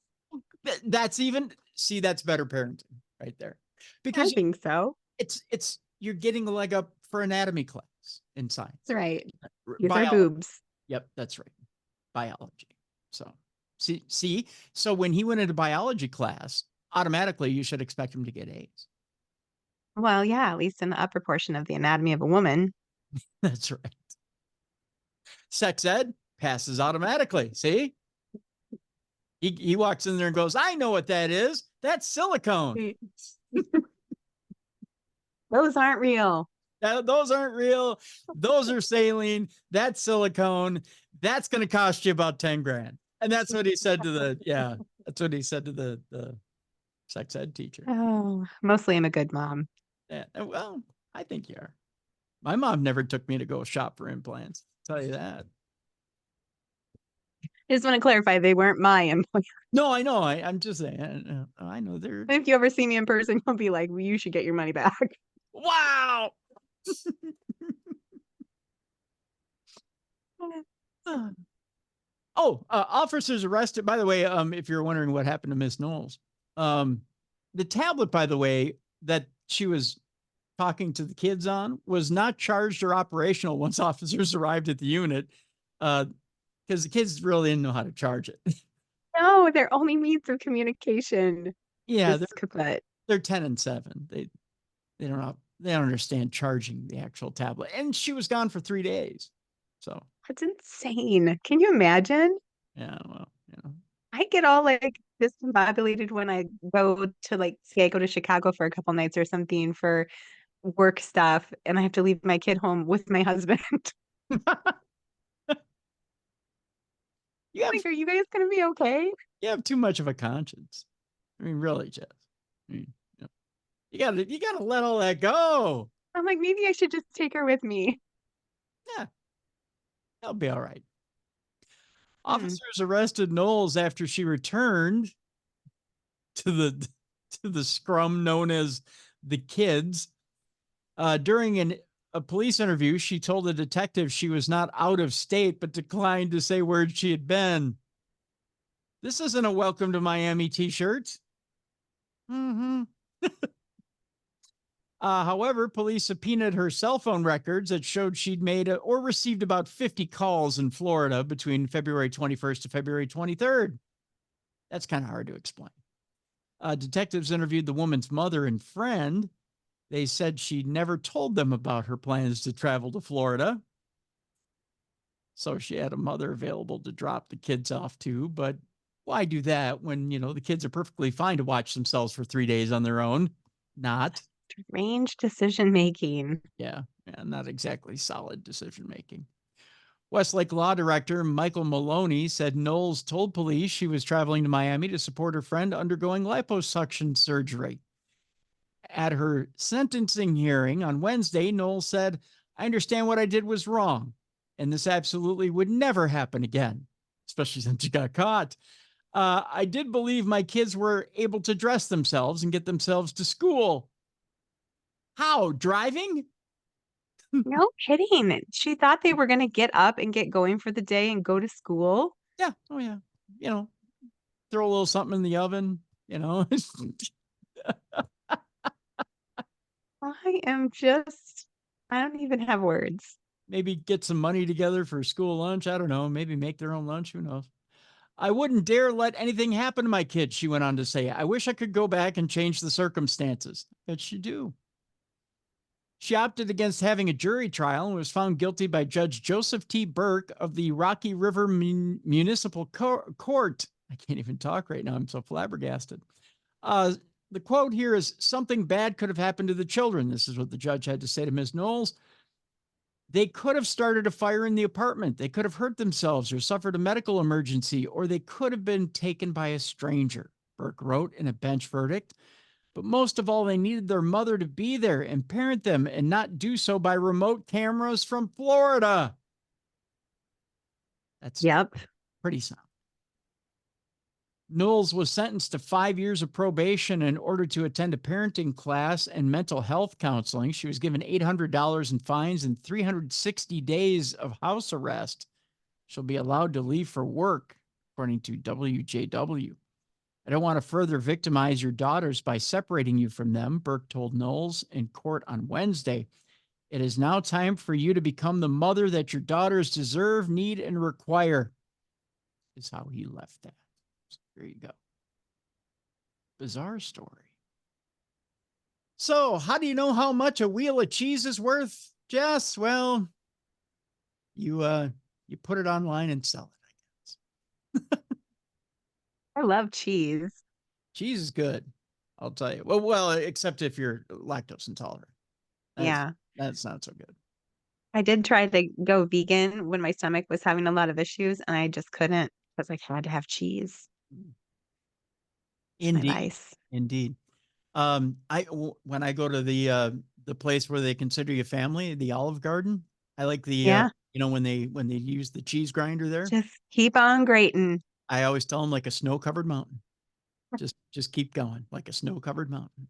That's better parenting right there. Because I think so. It's you're getting a leg up for anatomy class in science. That's right. These are boobs. Yep, that's right. Biology. So see, so when he went into biology class, automatically you should expect him to get A's. Well, yeah, at least in the upper portion of the anatomy of a woman. That's right. Sex ed passes automatically. See? He walks in there and goes, I know what that is. That's silicone. Those aren't real. Those aren't real. Those are saline. That's silicone. That's going to cost you about 10 grand. And that's what he said to the sex ed teacher. Oh, mostly I'm a good mom. Yeah, well, I think you are. My mom never took me to go shop for implants. I'll tell you that. I just want to clarify, they weren't my implants. No, I know. I'm just saying. I know they're. If you ever see me in person, you'll be like, well, you should get your money back. Wow. Officers arrested. By the way, if you're wondering what happened to Miss Knowles, the tablet, by the way, that she was talking to the kids on was not charged or operational once officers arrived at the unit, because the kids really didn't know how to charge it. No, their only means of communication. Yeah, they're 10 and 7. They don't understand charging the actual tablet, and she was gone for 3 days. So that's insane. Can you imagine? Yeah, well, I get all like discombobulated when I go to say I go to Chicago for a couple nights or something for work stuff, and I have to leave my kid home with my husband. Are you guys gonna be okay? You have too much of a conscience. I mean, really, Jess. I mean, you gotta let all that go. I'm like, maybe I should just take her with me. Yeah, that'll be all right. Officers arrested Knowles after she returned to the scrum known as the kids. During a police interview, she told the detective she was not out of state, but declined to say where she had been. This isn't a welcome to Miami t-shirt. However, police subpoenaed her cell phone records that showed she'd made or received about 50 calls in Florida between February 21st to February 23rd. That's kind of hard to explain. Detectives interviewed the woman's mother and friend. They said she never told them about her plans to travel to Florida. So she had a mother available to drop the kids off to, but why do that when, the kids are perfectly fine to watch themselves for 3 days on their own? Not. Strange decision-making. Yeah, not exactly solid decision-making. Westlake Law Director Michael Maloney said Knowles told police she was traveling to Miami to support her friend undergoing liposuction surgery. At her sentencing hearing on Wednesday, Knowles said, "I understand what I did was wrong, and this absolutely would never happen again, especially since she got caught. I did believe my kids were able to dress themselves and get themselves to school." How? Driving? No kidding. She thought they were going to get up and get going for the day and go to school. Yeah. Oh, yeah. Throw a little something in the oven, I don't even have words. Maybe get some money together for school lunch. I don't know. Maybe make their own lunch. Who knows? "I wouldn't dare let anything happen to my kids," she went on to say. "I wish I could go back and change the circumstances." But you do. She opted against having a jury trial and was found guilty by Judge Joseph T. Burke of the Rocky River Municipal Court. I can't even talk right now. I'm so flabbergasted. The quote here is, "Something bad could have happened to the children." This is what the judge had to say to Ms. Knowles. "They could have started a fire in the apartment. They could have hurt themselves or suffered a medical emergency, or they could have been taken by a stranger," Burke wrote in a bench verdict. "But most of all, they needed their mother to be there and parent them and not do so by remote cameras from Florida." That's pretty sound. Knowles was sentenced to 5 years of probation in order to attend a parenting class and mental health counseling. She was given $800 in fines and 360 days of house arrest. She'll be allowed to leave for work, according to WJW. "I don't want to further victimize your daughters by separating you from them," Burke told Knowles in court on Wednesday. "It is now time for you to become the mother that your daughters deserve, need, and require," is how he left that. So there you go. Bizarre story. So how do you know how much a wheel of cheese is worth, Jess? Well, you put it online and sell it, I guess. I love cheese. Cheese is good, I'll tell you. Well, except if you're lactose intolerant. Yeah. That's not so good. I did try to go vegan when my stomach was having a lot of issues, and I just couldn't because I had to have cheese. It's my Indeed. vice. Indeed. When I go to the place where they consider you family, the Olive Garden, I like the Yeah. when they use the cheese grinder there. Just keep on grating. I always tell them like a snow-covered mountain. Just keep going like a snow-covered mountain.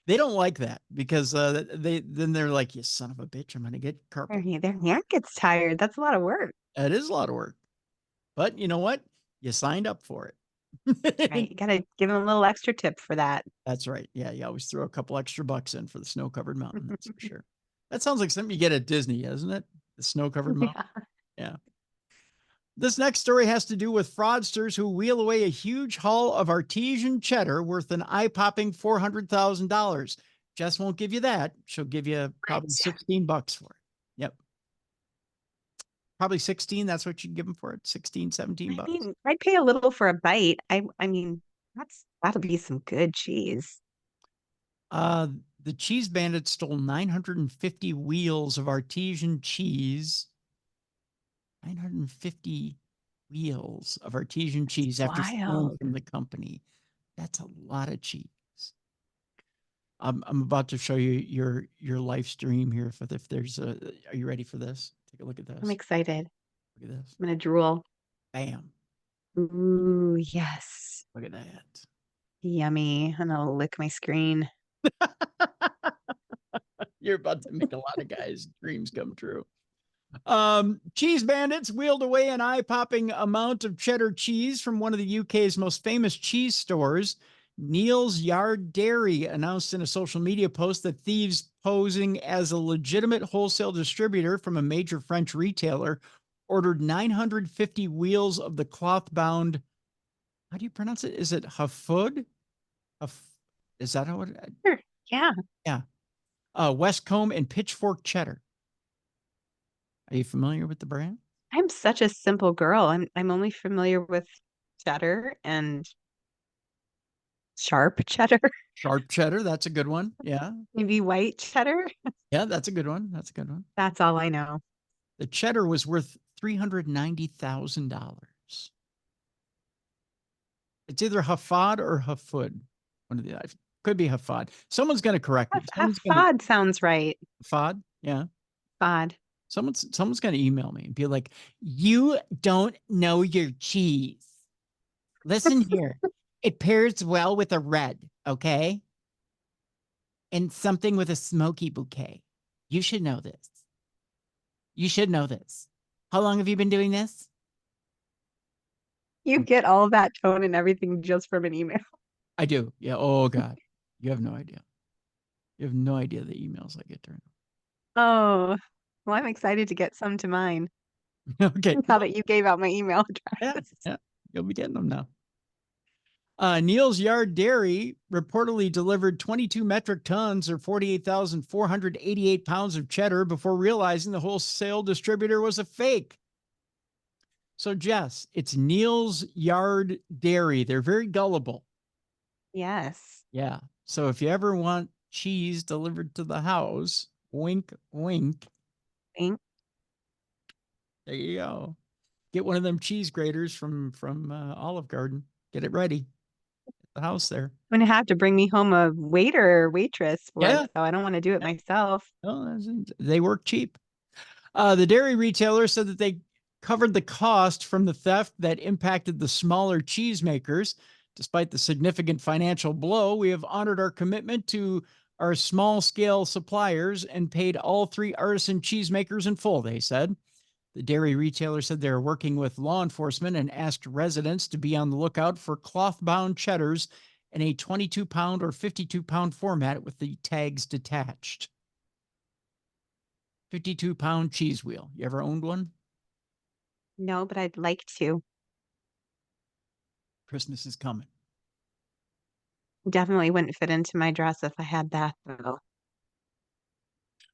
They don't like that because they're like, you son of a bitch, I'm gonna get carpal. Their hand gets tired. That's a lot of work. It is a lot of work, but you know what? You signed up for it. Right. You gotta give them a little extra tip for that. That's right. Yeah, you always throw a couple extra bucks in for the snow-covered mountain. That's for sure. That sounds like something you get at Disney, doesn't it? The snow-covered mountain. Yeah. This next story has to do with fraudsters who wheel away a huge haul of artesian cheddar worth an eye-popping $400,000. Jess won't give you that. She'll give you probably $16 for it. Yep. Probably 16. That's what you'd give them for it. 16, 17 bucks. I mean, I'd pay a little for a bite. I mean, that'll be some good cheese. The cheese bandits stole 950 wheels of artesian cheese. 950 wheels of artesian cheese after stealing from the company. That's a lot of cheese. I'm about to show you your live stream here if there's a. Are you ready for this? Take a look at this. I'm excited. Look at this. I'm gonna drool. Bam. Ooh, yes. Look at that. Yummy. I'm gonna lick my screen. You're about to make a lot of guys' dreams come true. Cheese bandits wheeled away an eye-popping amount of cheddar cheese from one of the UK's most famous cheese stores. Neil's Yard Dairy announced in a social media post that thieves posing as a legitimate wholesale distributor from a major French retailer ordered 950 wheels of the cloth-bound, how do you pronounce it? Is it Hafud? Is that how it? Sure. Yeah. Yeah. Westcombe and Pitchfork cheddar. Are you familiar with the brand? I'm such a simple girl. I'm only familiar with cheddar and sharp cheddar. Sharp cheddar, that's a good one. Yeah. Maybe white cheddar. Yeah, that's a good one. That's a good one. That's all I know. The cheddar was worth $390,000. It's either Hafad or Hafud. One of the could be Hafad. Someone's going to correct me. Hafad sounds right. Hafad, yeah. Hafad. Someone's going to email me and be like, "You don't know your cheese. Listen here. It pairs well with a red, okay? And something with a smoky bouquet. You should know this. You should know this. How long have you been doing this?" You get all that tone and everything just from an email. I do. Yeah. Oh, God. You have no idea. You have no idea the emails I get turned. Oh, well, I'm excited to get some to mine. Okay. Now that you gave out my email address. Yeah. You'll be getting them now. Neil's Yard Dairy reportedly delivered 22 metric tons or 48,488 pounds of cheddar before realizing the wholesale distributor was a fake. So, Jess, it's Neil's Yard Dairy. They're very gullible. Yes. Yeah. So if you ever want cheese delivered to the house, wink, wink. Wink. There you go. Get one of them cheese graters from Olive Garden. Get it ready. The house there. I'm gonna have to bring me home a waiter or waitress for Yeah. it, so I don't want to do it myself. Oh, they work cheap. The dairy retailer said that they covered the cost from the theft that impacted the smaller cheesemakers. Despite the significant financial blow, we have honored our commitment to our small-scale suppliers and paid all 3 artisan cheesemakers in full, they said. The dairy retailer said they're working with law enforcement and asked residents to be on the lookout for cloth-bound cheddars in a 22-pound or 52-pound format with the tags detached. 52-pound cheese wheel. You ever owned one? No, but I'd like to. Christmas is coming. Definitely wouldn't fit into my dress if I had that, though.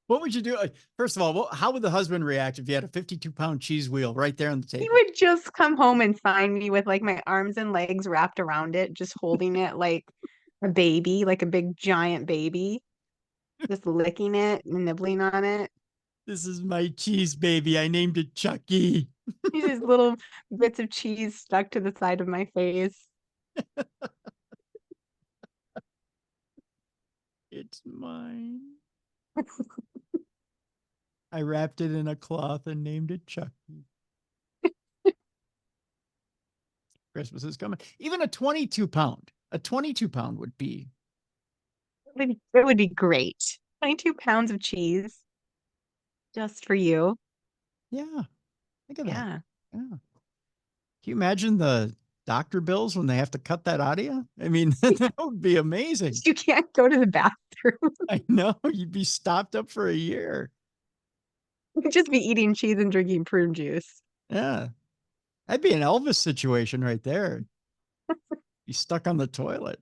What would you do? First of all, how would the husband react if you had a 52-pound cheese wheel right there on the table? He would just come home and find me with like my arms and legs wrapped around it, just holding it like a baby, like a big giant baby. Just licking it and nibbling on it. This is my cheese baby. I named it Chucky. These little bits of cheese stuck to the side of my face. It's mine. I wrapped it in a cloth and named it Chucky. Christmas is coming. Even a 22 pound. A 22 pound would be. It would be great. 22 pounds of cheese just for you. Yeah. Think of that. Yeah. Yeah. Can you imagine the doctor bills when they have to cut that out of you? I mean, that would be amazing. You can't go to the bathroom. I know. You'd be stopped up for a year. You'd just be eating cheese and drinking prune juice. Yeah. That'd be an Elvis situation right there. Be stuck on the toilet.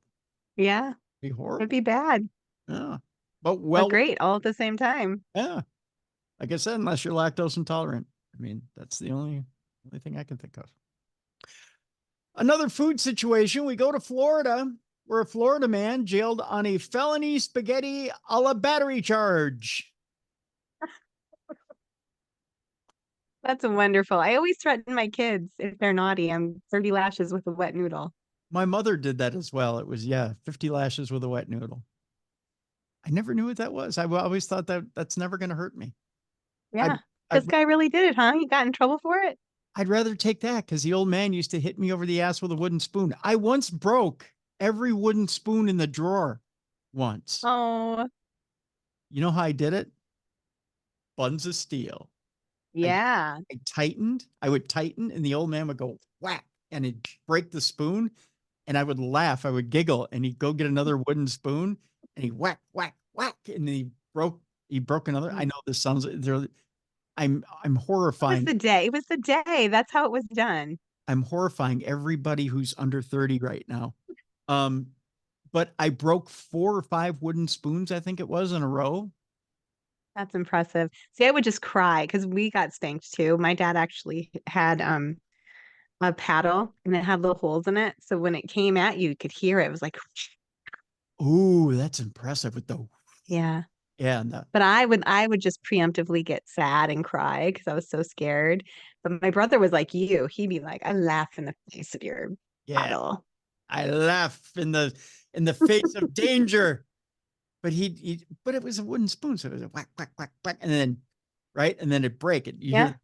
Yeah. Be horrible. It'd be bad. Yeah. But But great all at the same time. Yeah. Like I said, unless you're lactose intolerant. I mean, that's the only thing I can think of. Another food situation. We go to Florida, where a Florida man jailed on a felony spaghetti a la battery charge. That's wonderful. I always threaten my kids if they're naughty. I'm 30 lashes with a wet noodle. My mother did that as well. It was, 50 lashes with a wet noodle. I never knew what that was. I always thought that's never going to hurt me. Yeah. This guy really did it, huh? He got in trouble for it? I'd rather take that because the old man used to hit me over the ass with a wooden spoon. I once broke every wooden spoon in the drawer once. Oh. You know how I did it? Buns of steel. Yeah. I would tighten and the old man would go whack and it'd break the spoon and I would laugh. I would giggle and he'd go get another wooden spoon and he whack, whack, whack. And then he broke another. I know this sounds, I'm horrifying. It was the day. That's how it was done. I'm horrifying everybody who's under 30 right now. But I broke 4 or 5 wooden spoons, I think it was, in a row. That's impressive. See, I would just cry because we got spanked too. My dad actually had a paddle and it had little holes in it. So when it came at you, you could hear it. It was like, ooh, that's impressive with the yeah. Yeah. But I would just preemptively get sad and cry because I was so scared. But my brother was like you. He'd be like, I laugh in the face of your paddle. I laugh in the face of danger. But but it was a wooden spoon, so it was a whack, whack, whack, whack, and then and then it break it. You hear,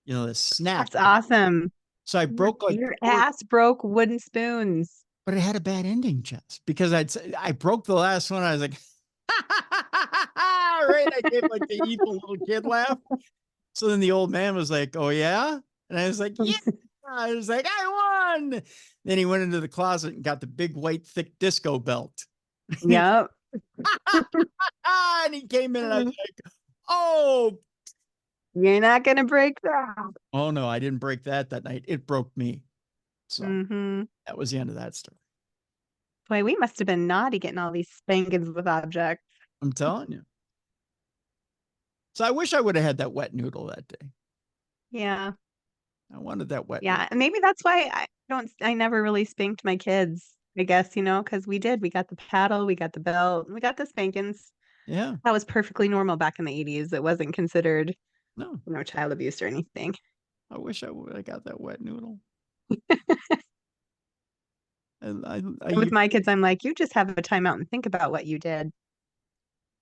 the snap. That's awesome. So I broke your ass broke wooden spoons. But it had a bad ending, Jess, because I broke the last one. I was like, right. I gave like the evil little kid laugh. So then the old man was like, oh yeah, and I was like, yeah. I was like, I won. Then he went into the closet and got the big white thick disco belt. Yep. And he came in and I was like, oh, you're not gonna break that. Oh no, I didn't break that night. It broke me. So that was the end of that story. Boy, we must have been naughty getting all these spankings with objects. I'm telling you. So I wish I would have had that wet noodle that day. Yeah. I wanted that wet. Yeah. And maybe that's why I never really spanked my kids, I guess, because we got the paddle, we got the belt, we got the spankings. Yeah. That was perfectly normal back in the 80s. It wasn't considered no child abuse or anything. I wish I would have got that wet noodle. And with my kids, I'm like, you just have a timeout and think about what you did.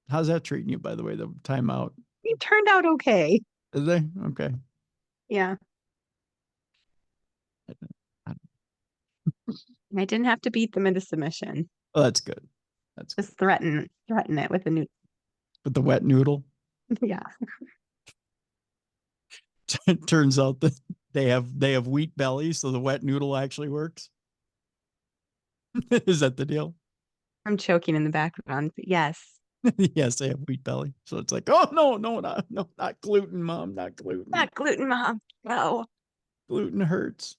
How's that treating you, by the way, the timeout? It turned out okay. Is they? Okay. Yeah. I didn't have to beat them into submission. Oh, that's good. That's just threaten it with a noodle. With the wet noodle? Yeah. It turns out that they have wheat belly, so the wet noodle actually works. Is that the deal? I'm choking in the background. Yes. Yes, they have wheat belly. So it's like, oh no, not gluten, Mom, not gluten. Not gluten, Mom. No. Gluten hurts.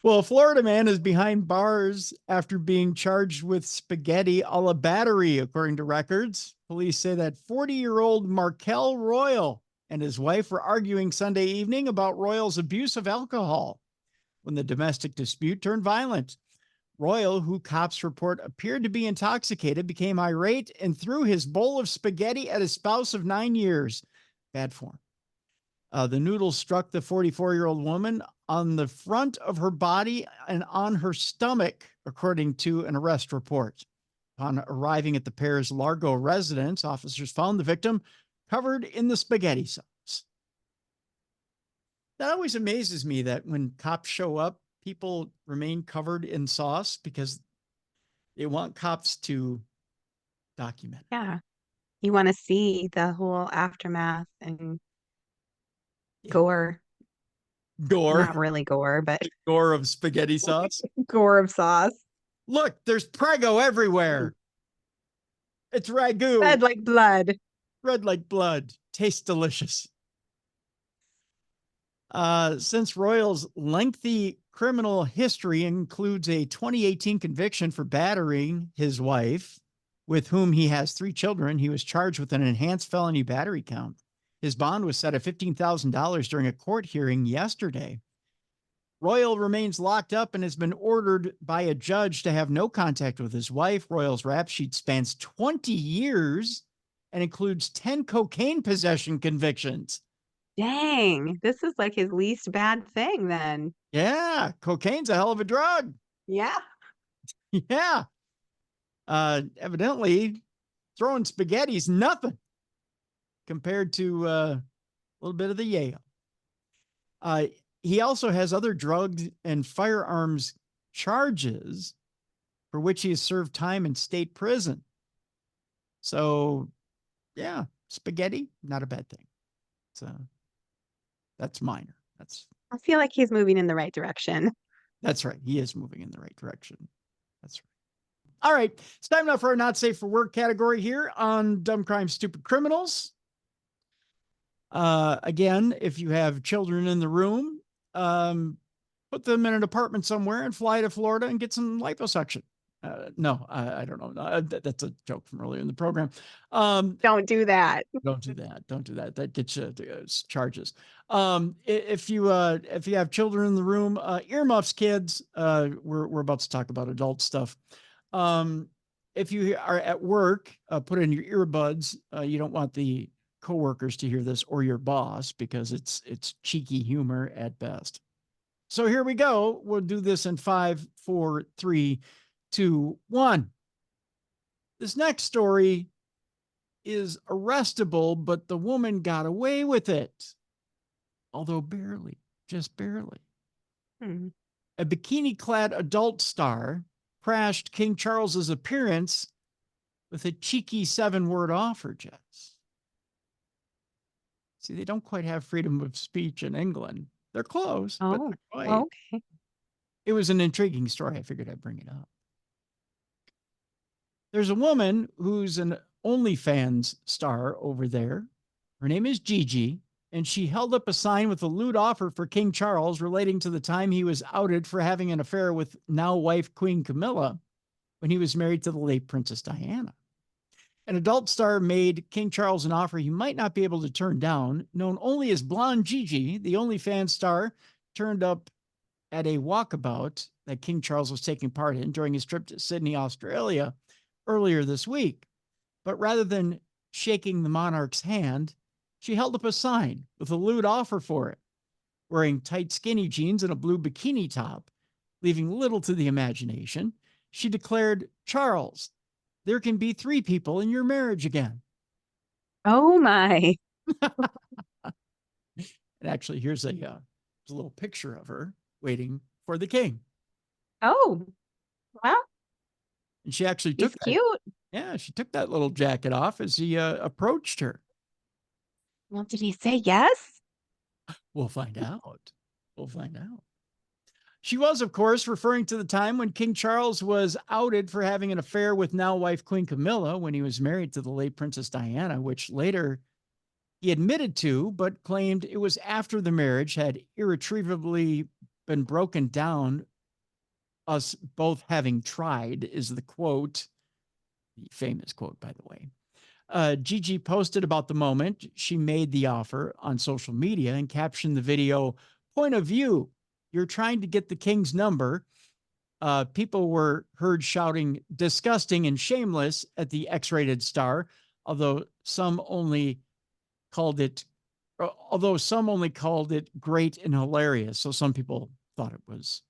Well, a Florida man is behind bars after being charged with spaghetti a la battery, according to records. Police say that 40-year-old Markel Royal and his wife were arguing Sunday evening about Royal's abuse of alcohol when the domestic dispute turned violent. Royal, who cops report appeared to be intoxicated, became irate and threw his bowl of spaghetti at his spouse of 9 years. Bad form. The noodles struck the 44-year-old woman on the front of her body and on her stomach, according to an arrest report. Upon arriving at the pair's Largo residence, officers found the victim covered in the spaghetti sauce. That always amazes me that when cops show up, people remain covered in sauce because they want cops to document. Yeah. You want to see the whole aftermath and gore. Gore. Not really gore, but Gore of spaghetti sauce. gore of sauce. Look, there's Prego everywhere. It's ragu. Red like blood. Red like blood. Tastes delicious. Since Royal's lengthy criminal history includes a 2018 conviction for battering his wife, with whom he has 3 children, he was charged with an enhanced felony battery count. His bond was set at $15,000 during a court hearing yesterday. Royal remains locked up and has been ordered by a judge to have no contact with his wife. Royal's rap sheet spans 20 years and includes 10 cocaine possession convictions. Dang, this is like his least bad thing then. Yeah, cocaine's a hell of a drug. Yeah. Yeah. Evidently, throwing spaghetti's nothing compared to a little bit of the yayo. He also has other drugs and firearms charges for which he has served time in state prison. So, yeah, spaghetti, not a bad thing. So that's minor. I feel like he's moving in the right direction. That's right. He is moving in the right direction. That's right. All right. It's time now for our not safe for work category here on Dumb Crimes, Stupid Criminals. Again, if you have children in the room, put them in an apartment somewhere and fly to Florida and get some liposuction. No, I don't know. That's a joke from earlier in the program. Don't do that. Don't do that. Don't do that. That gets you charges. If you have children in the room, earmuffs, kids. We're about to talk about adult stuff. If you are at work, put in your earbuds. You don't want the coworkers to hear this or your boss because it's cheeky humor at best. So here we go. We'll do this in 5, 4, 3, 2, 1. This next story is arrestable, but the woman got away with it. Although barely, just barely. A bikini-clad adult star crashed King Charles's appearance with a cheeky 7-word offer, Jess. See, they don't quite have freedom of speech in England. They're close, but not quite. Okay. It was an intriguing story. I figured I'd bring it up. There's a woman who's an OnlyFans star over there. Her name is Gigi, and she held up a sign with a lewd offer for King Charles relating to the time he was outed for having an affair with now wife Queen Camilla when he was married to the late Princess Diana. An adult star made King Charles an offer he might not be able to turn down. Known only as Blonde Gigi, the OnlyFans star turned up at a walkabout that King Charles was taking part in during his trip to Sydney, Australia, earlier this week. But rather than shaking the monarch's hand, she held up a sign with a lewd offer for it, wearing tight skinny jeans and a blue bikini top, leaving little to the imagination. She declared, "Charles, there can be 3 people in your marriage again." Oh my. And actually, here's a little picture of her waiting for the king. Oh, well, And she actually he's took cute. Yeah, she took that little jacket off as he approached her. Well, did he say yes? We'll find out. We'll find out. She was, of course, referring to the time when King Charles was outed for having an affair with now wife Queen Camilla when he was married to the late Princess Diana, which later he admitted to, but claimed it was after the marriage had irretrievably been broken down, us both having tried, is the quote, the famous quote, by the way. Gigi posted about the moment she made the offer on social media and captioned the video, "Point of view. You're trying to get the king's number. people were heard shouting disgusting and shameless at the X-rated star, although some only called it great and hilarious. So some people thought it was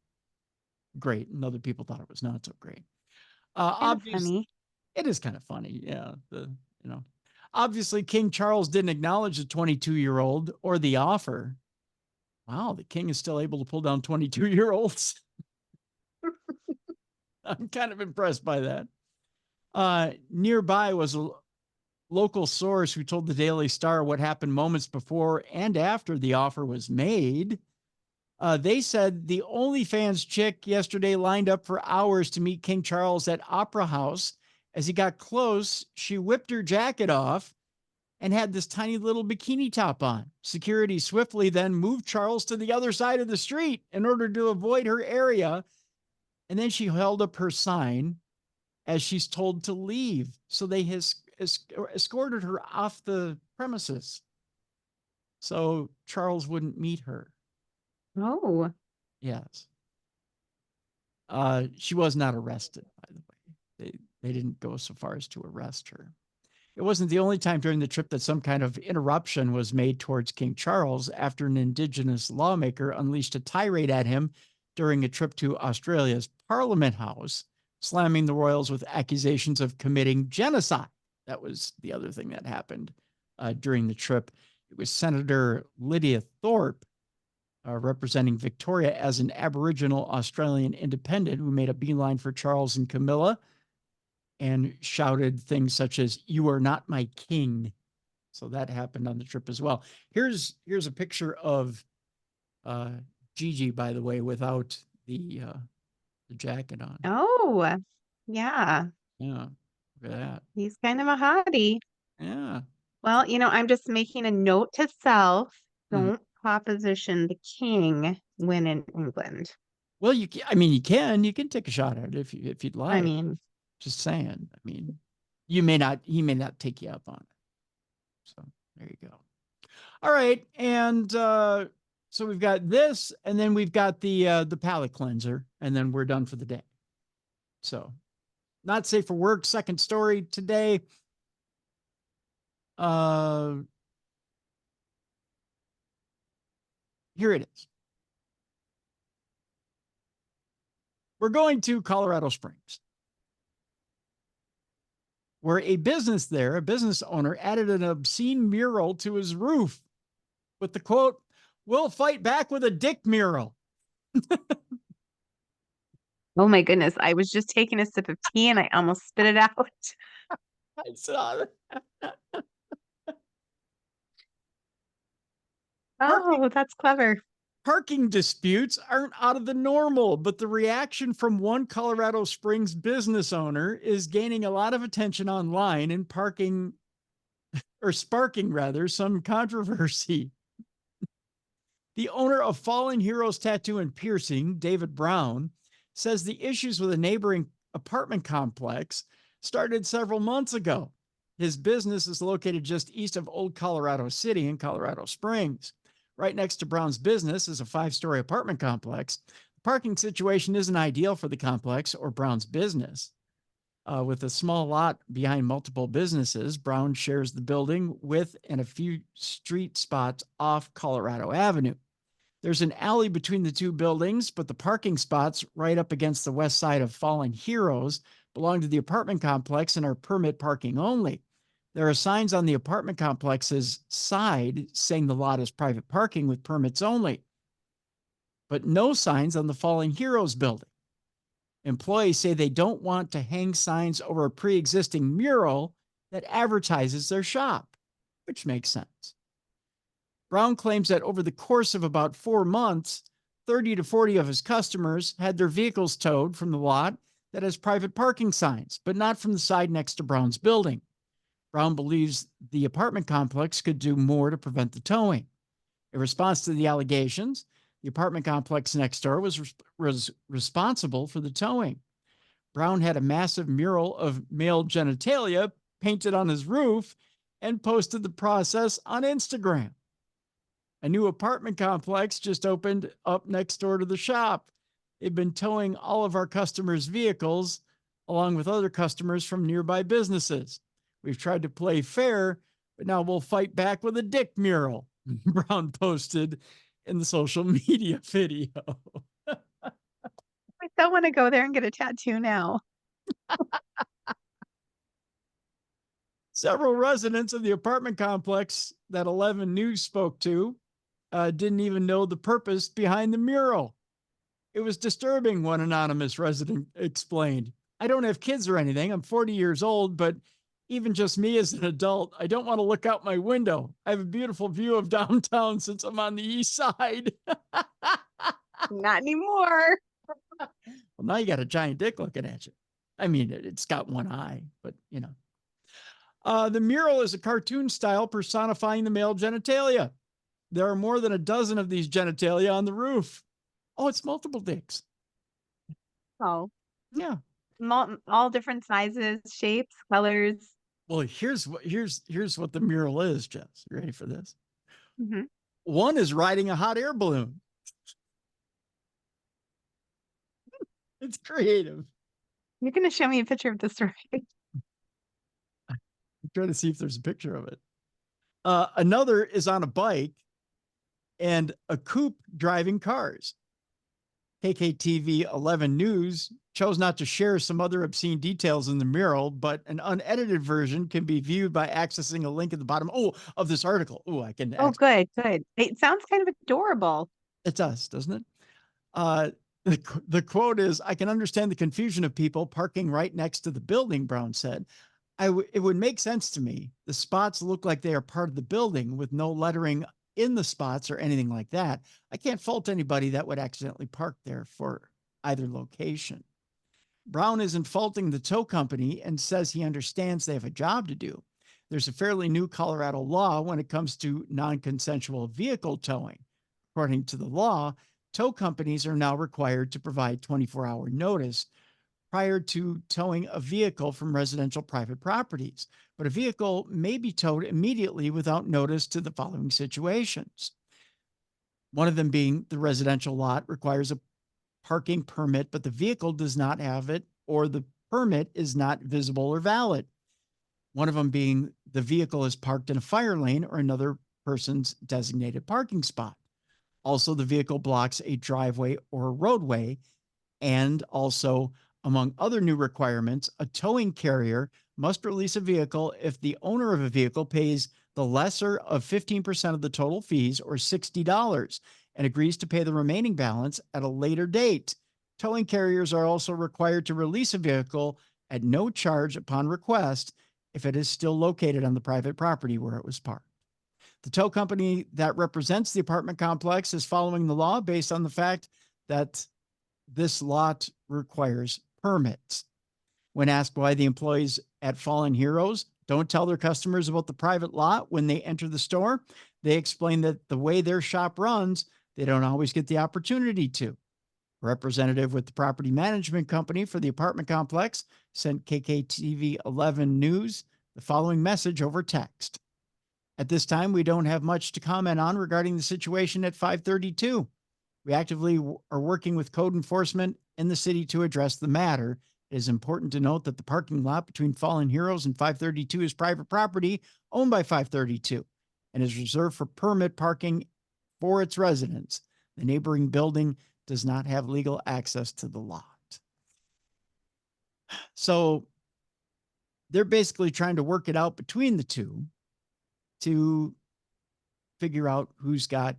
great and other people thought it was not so great. Funny. It is kind of funny. Yeah. Obviously King Charles didn't acknowledge the 22-year-old or the offer. Wow. The king is still able to pull down 22-year-olds. I'm kind of impressed by that. Nearby was a local source who told the Daily Star what happened moments before and after the offer was made. They said the OnlyFans chick yesterday lined up for hours to meet King Charles at Opera House. As he got close, she whipped her jacket off and had this tiny little bikini top on. Security swiftly then moved Charles to the other side of the street in order to avoid her area. And then she held up her sign as she's told to leave. So they escorted her off the premises so Charles wouldn't meet her. Oh. Yes. She was not arrested, by the way. They didn't go so far as to arrest her. It wasn't the only time during the trip that some kind of interruption was made towards King Charles after an indigenous lawmaker unleashed a tirade at him during a trip to Australia's Parliament House, slamming the royals with accusations of committing genocide. That was the other thing that happened during the trip. It was Senator Lydia Thorpe, representing Victoria as an Aboriginal Australian independent, who made a beeline for Charles and Camilla and shouted things such as, "You are not my king." So that happened on the trip as well. Here's a picture of Gigi, by the way, without the jacket on. Oh, yeah. Yeah, look at that. He's kind of a hottie. Yeah. Well, I'm just making a note to self. Don't proposition the king when in England. Well, you can take a shot at it if you'd like. I mean, just saying. I mean, he may not take you up on it. So there you go. All right, and so we've got this, and then we've got the palate cleanser, and then we're done for the day. So, not safe for work. Second story today. Here it is. We're going to Colorado Springs, where a business owner added an obscene mural to his roof with the quote, "We'll fight back with a dick mural." oh my goodness. I was just taking a sip of tea and I almost spit it out. I saw that. Oh, that's clever. Parking disputes aren't out of the normal, but the reaction from one Colorado Springs business owner is gaining a lot of attention online and sparking some controversy. The owner of Fallen Heroes Tattoo and Piercing, David Brown, says the issues with a neighboring apartment complex started several months ago. His business is located just east of Old Colorado City in Colorado Springs. Right next to Brown's business is a 5-story apartment complex. The parking situation isn't ideal for the complex or Brown's business. With a small lot behind multiple businesses, Brown shares the building with and a few street spots off Colorado Avenue. There's an alley between the two buildings, but the parking spots right up against the west side of Fallen Heroes belong to the apartment complex and are permit parking only. There are signs on the apartment complex's side saying the lot is private parking with permits only, but no signs on the Fallen Heroes building. Employees say they don't want to hang signs over a pre-existing mural that advertises their shop, which makes sense. Brown claims that over the course of about 4 months, 30 to 40 of his customers had their vehicles towed from the lot that has private parking signs, but not from the side next to Brown's building. Brown believes the apartment complex could do more to prevent the towing. In response to the allegations, the apartment complex next door was responsible for the towing. Brown had a massive mural of male genitalia painted on his roof and posted the process on Instagram. A new apartment complex just opened up next door to the shop. They've been towing all of our customers' vehicles along with other customers from nearby businesses. We've tried to play fair, but now we'll fight back with a dick mural," Brown posted in the social media video. I still want to go there and get a tattoo now. Several residents of the apartment complex that 11 News spoke to didn't even know the purpose behind the mural. "It was disturbing," one anonymous resident explained. "I don't have kids or anything. I'm 40 years old, but even just me as an adult, I don't want to look out my window. I have a beautiful view of downtown since I'm on the east side." Not anymore. Well, now you got a giant dick looking at you. I mean, it's got one eye, but you know. The mural is a cartoon style personifying the male genitalia. There are more than a dozen of these genitalia on the roof. Oh, it's multiple dicks. Oh, Yeah. all different sizes, shapes, colors. Well, here's what the mural is, Jess. You ready for this? Mhm. One is riding a hot air balloon. It's creative. You're going to show me a picture of this, right? I'm trying to see if there's a picture of it. Another is on a bike and a coupe driving cars. KKTV 11 News chose not to share some other obscene details in the mural, but an unedited version can be viewed by accessing a link at the bottom of this article. Oh, I can. Oh, good, good. It sounds kind of adorable. It does, doesn't it? The quote is, "I can understand the confusion of people parking right next to the building," Brown said. It would make sense to me. The spots look like they are part of the building with no lettering in the spots or anything like that. I can't fault anybody that would accidentally park there for either location." Brown isn't faulting the tow company and says he understands they have a job to do. There's a fairly new Colorado law when it comes to non-consensual vehicle towing. According to the law, tow companies are now required to provide 24-hour notice prior to towing a vehicle from residential private properties, but a vehicle may be towed immediately without notice to the following situations. One of them being the residential lot requires a parking permit, but the vehicle does not have it, or the permit is not visible or valid. One of them being the vehicle is parked in a fire lane or another person's designated parking spot. Also, the vehicle blocks a driveway or a roadway. And also, among other new requirements, a towing carrier must release a vehicle if the owner of a vehicle pays the lesser of 15% of the total fees, or $60, and agrees to pay the remaining balance at a later date. Towing carriers are also required to release a vehicle at no charge upon request if it is still located on the private property where it was parked. The tow company that represents the apartment complex is following the law based on the fact that this lot requires permits. When asked why the employees at Fallen Heroes don't tell their customers about the private lot when they enter the store, they explain that the way their shop runs, they don't always get the opportunity to. A representative with the property management company for the apartment complex sent KKTV 11 News the following message over text. "At this time, we don't have much to comment on regarding the situation at 532. We actively are working with code enforcement in the city to address the matter. It is important to note that the parking lot between Fallen Heroes and 532 is private property owned by 532 and is reserved for permit parking for its residents. The neighboring building does not have legal access to the lot." So they're basically trying to work it out between the two to figure out who's got,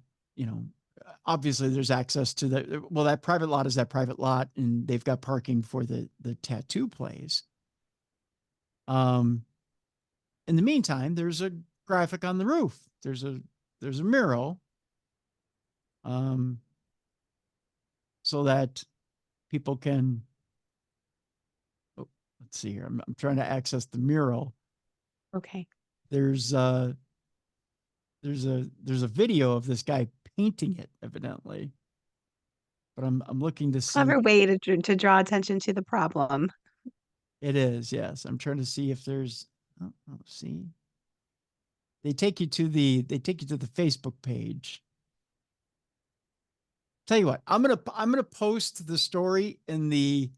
obviously there's access to that private lot is that private lot, and they've got parking for the tattoo place. In the meantime, there's a graphic on the roof. There's a mural, so that people can, let's see here. I'm trying to access the mural. Okay. There's a video of this guy painting it, evidently, but I'm looking to see. Clever way to draw attention to the problem. It is, yes. I'm trying to see if there's. See. They take you to the Facebook page. Tell you what, I'm gonna post the story in the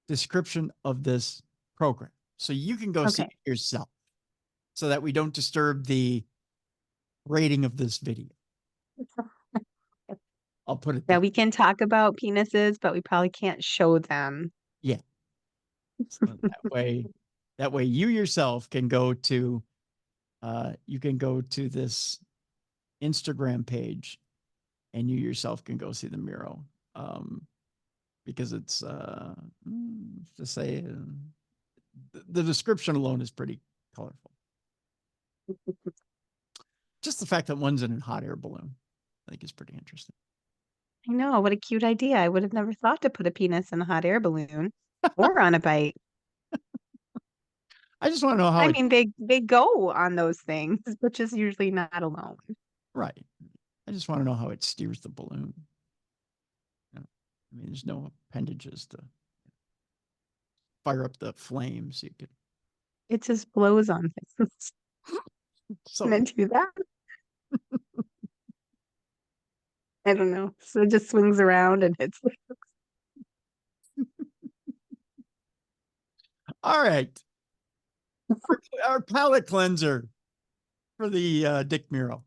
description of this program, so you can go see Okay. it yourself, so that we don't disturb the rating of this video. I'll put it Yeah, there. we can talk about penises, but we probably can't show them. Yeah. So that way you yourself can go to this Instagram page and you yourself can go see the mural. Because it's to say the description alone is pretty colorful. Just the fact that one's in a hot air balloon, I think is pretty interesting. I know, what a cute idea. I would have never thought to put a penis in a hot air balloon or on a bike. I just want to know how I mean, they go on those things, but just usually not alone. right. I just want to know how it steers the balloon. You know, I mean, there's no appendages to fire up the flames. You could It just blows on things. so Can I do that? I don't know. So it just swings around and hits. all right. Our palate cleanser for the Dick mural.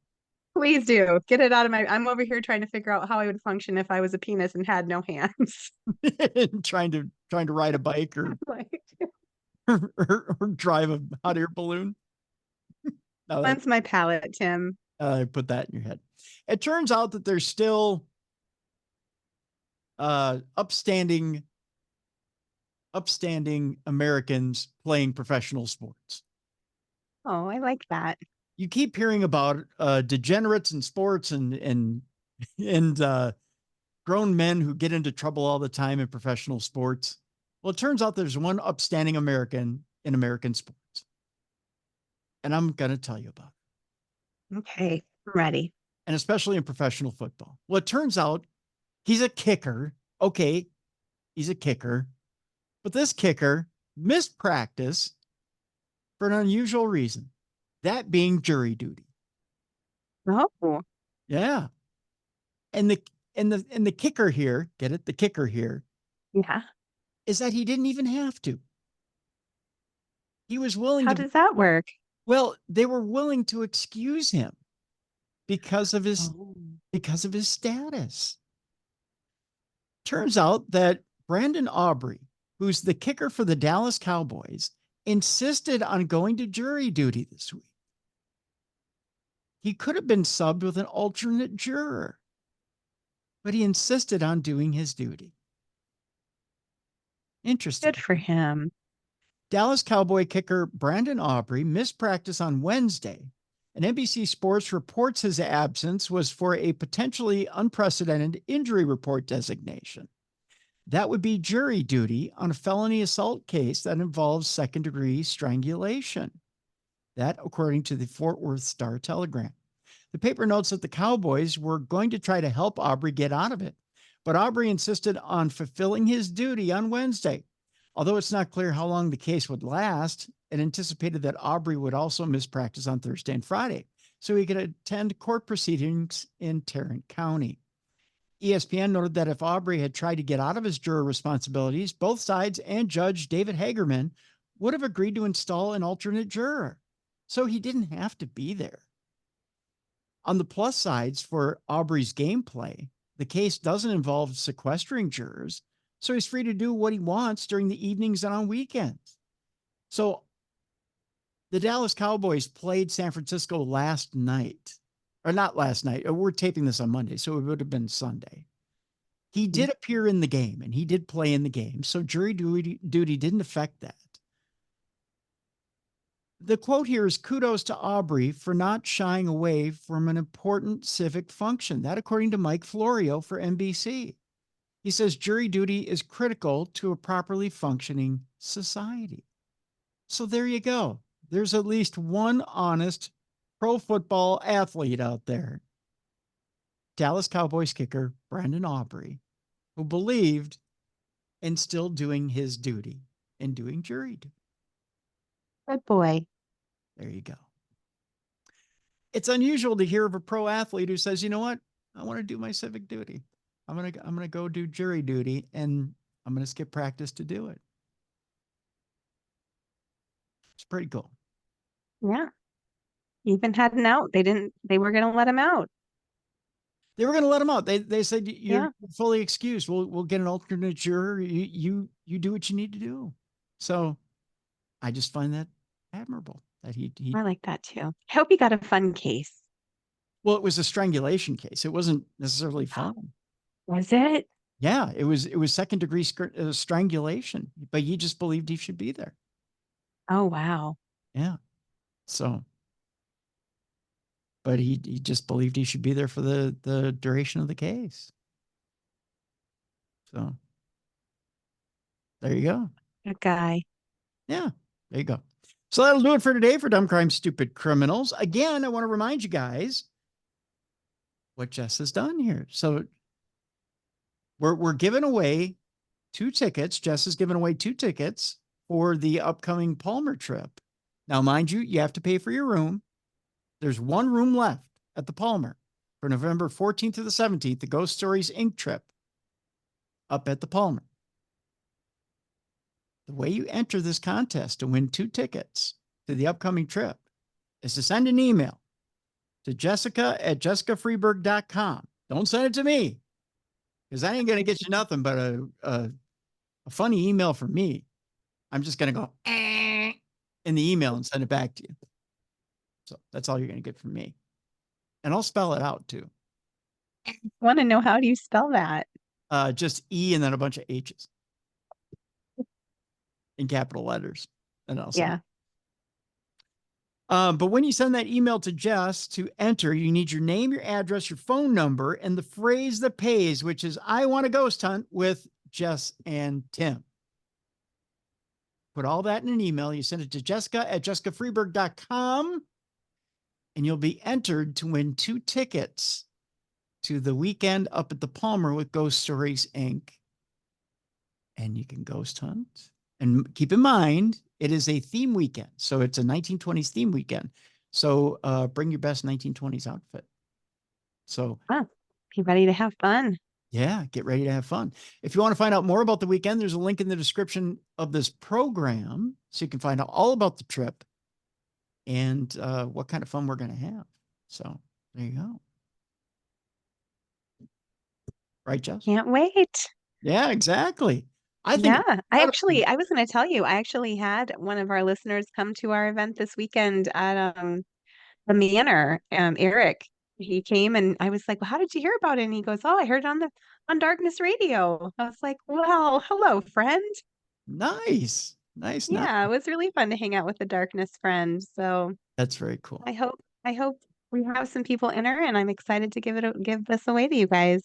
Please do. Get it out of my. I'm over here trying to figure out how I would function if I was a penis and had no hands. trying to ride a bike or Like, or drive a hot air balloon. No, cleanse my palate, Tim. put that in your head. It turns out that there's still upstanding Americans playing professional sports. Oh, I like that. You keep hearing about degenerates in sports and grown men who get into trouble all the time in professional sports. Well, it turns out there's one upstanding American in American sports. And I'm going to tell you about it. Okay, I'm ready. And especially in professional football. Well, it turns out he's a kicker. Okay, he's a kicker. But this kicker missed practice for an unusual reason. That being jury duty. Oh, Yeah. And the kicker here, get it? The kicker here yeah. is that he didn't even have to. He was willing How to. does that work? Well, they were willing to excuse him because of his status. Turns out that Brandon Aubrey, who's the kicker for the Dallas Cowboys, insisted on going to jury duty this week. He could have been subbed with an alternate juror, but he insisted on doing his duty. Interesting. Good for him. Dallas Cowboy kicker Brandon Aubrey missed practice on Wednesday, and NBC Sports reports his absence was for a potentially unprecedented injury report designation. That would be jury duty on a felony assault case that involves second-degree strangulation. That, according to the Fort Worth Star-Telegram. The paper notes that the Cowboys were going to try to help Aubrey get out of it, but Aubrey insisted on fulfilling his duty on Wednesday. Although it's not clear how long the case would last, it anticipated that Aubrey would also miss practice on Thursday and Friday, so he could attend court proceedings in Tarrant County. ESPN noted that if Aubrey had tried to get out of his juror responsibilities, both sides and Judge David Hagerman would have agreed to install an alternate juror, so he didn't have to be there. On the plus sides for Aubrey's gameplay, the case doesn't involve sequestering jurors, so he's free to do what he wants during the evenings and on weekends. So the Dallas Cowboys played San Francisco last night, or not last night. We're taping this on Monday, so it would have been Sunday. He did appear in the game and he did play in the game, so jury duty didn't affect that. The quote here is kudos to Aubrey for not shying away from an important civic function. That according to Mike Florio for NBC. He says jury duty is critical to a properly functioning society. So there you go. There's at least one honest pro football athlete out there. Dallas Cowboys kicker Brandon Aubrey, who believed in still doing his duty and doing jury duty. Good boy. There you go. It's unusual to hear of a pro athlete who says, you know what? I want to do my civic duty. I'm gonna go do jury duty, and I'm gonna skip practice to do it. It's pretty cool. Yeah. Even had an out. They were going to let him out. They were going to let him out. They said you're Yeah. fully excused. We'll get an alternate juror. You do what you need to do. So I just find that admirable that he I like that too. I hope he got a fun case. well, it was a strangulation case. It wasn't necessarily fun. Was it? Yeah, it was second-degree strangulation, but he just believed he should be there. Oh, wow. Yeah. So, but he just believed he should be there for the duration of the case. So there you go. Good guy. Yeah, there you go. So that'll do it for today for Dumb Crime Stupid Criminals. Again, I want to remind you guys what Jess has done here. So we're giving away 2 tickets. Jess has given away 2 tickets for the upcoming Palmer trip. Now, mind you, you have to pay for your room. There's 1 room left at the Palmer for November 14th to the 17th, the Ghost Stories Inc. trip up at the Palmer. The way you enter this contest to win 2 tickets to the upcoming trip is to send an email to jessica@jessicafreeburg.com. Don't send it to me, because I ain't going to get you nothing but a funny email from me. I'm just going to go in the email and send it back to you. So that's all you're going to get from me. And I'll spell it out too. I want to know, how do you spell that? Just E and then a bunch of H's in capital letters. And I'll send it. But when you send that email to Jess to enter, you need your name, your address, your phone number, and the phrase that pays, which is "I want a ghost hunt with Jess and Tim." Put all that in an email. You send it to jessica@jessicafreeburg.com, and you'll be entered to win 2 tickets to the weekend up at the Palmer with Ghost Stories Inc. And you can ghost hunt. And keep in mind, it is a theme weekend. So it's a 1920s theme weekend. So bring your best 1920s outfit. So be ready to have fun. Yeah, get ready to have fun. If you want to find out more about the weekend, there's a link in the description of this program so you can find out all about the trip and what kind of fun we're going to have. So there you go. Right, Jess? Can't wait. Yeah, exactly. I think I was going to tell you, I actually had one of our listeners come to our event this weekend at the Manor. Eric, he came and I was like, "Well, how did you hear about it?" And he goes, "Oh, I heard it on Darkness Radio." I was like, "Well, hello, friend." Nice. Yeah, it was really fun to hang out with the Darkness friend. So that's very cool. I hope we have some people enter, and I'm excited to give this away to you guys.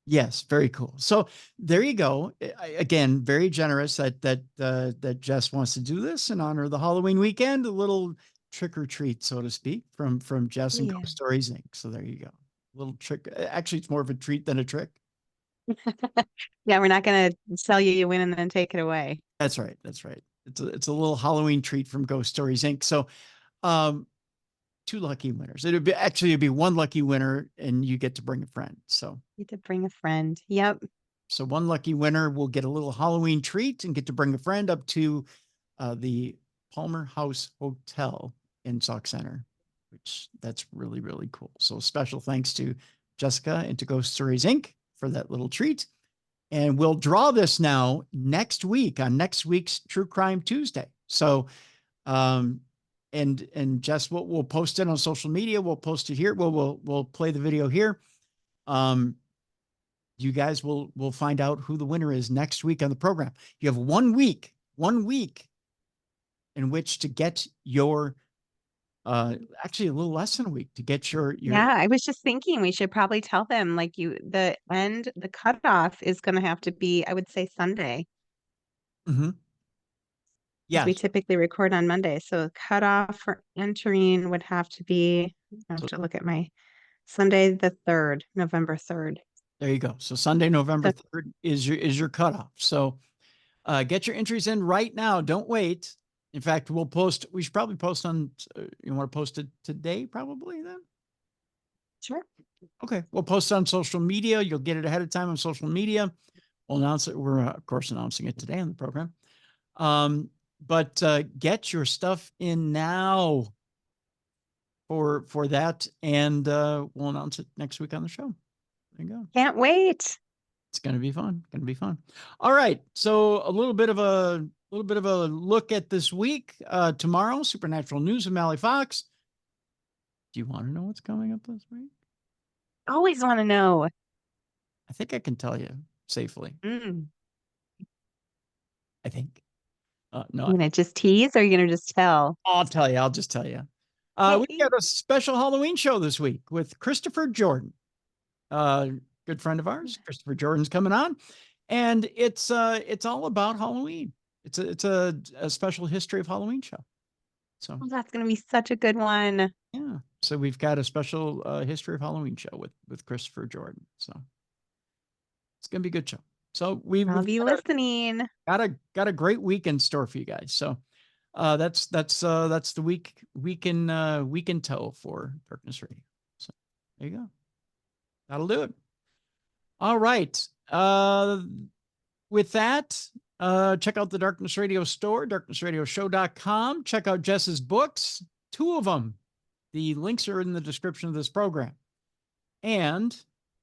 Yes, very cool. So there you go. Again, very generous that Jess wants to do this in honor of the Halloween weekend, a little trick or treat, so to speak, from Jess and Ghost Stories Inc. So there you go. A little trick. Actually, it's more of a treat than a trick. Yeah, we're not going to sell you win and then take it away. That's right. That's right. It's a little Halloween treat from Ghost Stories Inc. So 2 lucky winners. It'd be 1 lucky winner, and you get to bring a friend. So you get to bring a friend. Yep. So 1 lucky winner will get a little Halloween treat and get to bring a friend up to the Palmer House Hotel in Sauk Center, which that's really, really cool. So special thanks to Jessica and to Ghost Stories Inc. for that little treat. And we'll draw this now next week on next week's True Crime Tuesday. So, and Jess, we'll post it on social media. We'll post it here. We'll play the video here. You guys will find out who the winner is next week on the program. You have 1 week in which to get your, actually a little less than a week to get your. Yeah, I was just thinking we should probably tell them, like, the cutoff is going to have to be, I would say, Sunday. Mm-hmm. Yeah. We typically record on Monday. So cutoff for entering would have to be, I have to look at my Sunday, the 3rd, November 3rd. There you go. So Sunday, November 3rd is your cutoff. So get your entries in right now. Don't wait. In fact, we should probably post on, you want to post it today, probably then? Sure. Okay. We'll post it on social media. You'll get it ahead of time on social media. We'll announce it. We're, of course, announcing it today on the program. But get your stuff in now for that. And we'll announce it next week on the show. There you go. Can't wait. It's going to be fun. Going to be fun. All right. So a little bit of a look at this week. Tomorrow, Supernatural News with Mally Fox. Do you want to know what's coming up this week? Always want to know. I think I can tell you safely. I think. No, You gonna just tease, or are you gonna just tell? I'll tell you. I'll just tell you. We got a special Halloween show this week with Christopher Jordan. Good friend of ours. Christopher Jordan's coming on, and it's all about Halloween. It's a special history of Halloween show. So that's gonna be such a good one. Yeah. So we've got a special history of Halloween show with Christopher Jordan. So it's gonna be a good show. So I'll be listening. Got a great week in store for you guys. So that's the week in tow for Darkness Radio. So there you go. That'll do it. All right. With that, check out the Darkness Radio store, darknessradioshow.com. Check out Jess's books, 2 of them. The links are in the description of this program. And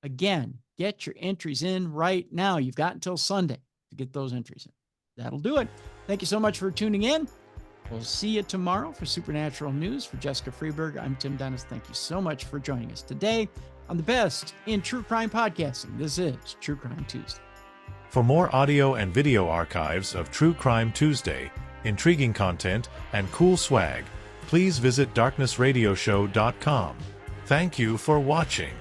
again, get your entries in right now. You've got until Sunday to get those entries in. That'll do it. Thank you so much for tuning in. We'll see you tomorrow for Supernatural News. For Jessica Freeburg, I'm Tim Dennis. Thank you so much for joining us today on the best in true crime podcasting. This is True Crime Tuesday. For more audio and video archives of True Crime Tuesday, intriguing content, and cool swag, please visit darknessradioshow.com. Thank you for watching.